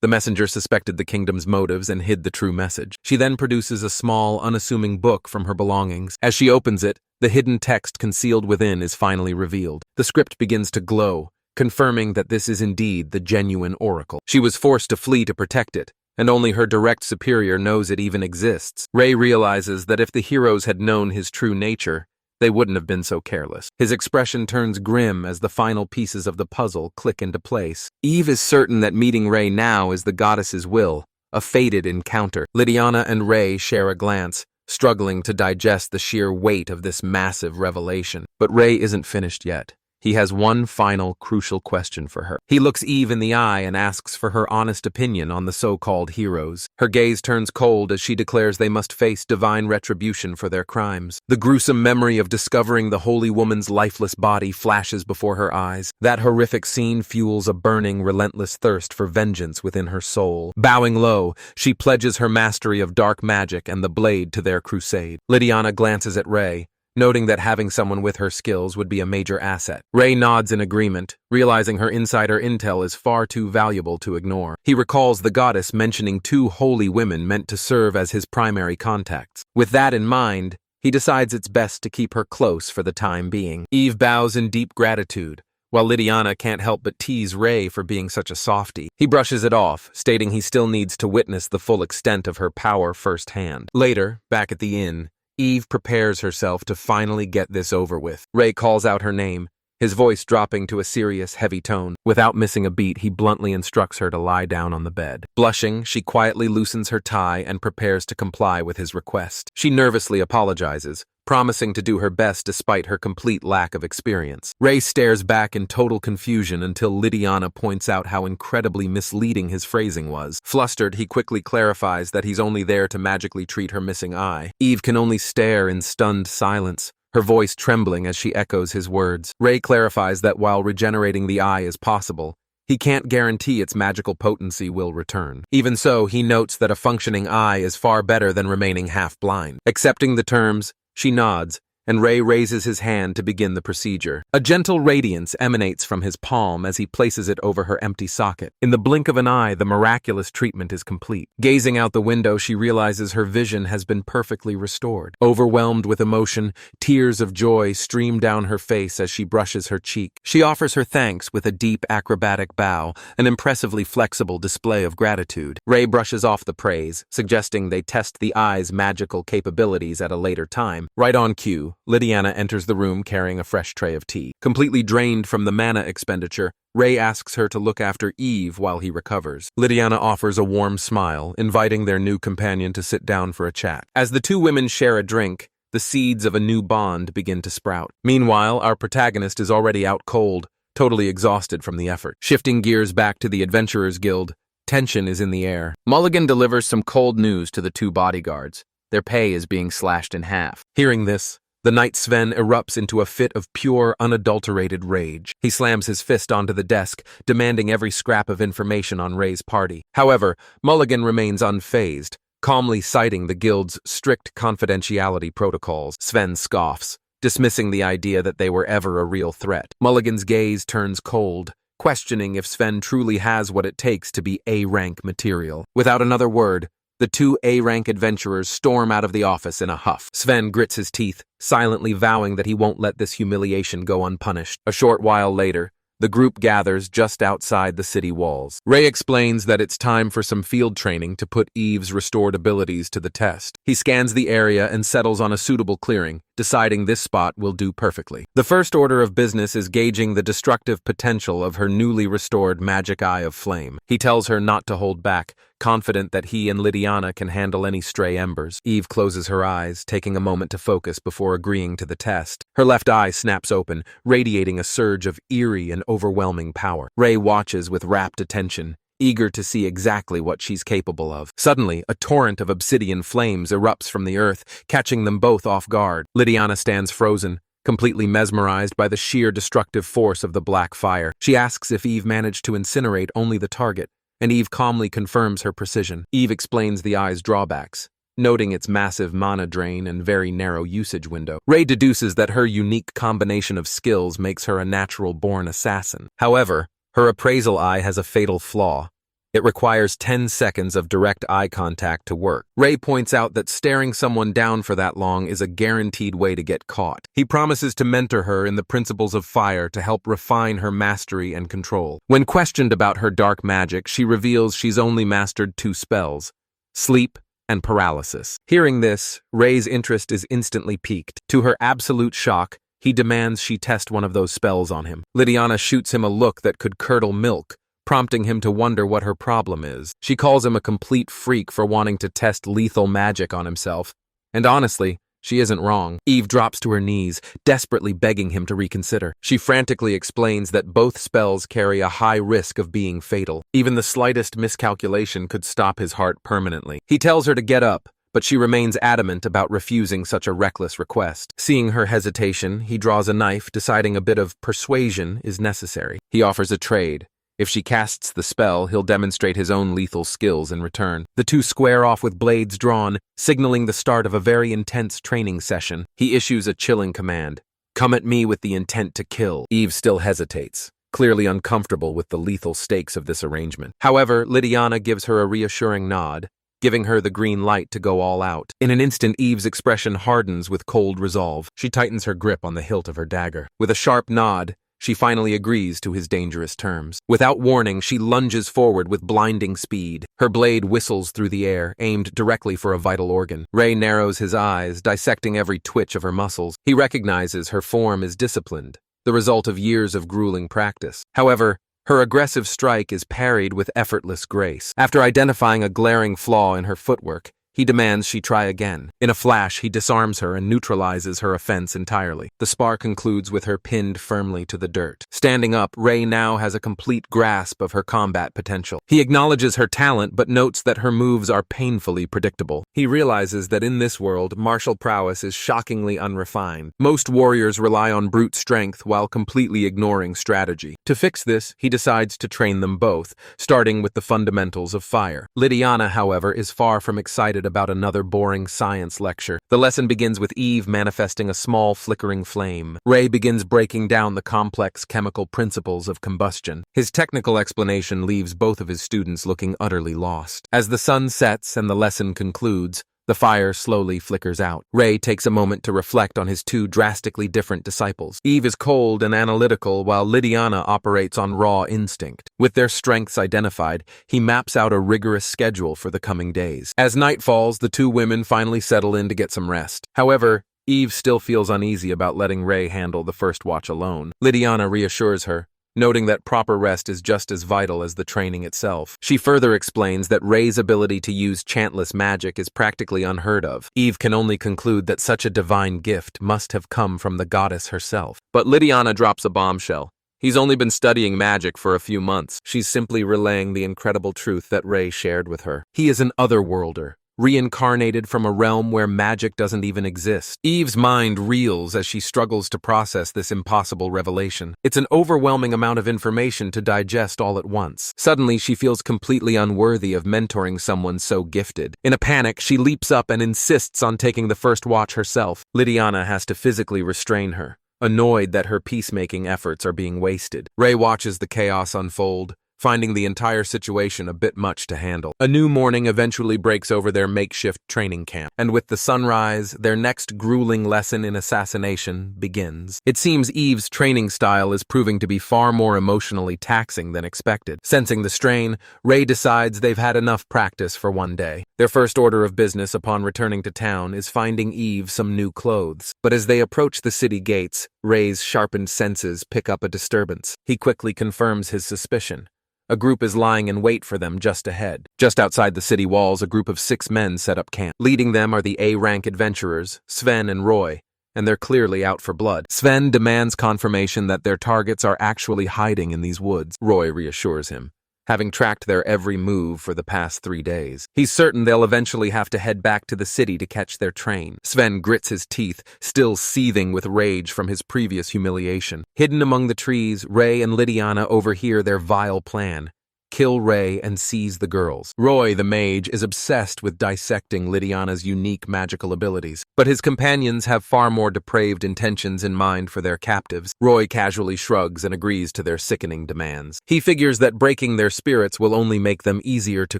The messenger suspected the kingdom's motives and hid the true message. She then produces a small, unassuming book from her belongings. As she opens it, the hidden text concealed within is finally revealed. The script begins to glow, confirming that this is indeed the genuine oracle. She was forced to flee to protect it, and only her direct superior knows it even exists. Ray realizes that if the heroes had known his true nature, they wouldn't have been so careless. His expression turns grim as the final pieces of the puzzle click into place. Eve is certain that meeting Ray now is the goddess's will, a fated encounter. Lydiana and Ray share a glance, struggling to digest the sheer weight of this massive revelation. But Ray isn't finished yet. he has one final crucial question for her. He looks Eve in the eye and asks for her honest opinion on the so-called heroes. Her gaze turns cold as she declares they must face divine retribution for their crimes. The gruesome memory of discovering the holy woman's lifeless body flashes before her eyes. That horrific scene fuels a burning, relentless thirst for vengeance within her soul. Bowing low, she pledges her mastery of dark magic and the blade to their crusade. Lydiana glances at Ray, noting that having someone with her skills would be a major asset. Ray nods in agreement, realizing her insider intel is far too valuable to ignore. He recalls the goddess mentioning 2 holy women meant to serve as his primary contacts. With that in mind, he decides it's best to keep her close for the time being. Eve bows in deep gratitude, while Lydiana can't help but tease Ray for being such a softie. He brushes it off, stating he still needs to witness the full extent of her power firsthand. Later, back at the inn, Eve prepares herself to finally get this over with. Ray calls out her name, his voice dropping to a serious, heavy tone. Without missing a beat, he bluntly instructs her to lie down on the bed. Blushing, she quietly loosens her tie and prepares to comply with his request. She nervously apologizes, promising to do her best despite her complete lack of experience. Ray stares back in total confusion until Lydiana points out how incredibly misleading his phrasing was. Flustered, he quickly clarifies that he's only there to magically treat her missing eye. Eve can only stare in stunned silence, her voice trembling as she echoes his words. Ray clarifies that while regenerating the eye is possible, he can't guarantee its magical potency will return. Even so, he notes that a functioning eye is far better than remaining half-blind. Accepting the terms, she nods, and Ray raises his hand to begin the procedure. A gentle radiance emanates from his palm as he places it over her empty socket. In the blink of an eye, the miraculous treatment is complete. Gazing out the window, she realizes her vision has been perfectly restored. Overwhelmed with emotion, tears of joy stream down her face as she brushes her cheek. She offers her thanks with a deep acrobatic bow, an impressively flexible display of gratitude. Ray brushes off the praise, suggesting they test the eye's magical capabilities at a later time. Right on cue, Lydiana enters the room carrying a fresh tray of tea. Completely drained from the mana expenditure, Ray asks her to look after Eve while he recovers. Lydiana offers a warm smile, inviting their new companion to sit down for a chat. As the 2 women share a drink, the seeds of a new bond begin to sprout. Meanwhile, our protagonist is already out cold, totally exhausted from the effort. Shifting gears back to the Adventurers Guild, tension is in the air. Mulligan delivers some cold news to the 2 bodyguards. Their pay is being slashed in half. Hearing this, the knight Sven erupts into a fit of pure, unadulterated rage. He slams his fist onto the desk, demanding every scrap of information on Ray's party. However, Mulligan remains unfazed, calmly citing the guild's strict confidentiality protocols. Sven scoffs, dismissing the idea that they were ever a real threat. Mulligan's gaze turns cold, questioning if Sven truly has what it takes to be A-rank material. Without another word, the 2 A-rank adventurers storm out of the office in a huff. Sven grits his teeth, silently vowing that he won't let this humiliation go unpunished. A short while later, the group gathers just outside the city walls. Ray explains that it's time for some field training to put Eve's restored abilities to the test. He scans the area and settles on a suitable clearing, deciding this spot will do perfectly. The first order of business is gauging the destructive potential of her newly restored magic eye of flame. He tells her not to hold back, confident that he and Lydiana can handle any stray embers. Eve closes her eyes, taking a moment to focus before agreeing to the test. Her left eye snaps open, radiating a surge of eerie and overwhelming power. Ray watches with rapt attention, eager to see exactly what she's capable of. Suddenly, a torrent of obsidian flames erupts from the earth, catching them both off guard. Lydiana stands frozen, completely mesmerized by the sheer destructive force of the black fire. She asks if Eve managed to incinerate only the target, and Eve calmly confirms her precision. Eve explains the eye's drawbacks, noting its massive mana drain and very narrow usage window. Ray deduces that her unique combination of skills makes her a natural-born assassin. However, her appraisal eye has a fatal flaw. It requires 10 seconds of direct eye contact to work. Ray points out that staring someone down for that long is a guaranteed way to get caught. He promises to mentor her in the principles of fire to help refine her mastery and control. When questioned about her dark magic, she reveals she's only mastered 2 spells: sleep and paralysis. Hearing this, Ray's interest is instantly piqued. To her absolute shock, he demands she test one of those spells on him. Lydiana shoots him a look that could curdle milk, prompting him to wonder what her problem is. She calls him a complete freak for wanting to test lethal magic on himself, and honestly, She isn't wrong. Eve drops to her knees, desperately begging him to reconsider. She frantically explains that both spells carry a high risk of being fatal. Even the slightest miscalculation could stop his heart permanently. He tells her to get up, but she remains adamant about refusing such a reckless request. Seeing her hesitation, he draws a knife, deciding a bit of persuasion is necessary. He offers a trade. If she casts the spell, he'll demonstrate his own lethal skills in return. The two square off with blades drawn, signaling the start of a very intense training session. He issues a chilling command. Come at me with the intent to kill. Eve still hesitates, clearly uncomfortable with the lethal stakes of this arrangement. However, Lydiana gives her a reassuring nod, giving her the green light to go all out. In an instant, Eve's expression hardens with cold resolve. She tightens her grip on the hilt of her dagger. With a sharp nod, she finally agrees to his dangerous terms. Without warning, she lunges forward with blinding speed. Her blade whistles through the air, aimed directly for a vital organ. Ray narrows his eyes, dissecting every twitch of her muscles. He recognizes her form is disciplined, the result of years of grueling practice. However, her aggressive strike is parried with effortless grace. After identifying a glaring flaw in her footwork, he demands she try again. In a flash, he disarms her and neutralizes her offense entirely. The spar concludes with her pinned firmly to the dirt. Standing up, Ray now has a complete grasp of her combat potential. He acknowledges her talent but notes that her moves are painfully predictable. He realizes that in this world, martial prowess is shockingly unrefined. Most warriors rely on brute strength while completely ignoring strategy. To fix this, he decides to train them both, starting with the fundamentals of fire. Lydiana, however, is far from excited about another boring science lecture. The lesson begins with Eve manifesting a small flickering flame. Ray begins breaking down the complex chemical principles of combustion. His technical explanation leaves both of his students looking utterly lost. As the sun sets and the lesson concludes, the fire slowly flickers out. Ray takes a moment to reflect on his two drastically different disciples. Eve is cold and analytical, while Lydiana operates on raw instinct. With their strengths identified, he maps out a rigorous schedule for the coming days. As night falls, the two women finally settle in to get some rest. However, Eve still feels uneasy about letting Ray handle the first watch alone. Lydiana reassures her, noting that proper rest is just as vital as the training itself. She further explains that Ray's ability to use chantless magic is practically unheard of. Eve can only conclude that such a divine gift must have come from the goddess herself. But Lydiana drops a bombshell. He's only been studying magic for a few months. She's simply relaying the incredible truth that Ray shared with her. He is an otherworlder, reincarnated from a realm where magic doesn't even exist. Eve's mind reels as she struggles to process this impossible revelation. It's an overwhelming amount of information to digest all at once. Suddenly, she feels completely unworthy of mentoring someone so gifted. In a panic, she leaps up and insists on taking the first watch herself. Lydiana has to physically restrain her, annoyed that her peacemaking efforts are being wasted. Ray watches the chaos unfold, finding the entire situation a bit much to handle. A new morning eventually breaks over their makeshift training camp, and with the sunrise, their next grueling lesson in assassination begins. It seems Eve's training style is proving to be far more emotionally taxing than expected. Sensing the strain, Ray decides they've had enough practice for one day. Their first order of business upon returning to town is finding Eve some new clothes. But as they approach the city gates, Ray's sharpened senses pick up a disturbance. He quickly confirms his suspicion. A group is lying in wait for them just ahead. Just outside the city walls, a group of 6 men set up camp. Leading them are the A-rank adventurers, Sven and Roy, and they're clearly out for blood. Sven demands confirmation that their targets are actually hiding in these woods. Roy reassures him, having tracked their every move for the past 3 days. He's certain they'll eventually have to head back to the city to catch their train. Sven grits his teeth, still seething with rage from his previous humiliation. Hidden among the trees, Ray and Lydiana overhear their vile plan: kill Ray and seize the girls. Roy, the mage, is obsessed with dissecting Lydiana's unique magical abilities, but his companions have far more depraved intentions in mind for their captives. Roy casually shrugs and agrees to their sickening demands. He figures that breaking their spirits will only make them easier to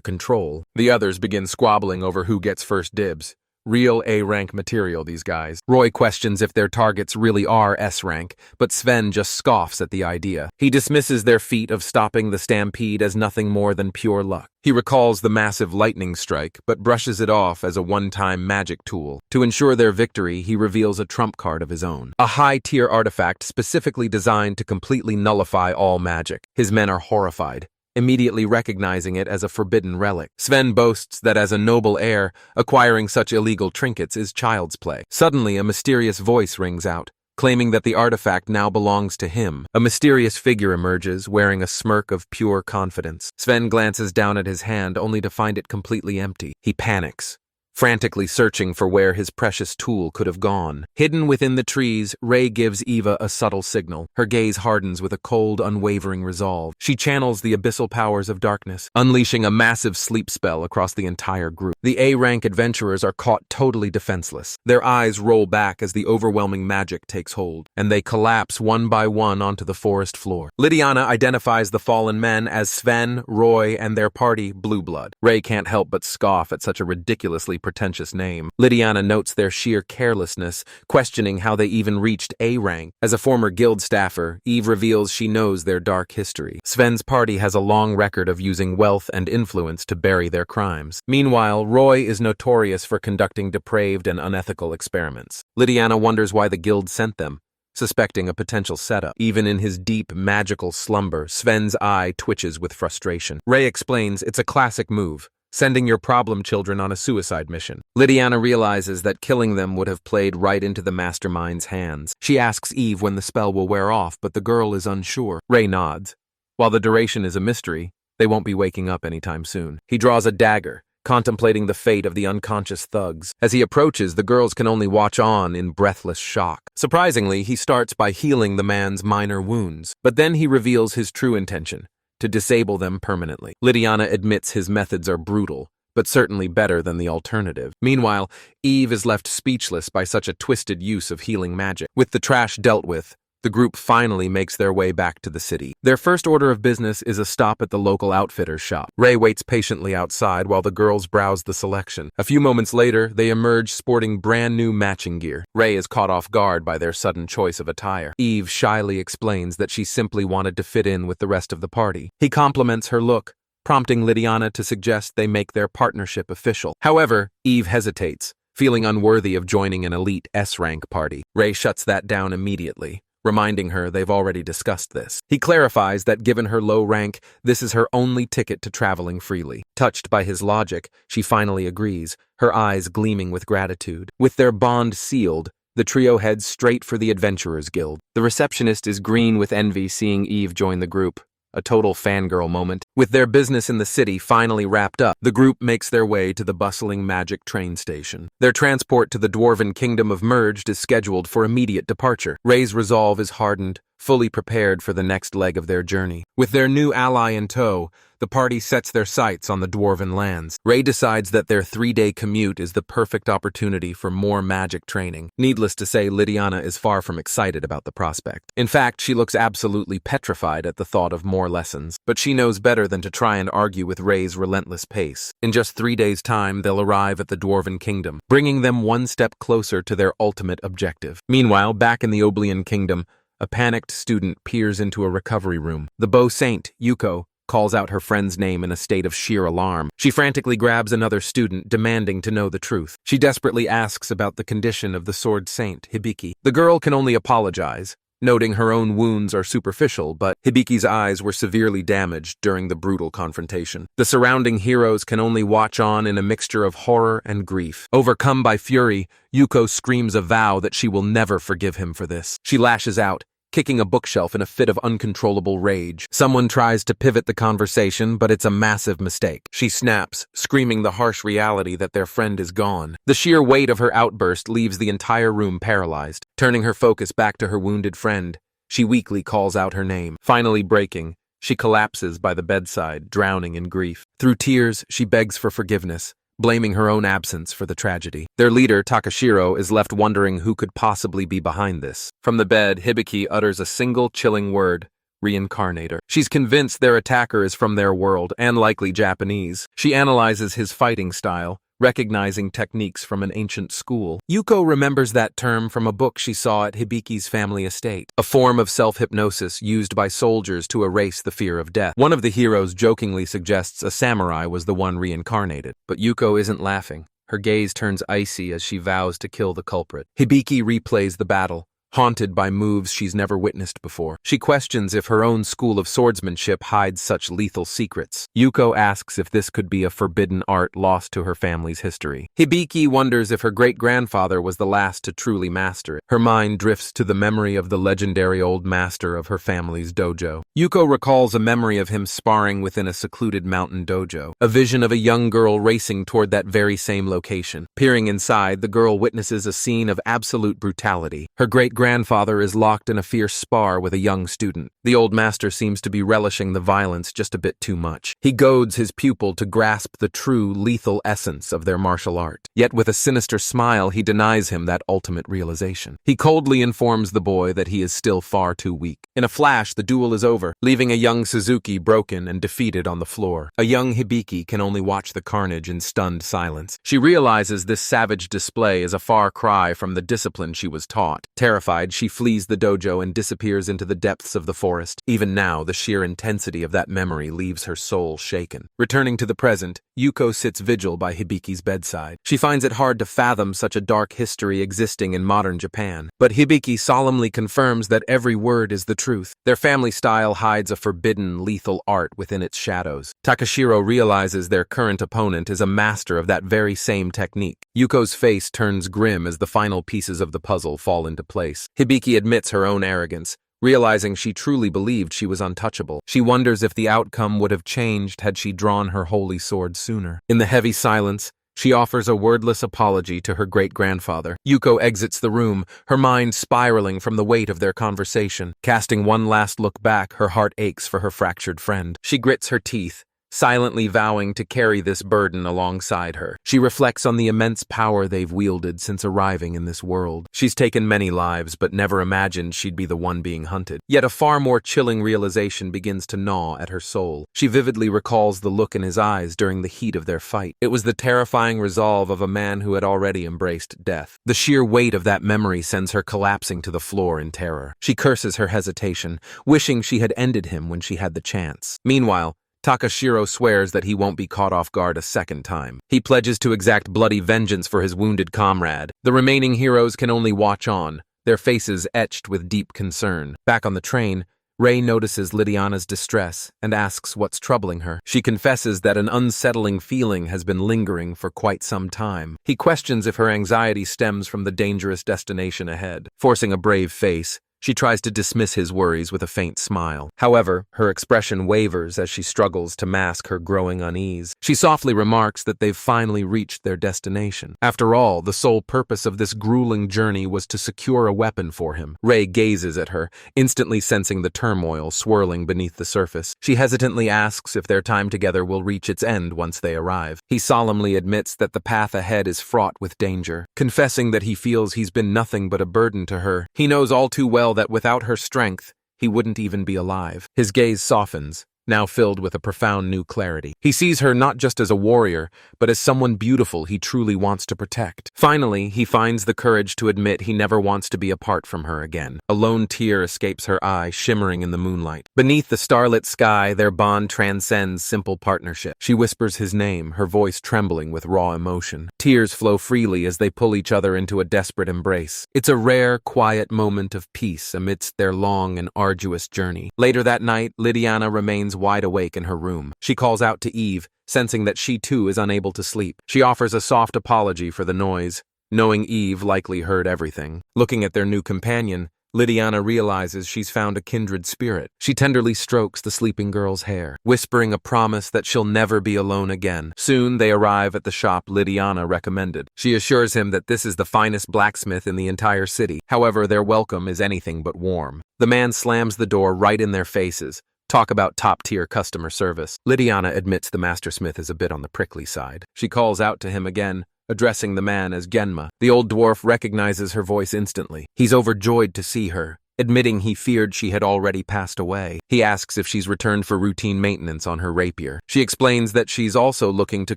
control. The others begin squabbling over who gets first dibs. Real A-rank material, these guys. Roy questions if their targets really are S-rank, but Sven just scoffs at the idea. He dismisses their feat of stopping the stampede as nothing more than pure luck. He recalls the massive lightning strike, but brushes it off as a one-time magic tool. To ensure their victory, he reveals a trump card of his own, a high-tier artifact specifically designed to completely nullify all magic. His men are horrified. immediately recognizing it as a forbidden relic. Sven boasts that as a noble heir, acquiring such illegal trinkets is child's play. Suddenly, a mysterious voice rings out, claiming that the artifact now belongs to him. A mysterious figure emerges, wearing a smirk of pure confidence. Sven glances down at his hand, only to find it completely empty. He panics, frantically searching for where his precious tool could have gone. Hidden within the trees, Ray gives Eva a subtle signal. Her gaze hardens with a cold, unwavering resolve. She channels the abyssal powers of darkness, unleashing a massive sleep spell across the entire group. The A-rank adventurers are caught totally defenseless. Their eyes roll back as the overwhelming magic takes hold, and they collapse one by one onto the forest floor. Lydiana identifies the fallen men as Sven, Roy, and their party, Blue Blood. Ray can't help but scoff at such a ridiculously pretentious name. Lydiana notes their sheer carelessness, questioning how they even reached A rank. As a former guild staffer, Eve reveals she knows their dark history. Sven's party has a long record of using wealth and influence to bury their crimes. Meanwhile, Roy is notorious for conducting depraved and unethical experiments. Lydiana wonders why the guild sent them, suspecting a potential setup. Even in his deep, magical slumber, Sven's eye twitches with frustration. Ray explains it's a classic move, sending your problem children on a suicide mission. Lydiana realizes that killing them would have played right into the mastermind's hands. She asks Eve when the spell will wear off, but the girl is unsure. Ray nods. While the duration is a mystery, they won't be waking up anytime soon. He draws a dagger, contemplating the fate of the unconscious thugs. As he approaches, the girls can only watch on in breathless shock. Surprisingly, he starts by healing the man's minor wounds, but then he reveals his true intention: to disable them permanently. Lydiana admits his methods are brutal, but certainly better than the alternative. Meanwhile, Eve is left speechless by such a twisted use of healing magic. With the trash dealt with, the group finally makes their way back to the city. Their first order of business is a stop at the local outfitter's shop. Ray waits patiently outside while the girls browse the selection. A few moments later, they emerge sporting brand new matching gear. Ray is caught off guard by their sudden choice of attire. Eve shyly explains that she simply wanted to fit in with the rest of the party. He compliments her look, prompting Lydiana to suggest they make their partnership official. However, Eve hesitates, feeling unworthy of joining an elite S-rank party. Ray shuts that down immediately, reminding her they've already discussed this. He clarifies that given her low rank, this is her only ticket to traveling freely. Touched by his logic, she finally agrees, her eyes gleaming with gratitude. With their bond sealed, the trio heads straight for the Adventurers Guild. The receptionist is green with envy seeing Eve join the group. A total fangirl moment. With their business in the city finally wrapped up, the group makes their way to the bustling magic train station. Their transport to the dwarven kingdom of Merged is scheduled for immediate departure. Ray's resolve is hardened, fully prepared for the next leg of their journey. With their new ally in tow, the party sets their sights on the dwarven lands. Ray decides that their 3-day commute is the perfect opportunity for more magic training. Needless to say, Lydiana is far from excited about the prospect. In fact, she looks absolutely petrified at the thought of more lessons. But she knows better than to try and argue with Ray's relentless pace. In just 3 days' time, they'll arrive at the dwarven kingdom, bringing them one step closer to their ultimate objective. Meanwhile, back in the Oblian kingdom, a panicked student peers into a recovery room. The Bow Saint, Yuko, calls out her friend's name in a state of sheer alarm. She frantically grabs another student, demanding to know the truth. She desperately asks about the condition of the Sword Saint, Hibiki. The girl can only apologize, noting her own wounds are superficial, but Hibiki's eyes were severely damaged during the brutal confrontation. The surrounding heroes can only watch on in a mixture of horror and grief. Overcome by fury, Yuko screams a vow that she will never forgive him for this. She lashes out, kicking a bookshelf in a fit of uncontrollable rage. Someone tries to pivot the conversation, but it's a massive mistake. She snaps, screaming the harsh reality that their friend is gone. The sheer weight of her outburst leaves the entire room paralyzed. Turning her focus back to her wounded friend, she weakly calls out her name. Finally breaking, she collapses by the bedside, drowning in grief. Through tears, she begs for forgiveness, blaming her own absence for the tragedy. Their leader, Takashiro, is left wondering who could possibly be behind this. From the bed, Hibiki utters a single chilling word: reincarnator. She's convinced their attacker is from their world, and likely Japanese. She analyzes his fighting style, recognizing techniques from an ancient school. Yuko remembers that term from a book she saw at Hibiki's family estate, a form of self-hypnosis used by soldiers to erase the fear of death. One of the heroes jokingly suggests a samurai was the one reincarnated, but Yuko isn't laughing. Her gaze turns icy as she vows to kill the culprit. Hibiki replays the battle, haunted by moves she's never witnessed before. She questions if her own school of swordsmanship hides such lethal secrets. Yuko asks if this could be a forbidden art lost to her family's history. Hibiki wonders if her great-grandfather was the last to truly master it. Her mind drifts to the memory of the legendary old master of her family's dojo. Yuko recalls a memory of him sparring within a secluded mountain dojo, a vision of a young girl racing toward that very same location. Peering inside, the girl witnesses a scene of absolute brutality. Her great-grandfather is locked in a fierce spar with a young student. The old master seems to be relishing the violence just a bit too much. He goads his pupil to grasp the true, lethal essence of their martial art. Yet with a sinister smile, he denies him that ultimate realization. He coldly informs the boy that he is still far too weak. In a flash, the duel is over, leaving a young Suzuki broken and defeated on the floor. A young Hibiki can only watch the carnage in stunned silence. She realizes this savage display is a far cry from the discipline she was taught. Terrified, she flees the dojo and disappears into the depths of the forest. Even now, the sheer intensity of that memory leaves her soul shaken. Returning to the present, Yuko sits vigil by Hibiki's bedside. She finds it hard to fathom such a dark history existing in modern Japan, but Hibiki solemnly confirms that every word is the truth. Their family style hides a forbidden, lethal art within its shadows. Takashiro realizes their current opponent is a master of that very same technique. Yuko's face turns grim as the final pieces of the puzzle fall into place. Hibiki admits her own arrogance, realizing she truly believed she was untouchable. She wonders if the outcome would have changed had she drawn her holy sword sooner. In the heavy silence, she offers a wordless apology to her great-grandfather. Yuko exits the room, her mind spiraling from the weight of their conversation. Casting one last look back, her heart aches for her fractured friend. She grits her teeth, silently vowing to carry this burden alongside her. She reflects on the immense power they've wielded since arriving in this world. She's taken many lives, but never imagined she'd be the one being hunted. Yet a far more chilling realization begins to gnaw at her soul. She vividly recalls the look in his eyes during the heat of their fight. It was the terrifying resolve of a man who had already embraced death. The sheer weight of that memory sends her collapsing to the floor in terror. She curses her hesitation, wishing she had ended him when she had the chance. Meanwhile, Takashiro swears that he won't be caught off guard a second time. He pledges to exact bloody vengeance for his wounded comrade. The remaining heroes can only watch on, their faces etched with deep concern. Back on the train, Rei notices Lydiana's distress and asks what's troubling her. She confesses that an unsettling feeling has been lingering for quite some time. He questions if her anxiety stems from the dangerous destination ahead. Forcing a brave face, she tries to dismiss his worries with a faint smile. However, her expression wavers as she struggles to mask her growing unease. She softly remarks that they've finally reached their destination. After all, the sole purpose of this grueling journey was to secure a weapon for him. Rei gazes at her, instantly sensing the turmoil swirling beneath the surface. She hesitantly asks if their time together will reach its end once they arrive. He solemnly admits that the path ahead is fraught with danger, confessing that he feels he's been nothing but a burden to her. He knows all too well that without her strength, he wouldn't even be alive. His gaze softens, now filled with a profound new clarity. He sees her not just as a warrior, but as someone beautiful he truly wants to protect. Finally, he finds the courage to admit he never wants to be apart from her again. A lone tear escapes her eye, shimmering in the moonlight. Beneath the starlit sky, their bond transcends simple partnership. She whispers his name, her voice trembling with raw emotion. Tears flow freely as they pull each other into a desperate embrace. It's a rare, quiet moment of peace amidst their long and arduous journey. Later that night, Lydiana remains wide awake in her room. She calls out to Eve, sensing that she too is unable to sleep. She offers a soft apology for the noise, knowing Eve likely heard everything. Looking at their new companion, Lydiana realizes she's found a kindred spirit. She tenderly strokes the sleeping girl's hair, whispering a promise that she'll never be alone again. Soon they arrive at the shop Lydiana recommended. She assures him that this is the finest blacksmith in the entire city. However, their welcome is anything but warm. The man slams the door right in their faces. Talk about top-tier customer service. Lydiana admits the mastersmith is a bit on the prickly side. She calls out to him again, addressing the man as Genma. The old dwarf recognizes her voice instantly. He's overjoyed to see her, admitting he feared she had already passed away. He asks if she's returned for routine maintenance on her rapier. She explains that she's also looking to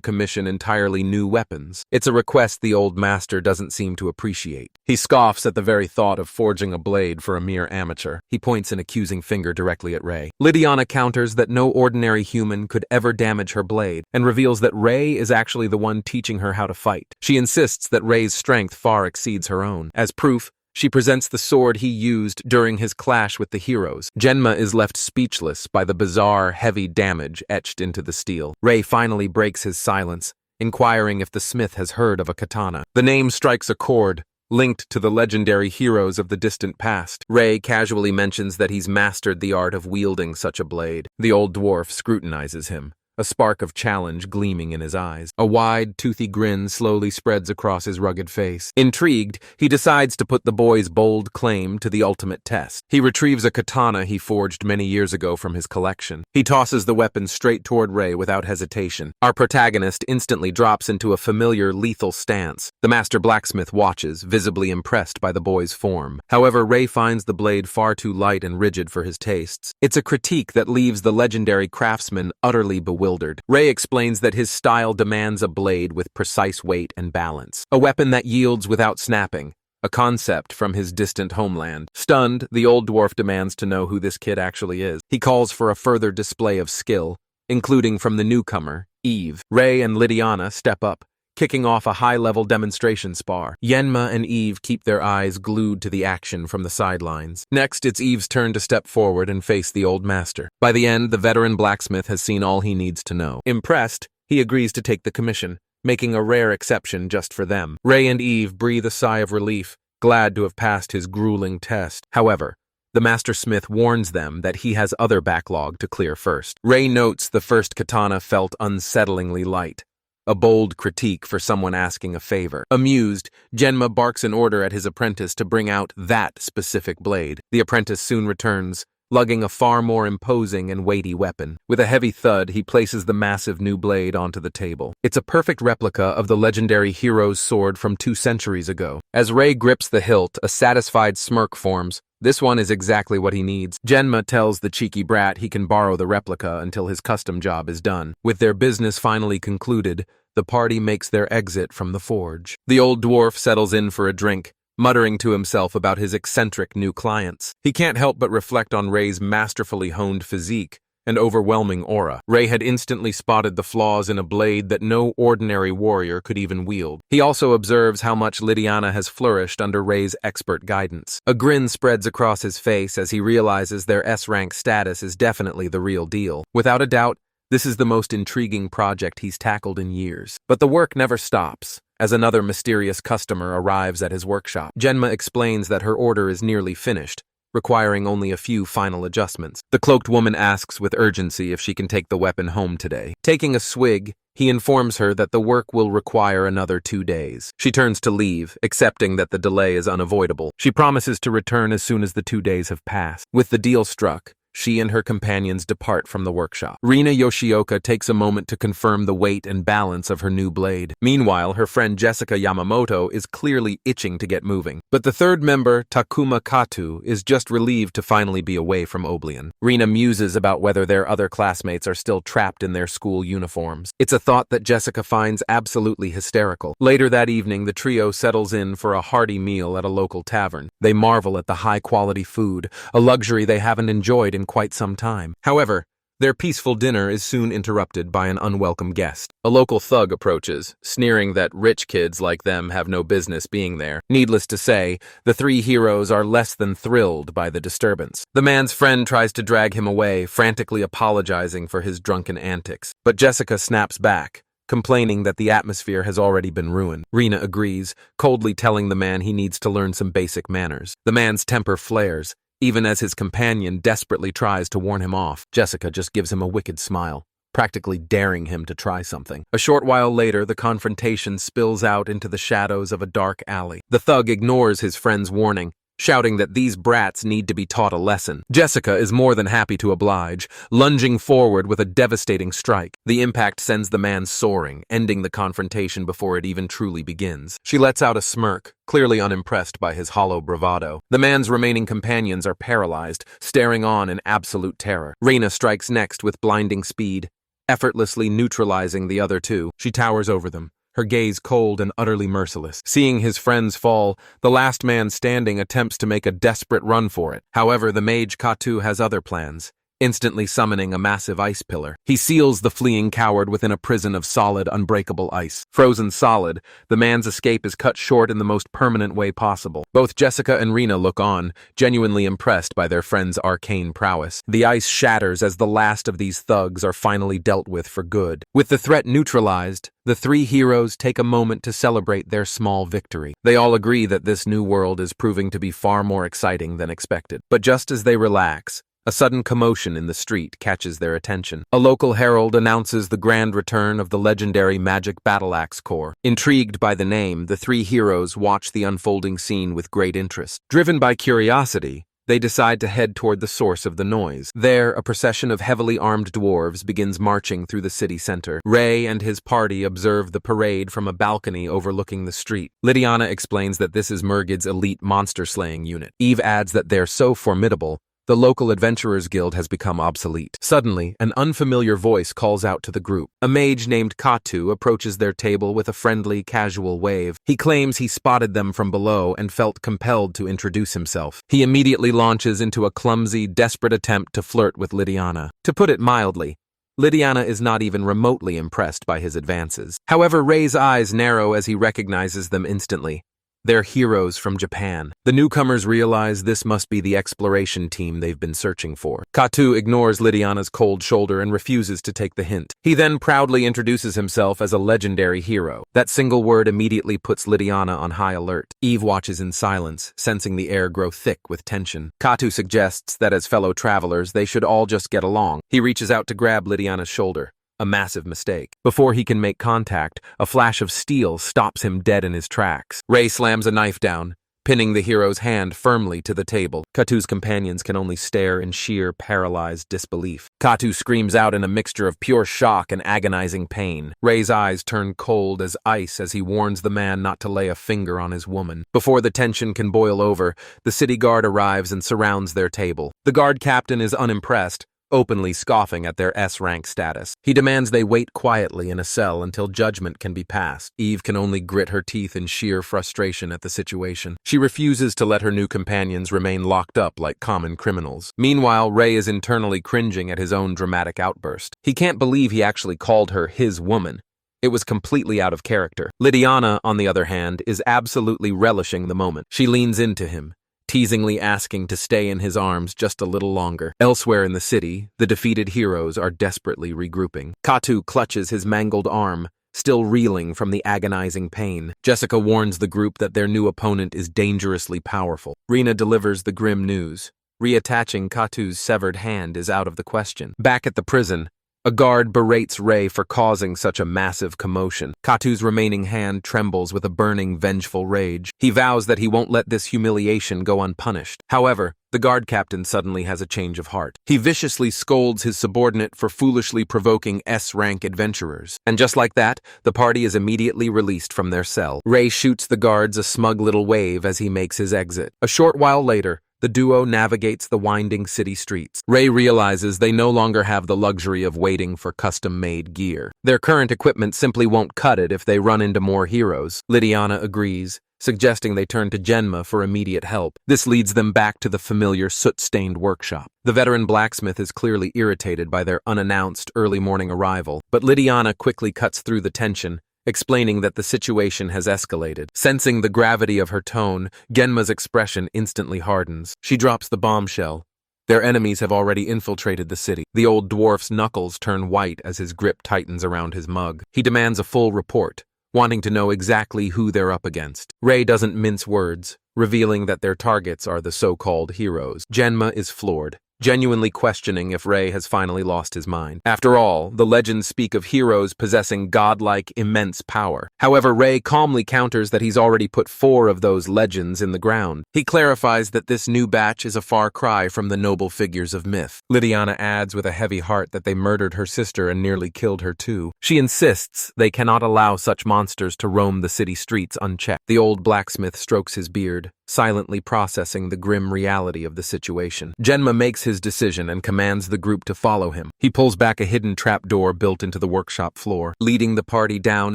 commission entirely new weapons. It's a request the old master doesn't seem to appreciate. He scoffs at the very thought of forging a blade for a mere amateur. He points an accusing finger directly at Rei. Lydiana counters that no ordinary human could ever damage her blade, and reveals that Rei is actually the one teaching her how to fight. She insists that Rei's strength far exceeds her own. As proof, She presents the sword he used during his clash with the heroes. Genma is left speechless by the bizarre, heavy damage etched into the steel. Rei finally breaks his silence, inquiring if the smith has heard of a katana. The name strikes a chord, linked to the legendary heroes of the distant past. Rei casually mentions that he's mastered the art of wielding such a blade. The old dwarf scrutinizes him, a spark of challenge gleaming in his eyes. A wide, toothy grin slowly spreads across his rugged face. Intrigued, he decides to put the boy's bold claim to the ultimate test. He retrieves a katana he forged many years ago from his collection. He tosses the weapon straight toward Rei without hesitation. Our protagonist instantly drops into a familiar, lethal stance. The master blacksmith watches, visibly impressed by the boy's form. However, Rei finds the blade far too light and rigid for his tastes. It's a critique that leaves the legendary craftsman utterly bewildered. Rei explains that his style demands a blade with precise weight and balance, a weapon that yields without snapping, a concept from his distant homeland. Stunned, the old dwarf demands to know who this kid actually is. He calls for a further display of skill, including from the newcomer, Eve. Rei and Lydiana step up, kicking off a high-level demonstration spar. Yenma and Eve keep their eyes glued to the action from the sidelines. Next, it's Eve's turn to step forward and face the old master. By the end, the veteran blacksmith has seen all he needs to know. Impressed, he agrees to take the commission, making a rare exception just for them. Rei and Eve breathe a sigh of relief, glad to have passed his grueling test. However, the master smith warns them that he has other backlog to clear first. Rei notes the first katana felt unsettlingly light, a bold critique for someone asking a favor. Amused, Genma barks an order at his apprentice to bring out that specific blade. The apprentice soon returns, lugging a far more imposing and weighty weapon. With a heavy thud, he places the massive new blade onto the table. It's a perfect replica of the legendary hero's sword from 2 centuries ago. As Rei grips the hilt, a satisfied smirk forms. This one is exactly what he needs. Genma tells the cheeky brat he can borrow the replica until his custom job is done. With their business finally concluded, the party makes their exit from the forge. The old dwarf settles in for a drink, muttering to himself about his eccentric new clients. He can't help but reflect on Rei's masterfully honed physique and overwhelming aura. Rei had instantly spotted the flaws in a blade that no ordinary warrior could even wield. He also observes how much Lydiana has flourished under Rei's expert guidance. A grin spreads across his face as he realizes their S-rank status is definitely the real deal. Without a doubt, this is the most intriguing project he's tackled in years. But the work never stops, as another mysterious customer arrives at his workshop. Genma explains that her order is nearly finished, requiring only a few final adjustments. The cloaked woman asks with urgency if she can take the weapon home today. Taking a swig, he informs her that the work will require another 2 days. She turns to leave, accepting that the delay is unavoidable. She promises to return as soon as the 2 days have passed. With the deal struck, she and her companions depart from the workshop. Rina Yoshioka takes a moment to confirm the weight and balance of her new blade. Meanwhile, her friend Jessica Yamamoto is clearly itching to get moving. But the third member, Takuma Katu, is just relieved to finally be away from Oblivion. Rina muses about whether their other classmates are still trapped in their school uniforms. It's a thought that Jessica finds absolutely hysterical. Later that evening, the trio settles in for a hearty meal at a local tavern. They marvel at the high-quality food, a luxury they haven't enjoyed in quite some time. However, their peaceful dinner is soon interrupted by an unwelcome guest. A local thug approaches, sneering that rich kids like them have no business being there. Needless to say, the 3 heroes are less than thrilled by the disturbance. The man's friend tries to drag him away, frantically apologizing for his drunken antics. But Jessica snaps back, complaining that the atmosphere has already been ruined. Rina agrees, coldly telling the man he needs to learn some basic manners. The man's temper flares, even as his companion desperately tries to warn him off. Jessica just gives him a wicked smile, practically daring him to try something. A short while later, the confrontation spills out into the shadows of a dark alley. The thug ignores his friend's warning, shouting that these brats need to be taught a lesson. Jessica is more than happy to oblige, lunging forward with a devastating strike. The impact sends the man soaring, ending the confrontation before it even truly begins. She lets out a smirk, clearly unimpressed by his hollow bravado. The man's remaining companions are paralyzed, staring on in absolute terror. Reina strikes next with blinding speed, effortlessly neutralizing the other 2. She towers over them, her gaze cold and utterly merciless. Seeing his friends fall, the last man standing attempts to make a desperate run for it. However, the mage Katu has other plans. instantly summoning a massive ice pillar. He seals the fleeing coward within a prison of solid, unbreakable ice. Frozen solid, the man's escape is cut short in the most permanent way possible. Both Jessica and Rena look on, genuinely impressed by their friend's arcane prowess. The ice shatters as the last of these thugs are finally dealt with for good. With the threat neutralized, the three heroes take a moment to celebrate their small victory. They all agree that this new world is proving to be far more exciting than expected. But just as they relax, a sudden commotion in the street catches their attention. A local herald announces the grand return of the legendary Magic Battle Axe Corps. Intrigued by the name, the three heroes watch the unfolding scene with great interest. Driven by curiosity, they decide to head toward the source of the noise. There, a procession of heavily armed dwarves begins marching through the city center. Ray and his party observe the parade from a balcony overlooking the street. Lydiana explains that this is Mergid's elite monster-slaying unit. Eve adds that they're so formidable, the local Adventurers Guild has become obsolete. Suddenly, an unfamiliar voice calls out to the group. A mage named Katu approaches their table with a friendly, casual wave. He claims he spotted them from below and felt compelled to introduce himself. He immediately launches into a clumsy, desperate attempt to flirt with Lydiana. To put it mildly, Lydiana is not even remotely impressed by his advances. However, Ray's eyes narrow as he recognizes them instantly. They're heroes from Japan. The newcomers realize this must be the exploration team they've been searching for. Katu ignores Lydiana's cold shoulder and refuses to take the hint. He then proudly introduces himself as a legendary hero. That single word immediately puts Lydiana on high alert. Eve watches in silence, sensing the air grow thick with tension. Katu suggests that as fellow travelers, they should all just get along. He reaches out to grab Lydiana's shoulder. A massive mistake. Before he can make contact, a flash of steel stops him dead in his tracks. Ray slams a knife down, pinning the hero's hand firmly to the table. Katu's companions can only stare in sheer, paralyzed disbelief. Katu screams out in a mixture of pure shock and agonizing pain. Ray's eyes turn cold as ice as he warns the man not to lay a finger on his woman. Before the tension can boil over, the city guard arrives and surrounds their table. The guard captain is unimpressed, openly scoffing at their S-rank status. He demands they wait quietly in a cell until judgment can be passed. Eve can only grit her teeth in sheer frustration at the situation. She refuses to let her new companions remain locked up like common criminals. Meanwhile, Ray is internally cringing at his own dramatic outburst. He can't believe he actually called her his woman. It was completely out of character. Lydiana, on the other hand, is absolutely relishing the moment. She leans into him, teasingly asking to stay in his arms just a little longer. Elsewhere in the city, the defeated heroes are desperately regrouping. Katu clutches his mangled arm, still reeling from the agonizing pain. Jessica warns the group that their new opponent is dangerously powerful. Rena delivers the grim news. Reattaching Katu's severed hand is out of the question. Back at the prison, a guard berates Ray for causing such a massive commotion. Katu's remaining hand trembles with a burning, vengeful rage. He vows that he won't let this humiliation go unpunished. However, the guard captain suddenly has a change of heart. He viciously scolds his subordinate for foolishly provoking S-rank adventurers. And just like that, the party is immediately released from their cell. Ray shoots the guards a smug little wave as he makes his exit. A short while later, the duo navigates the winding city streets. Ray realizes they no longer have the luxury of waiting for custom-made gear. Their current equipment simply won't cut it if they run into more heroes. Lydiana agrees, suggesting they turn to Genma for immediate help. This leads them back to the familiar soot-stained workshop. The veteran blacksmith is clearly irritated by their unannounced early morning arrival, but Lydiana quickly cuts through the tension, explaining that the situation has escalated. Sensing the gravity of her tone, Genma's expression instantly hardens. She drops the bombshell. Their enemies have already infiltrated the city. The old dwarf's knuckles turn white as his grip tightens around his mug. He demands a full report, wanting to know exactly who they're up against. Ray doesn't mince words, revealing that their targets are the so-called heroes. Genma is floored, genuinely questioning if Ray has finally lost his mind. After all, the legends speak of heroes possessing godlike, immense power. However, Ray calmly counters that he's already put 4 of those legends in the ground. He clarifies that this new batch is a far cry from the noble figures of myth. Lydiana adds with a heavy heart that they murdered her sister and nearly killed her too. She insists they cannot allow such monsters to roam the city streets unchecked. The old blacksmith strokes his beard, silently processing the grim reality of the situation. Genma makes his decision and commands the group to follow him. He pulls back a hidden trapdoor built into the workshop floor, leading the party down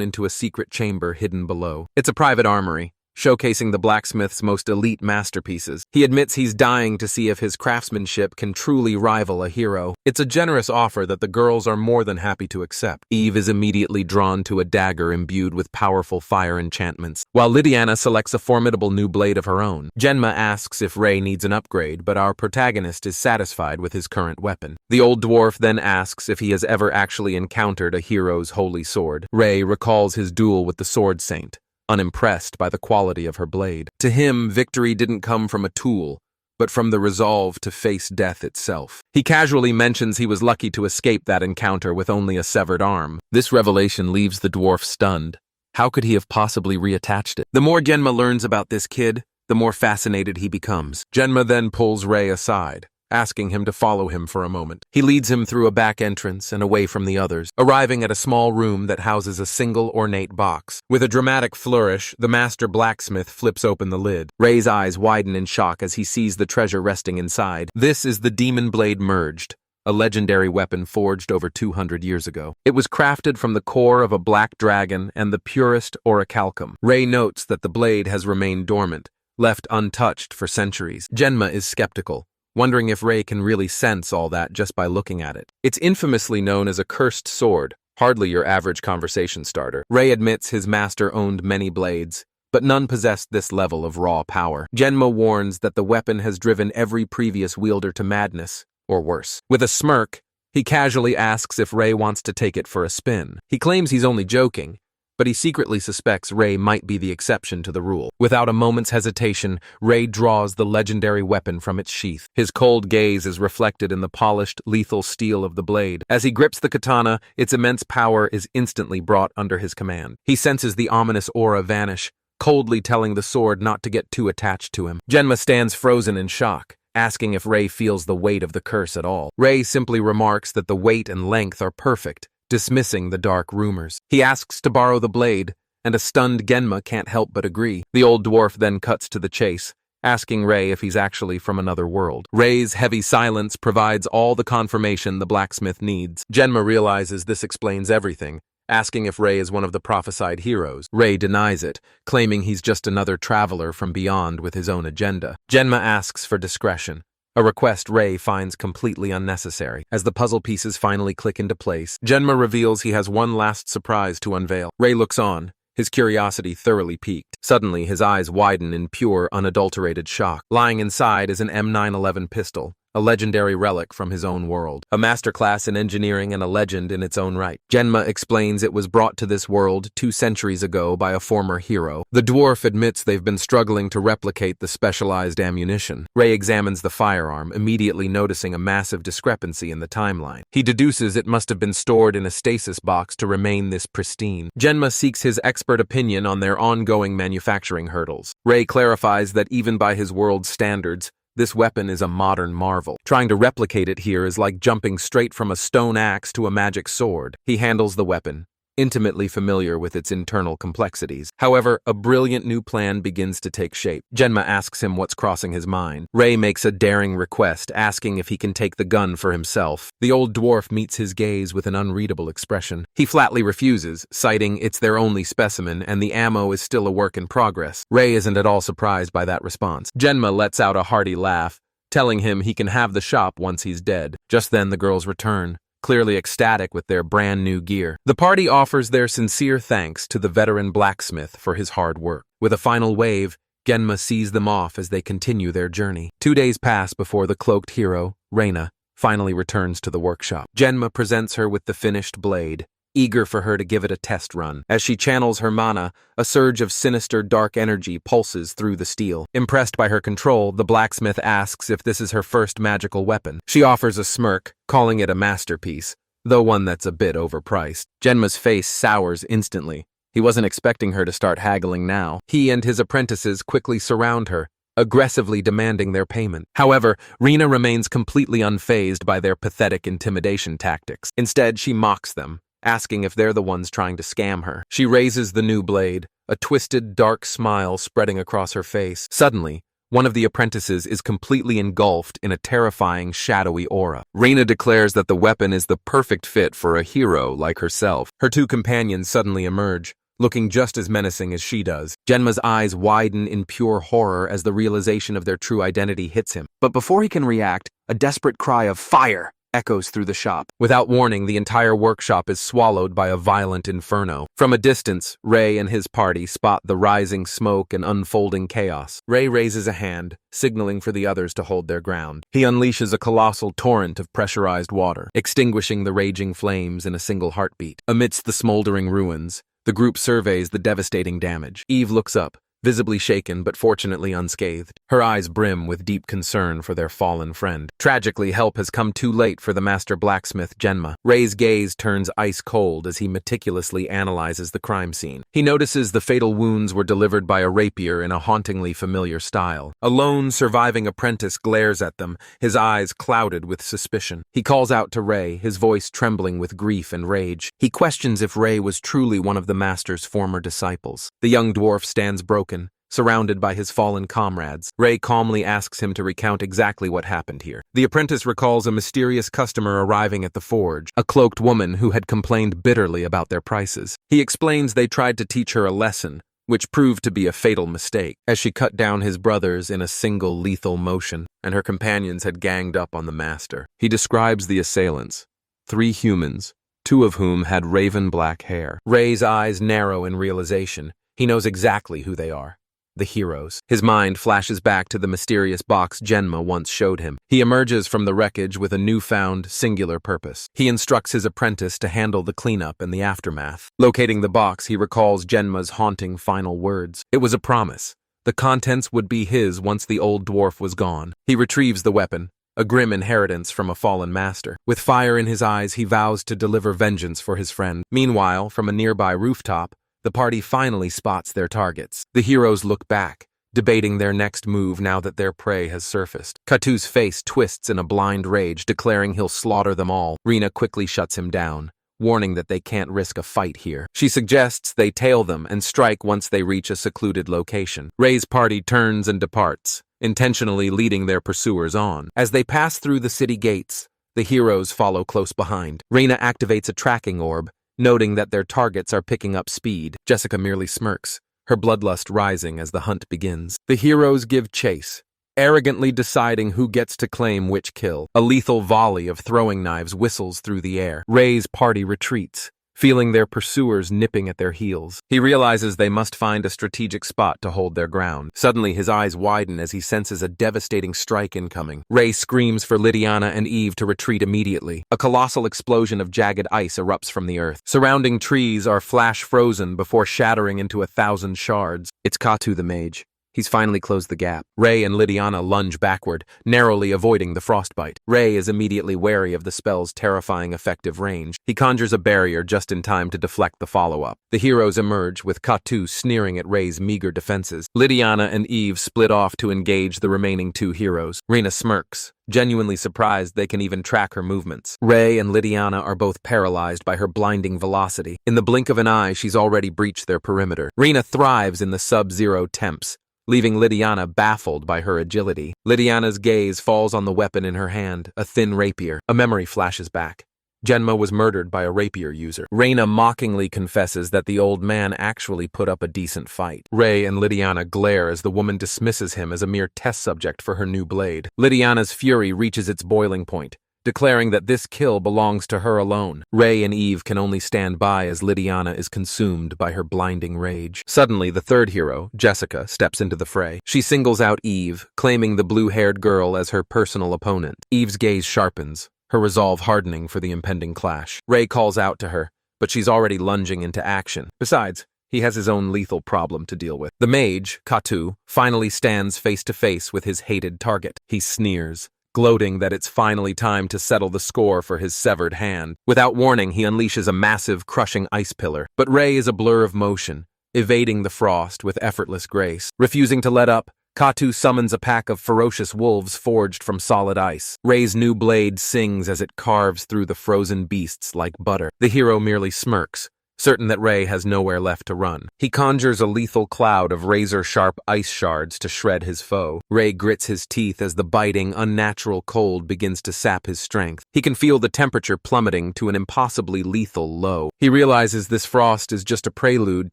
into a secret chamber hidden below. It's a private armory, showcasing the blacksmith's most elite masterpieces. He admits he's dying to see if his craftsmanship can truly rival a hero. It's a generous offer that the girls are more than happy to accept. Eve is immediately drawn to a dagger imbued with powerful fire enchantments, while Lydiana selects a formidable new blade of her own. Genma asks if Ray needs an upgrade, but our protagonist is satisfied with his current weapon. The old dwarf then asks if he has ever actually encountered a hero's holy sword. Ray recalls his duel with the Sword Saint, unimpressed by the quality of her blade. To him, victory didn't come from a tool, but from the resolve to face death itself. He casually mentions he was lucky to escape that encounter with only a severed arm. This revelation leaves the dwarf stunned. How could he have possibly reattached it? The more Genma learns about this kid, the more fascinated he becomes. Genma then pulls Ray aside, asking him to follow him for a moment. He leads him through a back entrance and away from the others, arriving at a small room that houses a single ornate box. With a dramatic flourish, the master blacksmith flips open the lid. Ray's eyes widen in shock as he sees the treasure resting inside. This is the Demon Blade Merged, a legendary weapon forged over 200 years ago. It was crafted from the core of a black dragon and the purest orichalcum. Ray notes that the blade has remained dormant, left untouched for centuries. Genma is skeptical, wondering if Ray can really sense all that just by looking at it. It's infamously known as a cursed sword, hardly your average conversation starter. Ray admits his master owned many blades, but none possessed this level of raw power. Genma warns that the weapon has driven every previous wielder to madness, or worse. With a smirk, he casually asks if Ray wants to take it for a spin. He claims he's only joking, but he secretly suspects Ray might be the exception to the rule. Without a moment's hesitation, Ray draws the legendary weapon from its sheath. His cold gaze is reflected in the polished, lethal steel of the blade. As he grips the katana, its immense power is instantly brought under his command. He senses the ominous aura vanish, coldly telling the sword not to get too attached to him. Genma stands frozen in shock, asking if Ray feels the weight of the curse at all. Ray simply remarks that the weight and length are perfect, dismissing the dark rumors. He asks to borrow the blade, and a stunned Genma can't help but agree. The old dwarf then cuts to the chase, asking Ray if he's actually from another world. Ray's heavy silence provides all the confirmation the blacksmith needs. Genma realizes this explains everything, asking if Ray is one of the prophesied heroes. Ray denies it, claiming he's just another traveler from beyond with his own agenda. Genma asks for discretion, a request Ray finds completely unnecessary. As the puzzle pieces finally click into place, Genma reveals he has one last surprise to unveil. Ray looks on, his curiosity thoroughly piqued. Suddenly, his eyes widen in pure, unadulterated shock. Lying inside is an M911 pistol, a legendary relic from his own world, a masterclass in engineering and a legend in its own right. Genma explains it was brought to this world 2 centuries ago by a former hero. The dwarf admits they've been struggling to replicate the specialized ammunition. Ray examines the firearm, immediately noticing a massive discrepancy in the timeline. He deduces it must have been stored in a stasis box to remain this pristine. Genma seeks his expert opinion on their ongoing manufacturing hurdles. Ray clarifies that even by his world's standards, this weapon is a modern marvel. Trying to replicate it here is like jumping straight from a stone axe to a magic sword. He handles the weapon, intimately familiar with its internal complexities. However, a brilliant new plan begins to take shape. Genma asks him what's crossing his mind. Ray makes a daring request, asking if he can take the gun for himself. The old dwarf meets his gaze with an unreadable expression. He flatly refuses, citing it's their only specimen and the ammo is still a work in progress. Ray isn't at all surprised by that response. Genma lets out a hearty laugh, telling him he can have the shop once he's dead. Just then the girls return, clearly ecstatic with their brand new gear. The party offers their sincere thanks to the veteran blacksmith for his hard work. With a final wave, Genma sees them off as they continue their journey. 2 days pass before the cloaked hero, Reina, finally returns to the workshop. Genma presents her with the finished blade, eager for her to give it a test run. As she channels her mana, a surge of sinister dark energy pulses through the steel. Impressed by her control, the blacksmith asks if this is her first magical weapon. She offers a smirk, calling it a masterpiece, though one that's a bit overpriced. Genma's face sours instantly. He wasn't expecting her to start haggling now. He and his apprentices quickly surround her, aggressively demanding their payment. However, Rina remains completely unfazed by their pathetic intimidation tactics. Instead, she mocks them, asking if they're the ones trying to scam her. She raises the new blade, a twisted, dark smile spreading across her face. Suddenly, one of the apprentices is completely engulfed in a terrifying, shadowy aura. Reina declares that the weapon is the perfect fit for a hero like herself. Her 2 companions suddenly emerge, looking just as menacing as she does. Genma's eyes widen in pure horror as the realization of their true identity hits him. But before he can react, a desperate cry of "Fire!" echoes through the shop. Without warning, the entire workshop is swallowed by a violent inferno. From a distance, Ray and his party spot the rising smoke and unfolding chaos. Ray raises a hand, signaling for the others to hold their ground. He unleashes a colossal torrent of pressurized water, extinguishing the raging flames in a single heartbeat. Amidst the smoldering ruins, the group surveys the devastating damage. Eve looks up, visibly shaken but fortunately unscathed. Her eyes brim with deep concern for their fallen friend. Tragically, help has come too late for the master blacksmith Genma. Ray's gaze turns ice cold as he meticulously analyzes the crime scene. He notices the fatal wounds were delivered by a rapier in a hauntingly familiar style. A lone surviving apprentice glares at them, his eyes clouded with suspicion. He calls out to Ray, his voice trembling with grief and rage. He questions if Ray was truly one of the master's former disciples. The young dwarf stands broken, surrounded by his fallen comrades. Ray calmly asks him to recount exactly what happened here. The apprentice recalls a mysterious customer arriving at the forge, a cloaked woman who had complained bitterly about their prices. He explains they tried to teach her a lesson, which proved to be a fatal mistake, as she cut down his brothers in a single lethal motion, and her companions had ganged up on the master. He describes the assailants, 3 humans, 2 of whom had raven black hair. Ray's eyes narrow in realization. He knows exactly who they are. The heroes. His mind flashes back to the mysterious box Genma once showed him. He emerges from the wreckage with a newfound, singular purpose. He instructs his apprentice to handle the cleanup and the aftermath. Locating the box, he recalls Genma's haunting final words. It was a promise. The contents would be his once the old dwarf was gone. He retrieves the weapon, a grim inheritance from a fallen master. With fire in his eyes, he vows to deliver vengeance for his friend. Meanwhile, from a nearby rooftop, the party finally spots their targets. The heroes look back, debating their next move now that their prey has surfaced. Katu's face twists in a blind rage, declaring he'll slaughter them all. Rina quickly shuts him down, warning that they can't risk a fight here. She suggests they tail them and strike once they reach a secluded location. Ray's party turns and departs, intentionally leading their pursuers on. As they pass through the city gates, the heroes follow close behind. Rina activates a tracking orb, noting that their targets are picking up speed. Jessica merely smirks, her bloodlust rising as the hunt begins. The heroes give chase, arrogantly deciding who gets to claim which kill. A lethal volley of throwing knives whistles through the air. Ray's party retreats, feeling their pursuers nipping at their heels. He realizes they must find a strategic spot to hold their ground. Suddenly, his eyes widen as he senses a devastating strike incoming. Ray screams for Lydiana and Eve to retreat immediately. A colossal explosion of jagged ice erupts from the earth. Surrounding trees are flash frozen before shattering into 1,000 shards. It's Katu the mage. He's finally closed the gap. Ray and Lydiana lunge backward, narrowly avoiding the frostbite. Ray is immediately wary of the spell's terrifying effective range. He conjures a barrier just in time to deflect the follow-up. The heroes emerge, with Katu sneering at Ray's meager defenses. Lydiana and Eve split off to engage the remaining 2 heroes. Rina smirks, genuinely surprised they can even track her movements. Ray and Lydiana are both paralyzed by her blinding velocity. In the blink of an eye, she's already breached their perimeter. Rina thrives in the sub-zero temps, leaving Lydiana baffled by her agility. Lydiana's gaze falls on the weapon in her hand, a thin rapier. A memory flashes back. Genma was murdered by a rapier user. Reyna mockingly confesses that the old man actually put up a decent fight. Ray and Lydiana glare as the woman dismisses him as a mere test subject for her new blade. Lydiana's fury reaches its boiling point, declaring that this kill belongs to her alone. Ray and Eve can only stand by as Lydiana is consumed by her blinding rage. Suddenly, the third hero, Jessica, steps into the fray. She singles out Eve, claiming the blue-haired girl as her personal opponent. Eve's gaze sharpens, her resolve hardening for the impending clash. Ray calls out to her, but she's already lunging into action. Besides, he has his own lethal problem to deal with. The mage, Katu, finally stands face-to-face with his hated target. He sneers, gloating that it's finally time to settle the score for his severed hand. Without warning, he unleashes a massive, crushing ice pillar. But Ray is a blur of motion, evading the frost with effortless grace. Refusing to let up, Katu summons a pack of ferocious wolves forged from solid ice. Ray's new blade sings as it carves through the frozen beasts like butter. The hero merely smirks, certain that Ray has nowhere left to run. He conjures a lethal cloud of razor-sharp ice shards to shred his foe. Ray grits his teeth as the biting, unnatural cold begins to sap his strength. He can feel the temperature plummeting to an impossibly lethal low. He realizes this frost is just a prelude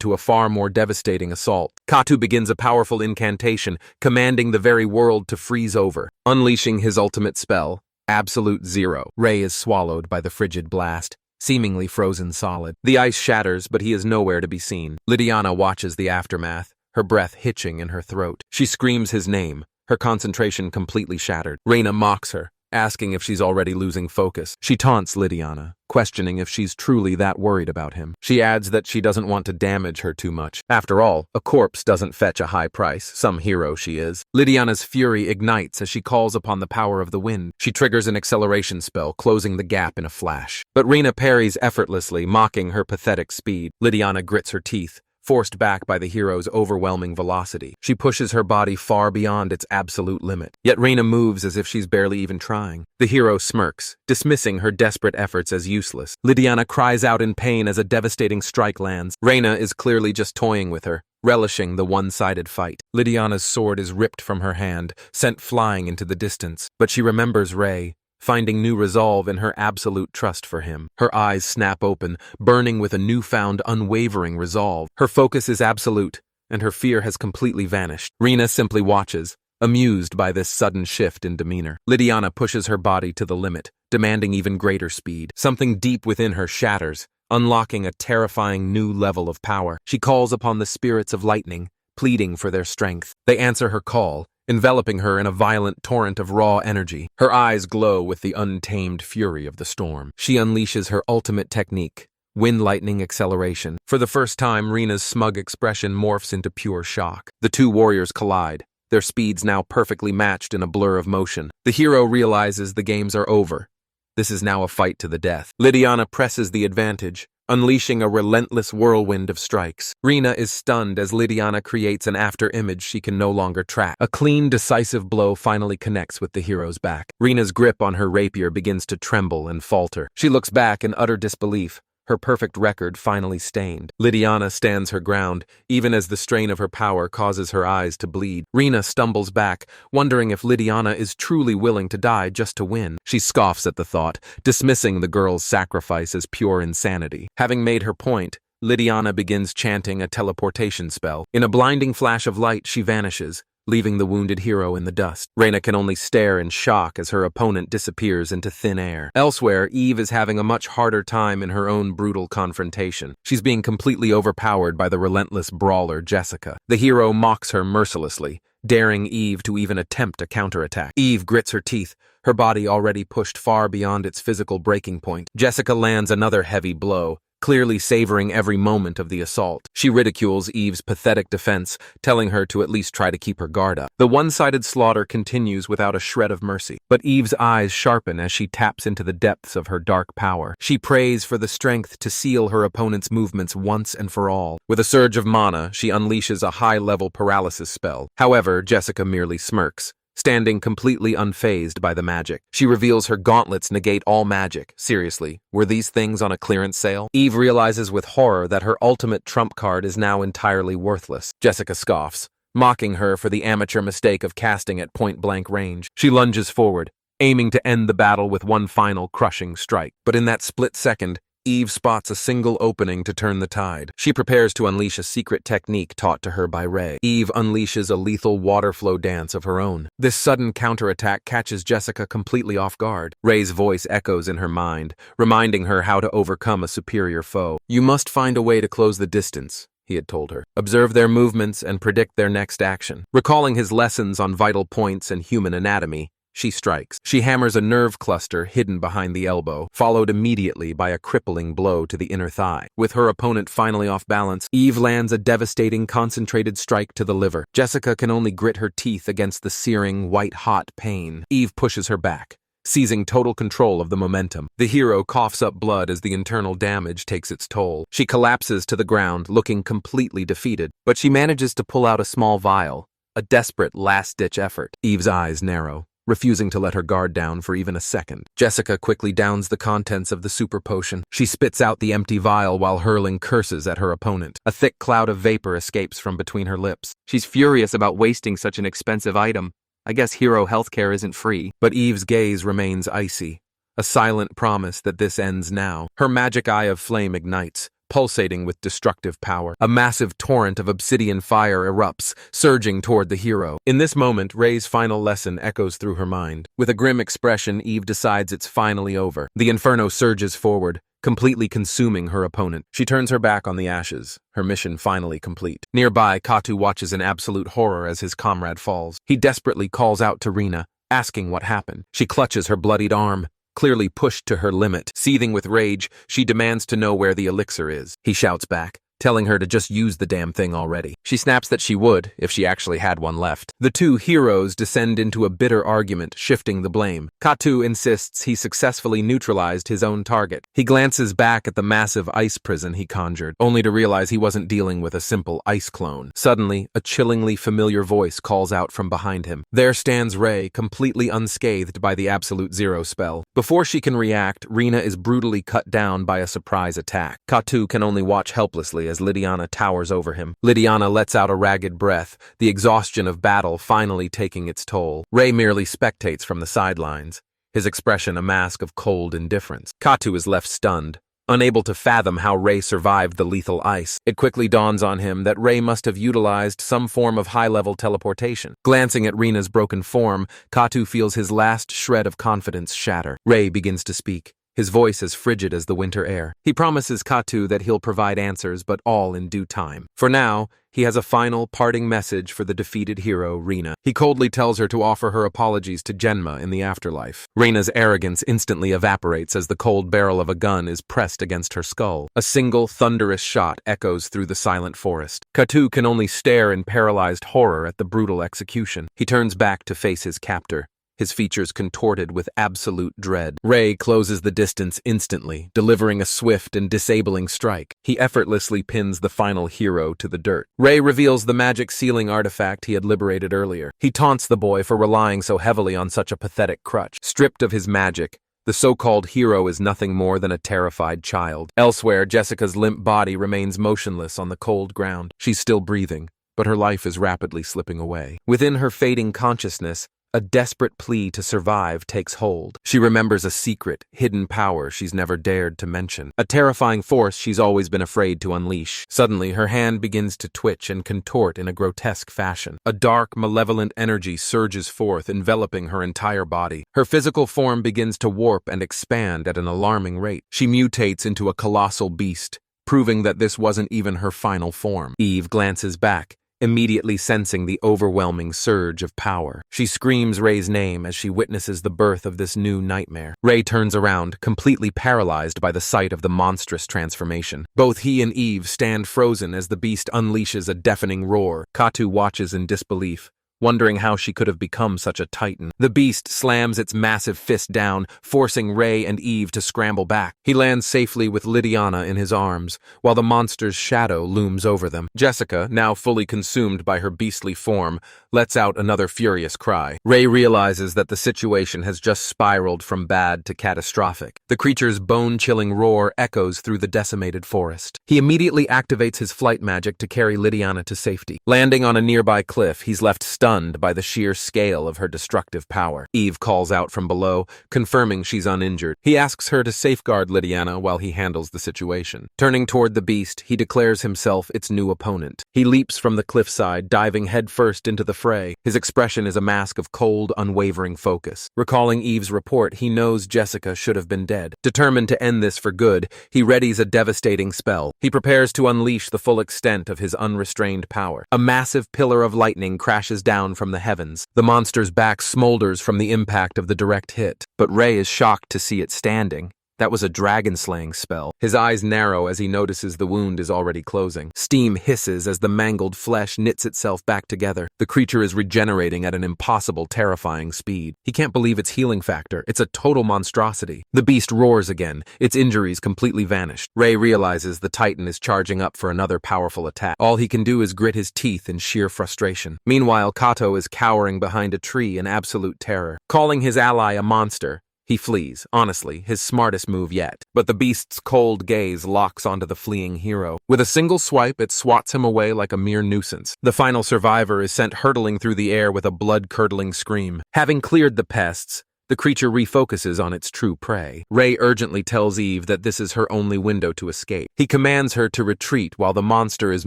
to a far more devastating assault. Katu begins a powerful incantation, commanding the very world to freeze over. Unleashing his ultimate spell, Absolute Zero. Ray is swallowed by the frigid blast, seemingly frozen solid. The ice shatters, but he is nowhere to be seen. Lydiana watches the aftermath, her breath hitching in her throat. She screams his name, her concentration completely shattered. Reyna mocks her, asking if she's already losing focus. She taunts Lydiana, questioning if she's truly that worried about him. She adds that she doesn't want to damage her too much. After all, a corpse doesn't fetch a high price, some hero she is. Lydiana's fury ignites as she calls upon the power of the wind. She triggers an acceleration spell, closing the gap in a flash. But Reyna parries effortlessly, mocking her pathetic speed. Lydiana grits her teeth, forced back by the hero's overwhelming velocity. She pushes her body far beyond its absolute limit. Yet Reyna moves as if she's barely even trying. The hero smirks, dismissing her desperate efforts as useless. Lydiana cries out in pain as a devastating strike lands. Reyna is clearly just toying with her, relishing the one-sided fight. Lydiana's sword is ripped from her hand, sent flying into the distance. But she remembers Ray, finding new resolve in her absolute trust for him. Her eyes snap open, burning with a newfound, unwavering resolve. Her focus is absolute, and her fear has completely vanished. Reyna simply watches, amused by this sudden shift in demeanor. Lydiana pushes her body to the limit, demanding even greater speed. Something deep within her shatters, unlocking a terrifying new level of power. She calls upon the spirits of lightning, pleading for their strength. They answer her call, enveloping her in a violent torrent of raw energy. Her eyes glow with the untamed fury of the storm. She unleashes her ultimate technique, wind lightning acceleration. For the first time, Reyna's smug expression morphs into pure shock. The two warriors collide, their speeds now perfectly matched in a blur of motion. The hero realizes the games are over. This is now a fight to the death. Lydiana presses the advantage, unleashing a relentless whirlwind of strikes. Reyna is stunned as Lydiana creates an after-image she can no longer track. A clean, decisive blow finally connects with the hero's back. Reyna's grip on her rapier begins to tremble and falter. She looks back in utter disbelief, her perfect record finally stained. Lydiana stands her ground, even as the strain of her power causes her eyes to bleed. Reyna stumbles back, wondering if Lydiana is truly willing to die just to win. She scoffs at the thought, dismissing the girl's sacrifice as pure insanity. Having made her point, Lydiana begins chanting a teleportation spell. In a blinding flash of light, she vanishes, leaving the wounded hero in the dust. Reyna can only stare in shock as her opponent disappears into thin air. Elsewhere, Eve is having a much harder time in her own brutal confrontation. She's being completely overpowered by the relentless brawler Jessica. The hero mocks her mercilessly, daring Eve to even attempt a counterattack. Eve grits her teeth, her body already pushed far beyond its physical breaking point. Jessica lands another heavy blow, clearly savoring every moment of the assault. She ridicules Eve's pathetic defense, telling her to at least try to keep her guard up. The one-sided slaughter continues without a shred of mercy, but Eve's eyes sharpen as she taps into the depths of her dark power. She prays for the strength to seal her opponent's movements once and for all. With a surge of mana, she unleashes a high-level paralysis spell. However, Jessica merely smirks, standing completely unfazed by the magic. She reveals her gauntlets negate all magic. Seriously, were these things on a clearance sale? Eve realizes with horror that her ultimate trump card is now entirely worthless. Jessica scoffs, mocking her for the amateur mistake of casting at point-blank range. She lunges forward, aiming to end the battle with one final crushing strike. But in that split second, Eve spots a single opening to turn the tide. She prepares to unleash a secret technique taught to her by Ray. Eve unleashes a lethal water flow dance of her own. This sudden counterattack catches Jessica completely off guard. Ray's voice echoes in her mind, reminding her how to overcome a superior foe. "You must find a way to close the distance," he had told her. "Observe their movements and predict their next action." Recalling his lessons on vital points and human anatomy, she strikes. She hammers a nerve cluster hidden behind the elbow, followed immediately by a crippling blow to the inner thigh. With her opponent finally off balance, Eve lands a devastating concentrated strike to the liver. Jessica can only grit her teeth against the searing, white-hot pain. Eve pushes her back, seizing total control of the momentum. The hero coughs up blood as the internal damage takes its toll. She collapses to the ground, looking completely defeated, but she manages to pull out a small vial, a desperate last-ditch effort. Eve's eyes narrow, refusing to let her guard down for even a second. Jessica quickly downs the contents of the super potion. She spits out the empty vial while hurling curses at her opponent. A thick cloud of vapor escapes from between her lips. She's furious about wasting such an expensive item. I guess hero healthcare isn't free. But Eve's gaze remains icy, a silent promise that this ends now. Her magic eye of flame ignites, pulsating with destructive power. A massive torrent of obsidian fire erupts, surging toward the hero. In this moment, Ray's final lesson echoes through her mind. With a grim expression, Eve decides it's finally over. The inferno surges forward, completely consuming her opponent. She turns her back on the ashes, her mission finally complete. Nearby, Katu watches in absolute horror as his comrade falls. He desperately calls out to Rina, asking what happened. She clutches her bloodied arm, clearly pushed to her limit. Seething with rage, she demands to know where the elixir is. He shouts back, telling her to just use the damn thing already. She snaps that she would, if she actually had one left. The two heroes descend into a bitter argument, shifting the blame. Katu insists he successfully neutralized his own target. He glances back at the massive ice prison he conjured, only to realize he wasn't dealing with a simple ice clone. Suddenly, a chillingly familiar voice calls out from behind him. There stands Ray, completely unscathed by the Absolute Zero spell. Before she can react, Rina is brutally cut down by a surprise attack. Katu can only watch helplessly as Lydiana towers over him. Lydiana lets out a ragged breath, the exhaustion of battle finally taking its toll. Ray merely spectates from the sidelines, his expression a mask of cold indifference. Katu is left stunned, unable to fathom how Ray survived the lethal ice. It quickly dawns on him that Ray must have utilized some form of high-level teleportation. Glancing at Rina's broken form, Katu feels his last shred of confidence shatter. Ray begins to speak, his voice as frigid as the winter air. He promises Katu that he'll provide answers, but all in due time. For now, he has a final, parting message for the defeated hero, Rina. He coldly tells her to offer her apologies to Genma in the afterlife. Rina's arrogance instantly evaporates as the cold barrel of a gun is pressed against her skull. A single, thunderous shot echoes through the silent forest. Katu can only stare in paralyzed horror at the brutal execution. He turns back to face his captor, his features contorted with absolute dread. Ray closes the distance instantly, delivering a swift and disabling strike. He effortlessly pins the final hero to the dirt. Ray reveals the magic sealing artifact he had liberated earlier. He taunts the boy for relying so heavily on such a pathetic crutch. Stripped of his magic, the so-called hero is nothing more than a terrified child. Elsewhere, Jessica's limp body remains motionless on the cold ground. She's still breathing, but her life is rapidly slipping away. Within her fading consciousness, a desperate plea to survive takes hold. She remembers a secret, hidden power she's never dared to mention, a terrifying force she's always been afraid to unleash. Suddenly, her hand begins to twitch and contort in a grotesque fashion. A dark, malevolent energy surges forth, enveloping her entire body. Her physical form begins to warp and expand at an alarming rate. She mutates into a colossal beast, proving that this wasn't even her final form. Eve glances back, immediately sensing the overwhelming surge of power. She screams Ray's name as she witnesses the birth of this new nightmare. Ray turns around, completely paralyzed by the sight of the monstrous transformation. Both he and Eve stand frozen as the beast unleashes a deafening roar. Katu watches in disbelief, wondering how she could have become such a titan. The beast slams its massive fist down, forcing Ray and Eve to scramble back. He lands safely with Lydiana in his arms, while the monster's shadow looms over them. Jessica, now fully consumed by her beastly form, lets out another furious cry. Ray realizes that the situation has just spiraled from bad to catastrophic. The creature's bone-chilling roar echoes through the decimated forest. He immediately activates his flight magic to carry Lydiana to safety. Landing on a nearby cliff, he's left stunned by the sheer scale of her destructive power. Eve calls out from below, confirming she's uninjured. He asks her to safeguard Lydiana while he handles the situation. Turning toward the beast, he declares himself its new opponent. He leaps from the cliffside, diving headfirst into the fray. His expression is a mask of cold, unwavering focus. Recalling Eve's report, he knows Jessica should have been dead. Determined to end this for good, he readies a devastating spell. He prepares to unleash the full extent of his unrestrained power. A massive pillar of lightning crashes down from the heavens. The monster's back smolders from the impact of the direct hit, but Ray is shocked to see it standing, That was a dragon-slaying spell. His eyes narrow as he notices the wound is already closing. Steam hisses as the mangled flesh knits itself back together. The creature is regenerating at an impossible, terrifying speed. He can't believe its healing factor. It's a total monstrosity. The beast roars again, its injuries completely vanished. Rei realizes the Titan is charging up for another powerful attack. All he can do is grit his teeth in sheer frustration. Meanwhile, Kato is cowering behind a tree in absolute terror. Calling his ally a monster, he flees, honestly, his smartest move yet. But the beast's cold gaze locks onto the fleeing hero. With a single swipe, it swats him away like a mere nuisance. The final survivor is sent hurtling through the air with a blood-curdling scream. Having cleared the pests, the creature refocuses on its true prey. Rei urgently tells Eve that this is her only window to escape. He commands her to retreat while the monster is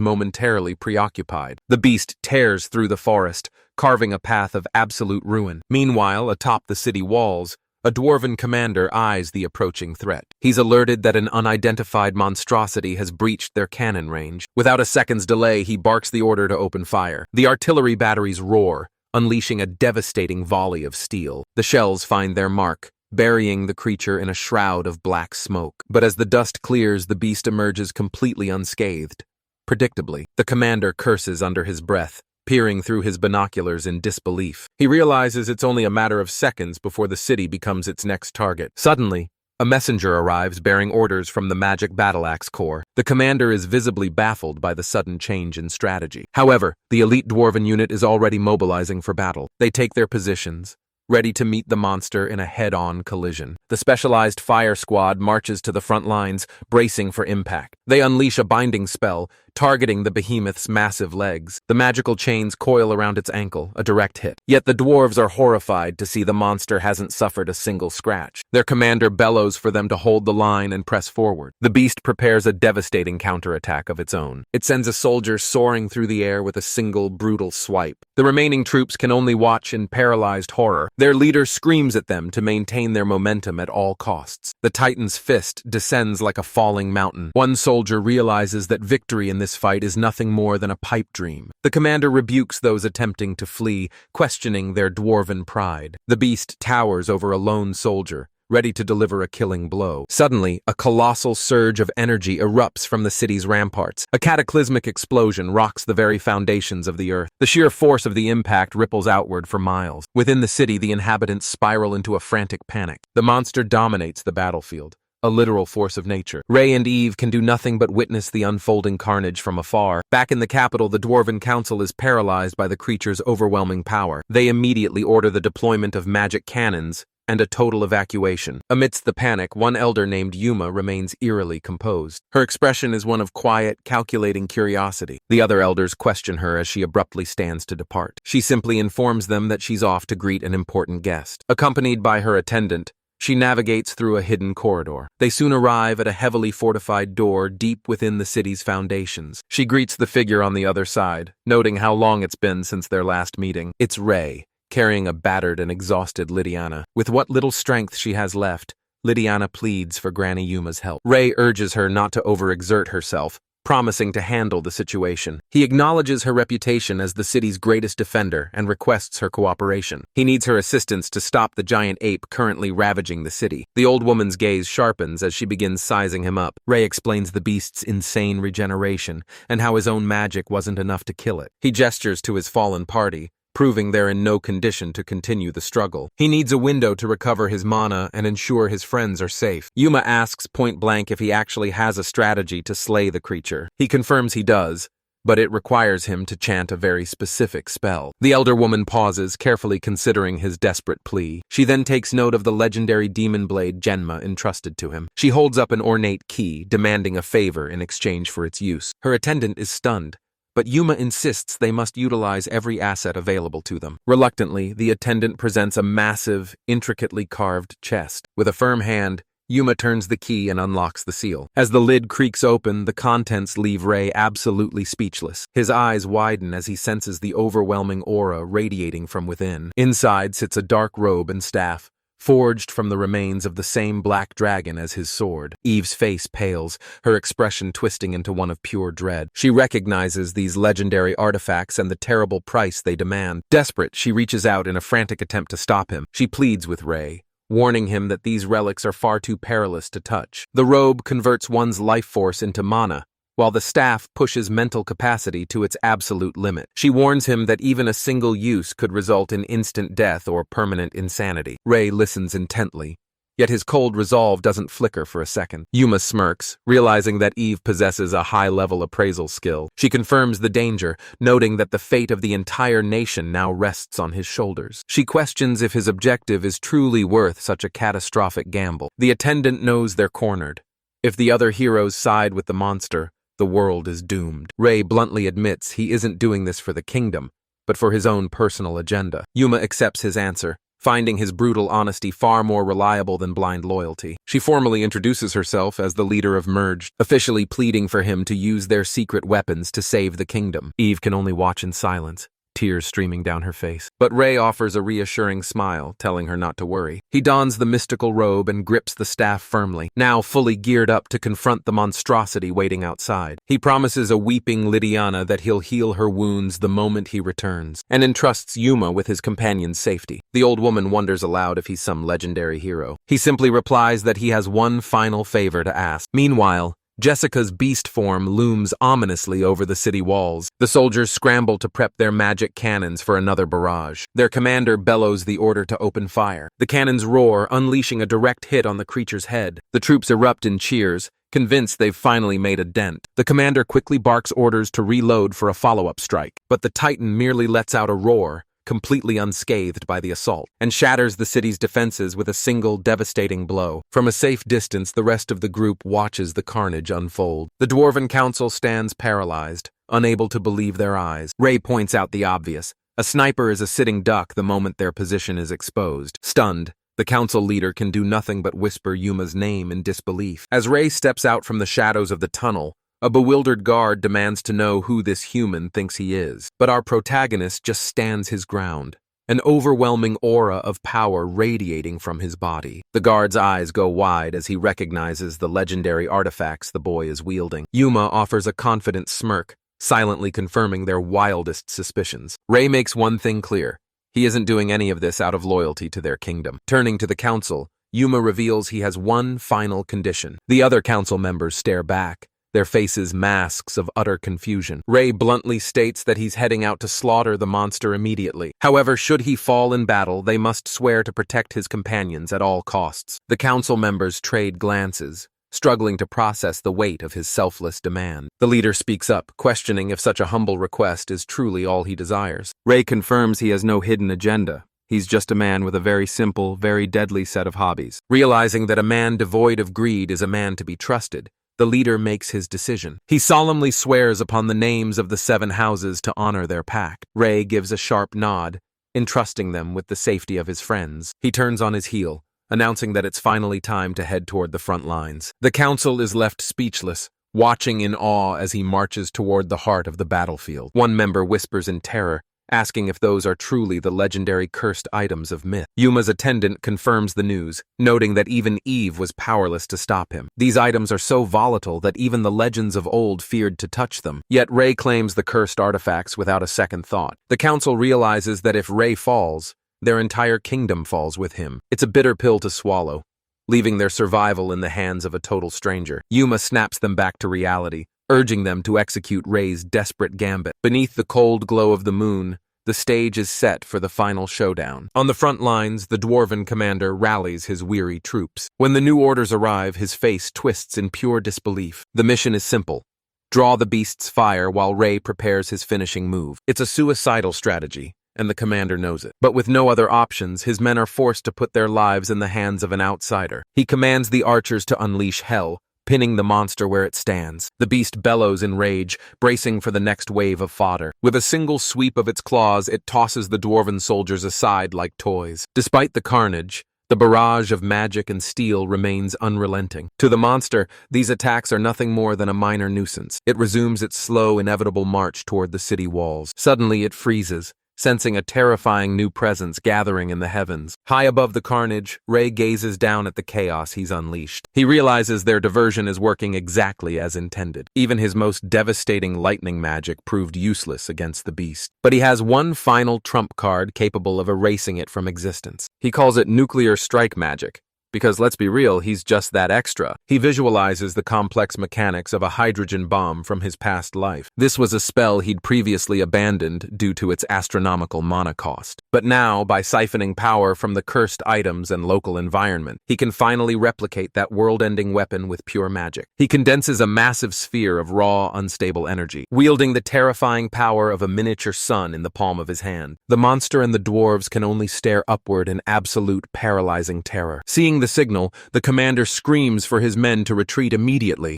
momentarily preoccupied. The beast tears through the forest, carving a path of absolute ruin. Meanwhile, atop the city walls, a dwarven commander eyes the approaching threat. He's alerted that an unidentified monstrosity has breached their cannon range. Without a second's delay, he barks the order to open fire. The artillery batteries roar, unleashing a devastating volley of steel. The shells find their mark, burying the creature in a shroud of black smoke. But as the dust clears, the beast emerges completely unscathed. Predictably, the commander curses under his breath, peering through his binoculars in disbelief. He realizes it's only a matter of seconds before the city becomes its next target. Suddenly, a messenger arrives bearing orders from the Magic Battle Axe Corps. The commander is visibly baffled by the sudden change in strategy. However, the elite dwarven unit is already mobilizing for battle. They take their positions, ready to meet the monster in a head-on collision. The specialized fire squad marches to the front lines, bracing for impact. They unleash a binding spell, targeting the behemoth's massive legs. The magical chains coil around its ankle, a direct hit. Yet the dwarves are horrified to see the monster hasn't suffered a single scratch. Their commander bellows for them to hold the line and press forward. The beast prepares a devastating counterattack of its own. It sends a soldier soaring through the air with a single brutal swipe. The remaining troops can only watch in paralyzed horror. Their leader screams at them to maintain their momentum at all costs. The Titan's fist descends like a falling mountain. One soldier realizes that victory in this fight is nothing more than a pipe dream. The commander rebukes those attempting to flee, questioning their dwarven pride. The beast towers over a lone soldier, ready to deliver a killing blow. Suddenly, a colossal surge of energy erupts from the city's ramparts. A cataclysmic explosion rocks the very foundations of the earth. The sheer force of the impact ripples outward for miles. Within the city, the inhabitants spiral into a frantic panic. The monster dominates the battlefield, a literal force of nature. Rei and Eve can do nothing but witness the unfolding carnage from afar. Back in the capital, the Dwarven Council is paralyzed by the creature's overwhelming power. They immediately order the deployment of magic cannons and a total evacuation. Amidst the panic, one elder named Yuma remains eerily composed. Her expression is one of quiet, calculating curiosity. The other elders question her as she abruptly stands to depart. She simply informs them that she's off to greet an important guest. Accompanied by her attendant, she navigates through a hidden corridor. They soon arrive at a heavily fortified door deep within the city's foundations. She greets the figure on the other side, noting how long it's been since their last meeting. It's Rei, carrying a battered and exhausted Lydiana. With what little strength she has left, Lydiana pleads for Granny Yuma's help. Rei urges her not to overexert herself, promising to handle the situation. He acknowledges her reputation as the city's greatest defender and requests her cooperation. He needs her assistance to stop the giant ape currently ravaging the city. The old woman's gaze sharpens as she begins sizing him up. Rei explains the beast's insane regeneration and how his own magic wasn't enough to kill it. He gestures to his fallen party, proving they're in no condition to continue the struggle. He needs a window to recover his mana and ensure his friends are safe. Yuma asks point blank if he actually has a strategy to slay the creature. He confirms he does, but it requires him to chant a very specific spell. The elder woman pauses, carefully considering his desperate plea. She then takes note of the legendary demon blade Genma entrusted to him. She holds up an ornate key, demanding a favor in exchange for its use. Her attendant is stunned, but Yuma insists they must utilize every asset available to them. Reluctantly, the attendant presents a massive, intricately carved chest. With a firm hand, Yuma turns the key and unlocks the seal. As the lid creaks open, the contents leave Rei absolutely speechless. His eyes widen as he senses the overwhelming aura radiating from within. Inside sits a dark robe and staff, forged from the remains of the same black dragon as his sword. Eve's face pales, her expression twisting into one of pure dread. She recognizes these legendary artifacts and the terrible price they demand. Desperate, she reaches out in a frantic attempt to stop him. She pleads with Rei, warning him that these relics are far too perilous to touch. The robe converts one's life force into mana, while the staff pushes mental capacity to its absolute limit. She warns him that even a single use could result in instant death or permanent insanity. Ray listens intently, yet his cold resolve doesn't flicker for a second. Yuma smirks, realizing that Eve possesses a high-level appraisal skill. She confirms the danger, noting that the fate of the entire nation now rests on his shoulders. She questions if his objective is truly worth such a catastrophic gamble. The attendant knows they're cornered. If the other heroes side with the monster, the world is doomed. Ray bluntly admits he isn't doing this for the kingdom, but for his own personal agenda. Yuma accepts his answer, finding his brutal honesty far more reliable than blind loyalty. She formally introduces herself as the leader of Merged, officially pleading for him to use their secret weapons to save the kingdom. Eve can only watch in silence, tears streaming down her face. But Ray offers a reassuring smile, telling her not to worry. He dons the mystical robe and grips the staff firmly, now fully geared up to confront the monstrosity waiting outside. He promises a weeping Lydiana that he'll heal her wounds the moment he returns, and entrusts Yuma with his companion's safety. The old woman wonders aloud if he's some legendary hero. He simply replies that he has one final favor to ask. Meanwhile, Jessica's beast form looms ominously over the city walls. The soldiers scramble to prep their magic cannons for another barrage. Their commander bellows the order to open fire. The cannons roar, unleashing a direct hit on the creature's head. The troops erupt in cheers, convinced they've finally made a dent. The commander quickly barks orders to reload for a follow-up strike, but the Titan merely lets out a roar, completely unscathed by the assault, and shatters the city's defenses with a single devastating blow. From a safe distance, the rest of the group watches the carnage unfold. The Dwarven Council stands paralyzed, unable to believe their eyes. Ray points out the obvious. A sniper is a sitting duck the moment their position is exposed. Stunned, the council leader can do nothing but whisper Yuma's name in disbelief. As Ray steps out from the shadows of the tunnel, a bewildered guard demands to know who this human thinks he is. But our protagonist just stands his ground, an overwhelming aura of power radiating from his body. The guard's eyes go wide as he recognizes the legendary artifacts the boy is wielding. Yuma offers a confident smirk, silently confirming their wildest suspicions. Ray makes one thing clear. He isn't doing any of this out of loyalty to their kingdom. Turning to the council, Yuma reveals he has one final condition. The other council members stare back, their faces masks of utter confusion. Ray bluntly states that he's heading out to slaughter the monster immediately. However, should he fall in battle, they must swear to protect his companions at all costs. The council members trade glances, struggling to process the weight of his selfless demand. The leader speaks up, questioning if such a humble request is truly all he desires. Ray confirms he has no hidden agenda. He's just a man with a very simple, very deadly set of hobbies. Realizing that a man devoid of greed is a man to be trusted, the leader makes his decision. He solemnly swears upon the names of the 7 houses to honor their pact. Ray gives a sharp nod, entrusting them with the safety of his friends. He turns on his heel, announcing that it's finally time to head toward the front lines. The council is left speechless, watching in awe as he marches toward the heart of the battlefield. One member whispers in terror, asking if those are truly the legendary cursed items of myth. Yuma's attendant confirms the news, noting that even Eve was powerless to stop him. These items are so volatile that even the legends of old feared to touch them. Yet Ray claims the cursed artifacts without a second thought. The council realizes that if Ray falls, their entire kingdom falls with him. It's a bitter pill to swallow, leaving their survival in the hands of a total stranger. Yuma snaps them back to reality, urging them to execute Ray's desperate gambit. Beneath the cold glow of the moon, the stage is set for the final showdown. On the front lines, the Dwarven commander rallies his weary troops. When the new orders arrive, his face twists in pure disbelief. The mission is simple. Draw the beast's fire while Ray prepares his finishing move. It's a suicidal strategy, and the commander knows it. But with no other options, his men are forced to put their lives in the hands of an outsider. He commands the archers to unleash hell, pinning the monster where it stands. The beast bellows in rage, bracing for the next wave of fodder. With a single sweep of its claws, it tosses the dwarven soldiers aside like toys. Despite the carnage, the barrage of magic and steel remains unrelenting. To the monster, these attacks are nothing more than a minor nuisance. It resumes its slow, inevitable march toward the city walls. Suddenly it freezes, sensing a terrifying new presence gathering in the heavens. High above the carnage, Ray gazes down at the chaos he's unleashed. He realizes their diversion is working exactly as intended. Even his most devastating lightning magic proved useless against the beast. But he has one final trump card capable of erasing it from existence. He calls it nuclear strike magic. Because let's be real, he's just that extra. He visualizes the complex mechanics of a hydrogen bomb from his past life. This was a spell he'd previously abandoned due to its astronomical mana cost. But now, by siphoning power from the cursed items and local environment, he can finally replicate that world-ending weapon with pure magic. He condenses a massive sphere of raw, unstable energy, wielding the terrifying power of a miniature sun in the palm of his hand. The monster and the dwarves can only stare upward in absolute paralyzing terror. Seeing the signal, the commander screams for his men to retreat immediately.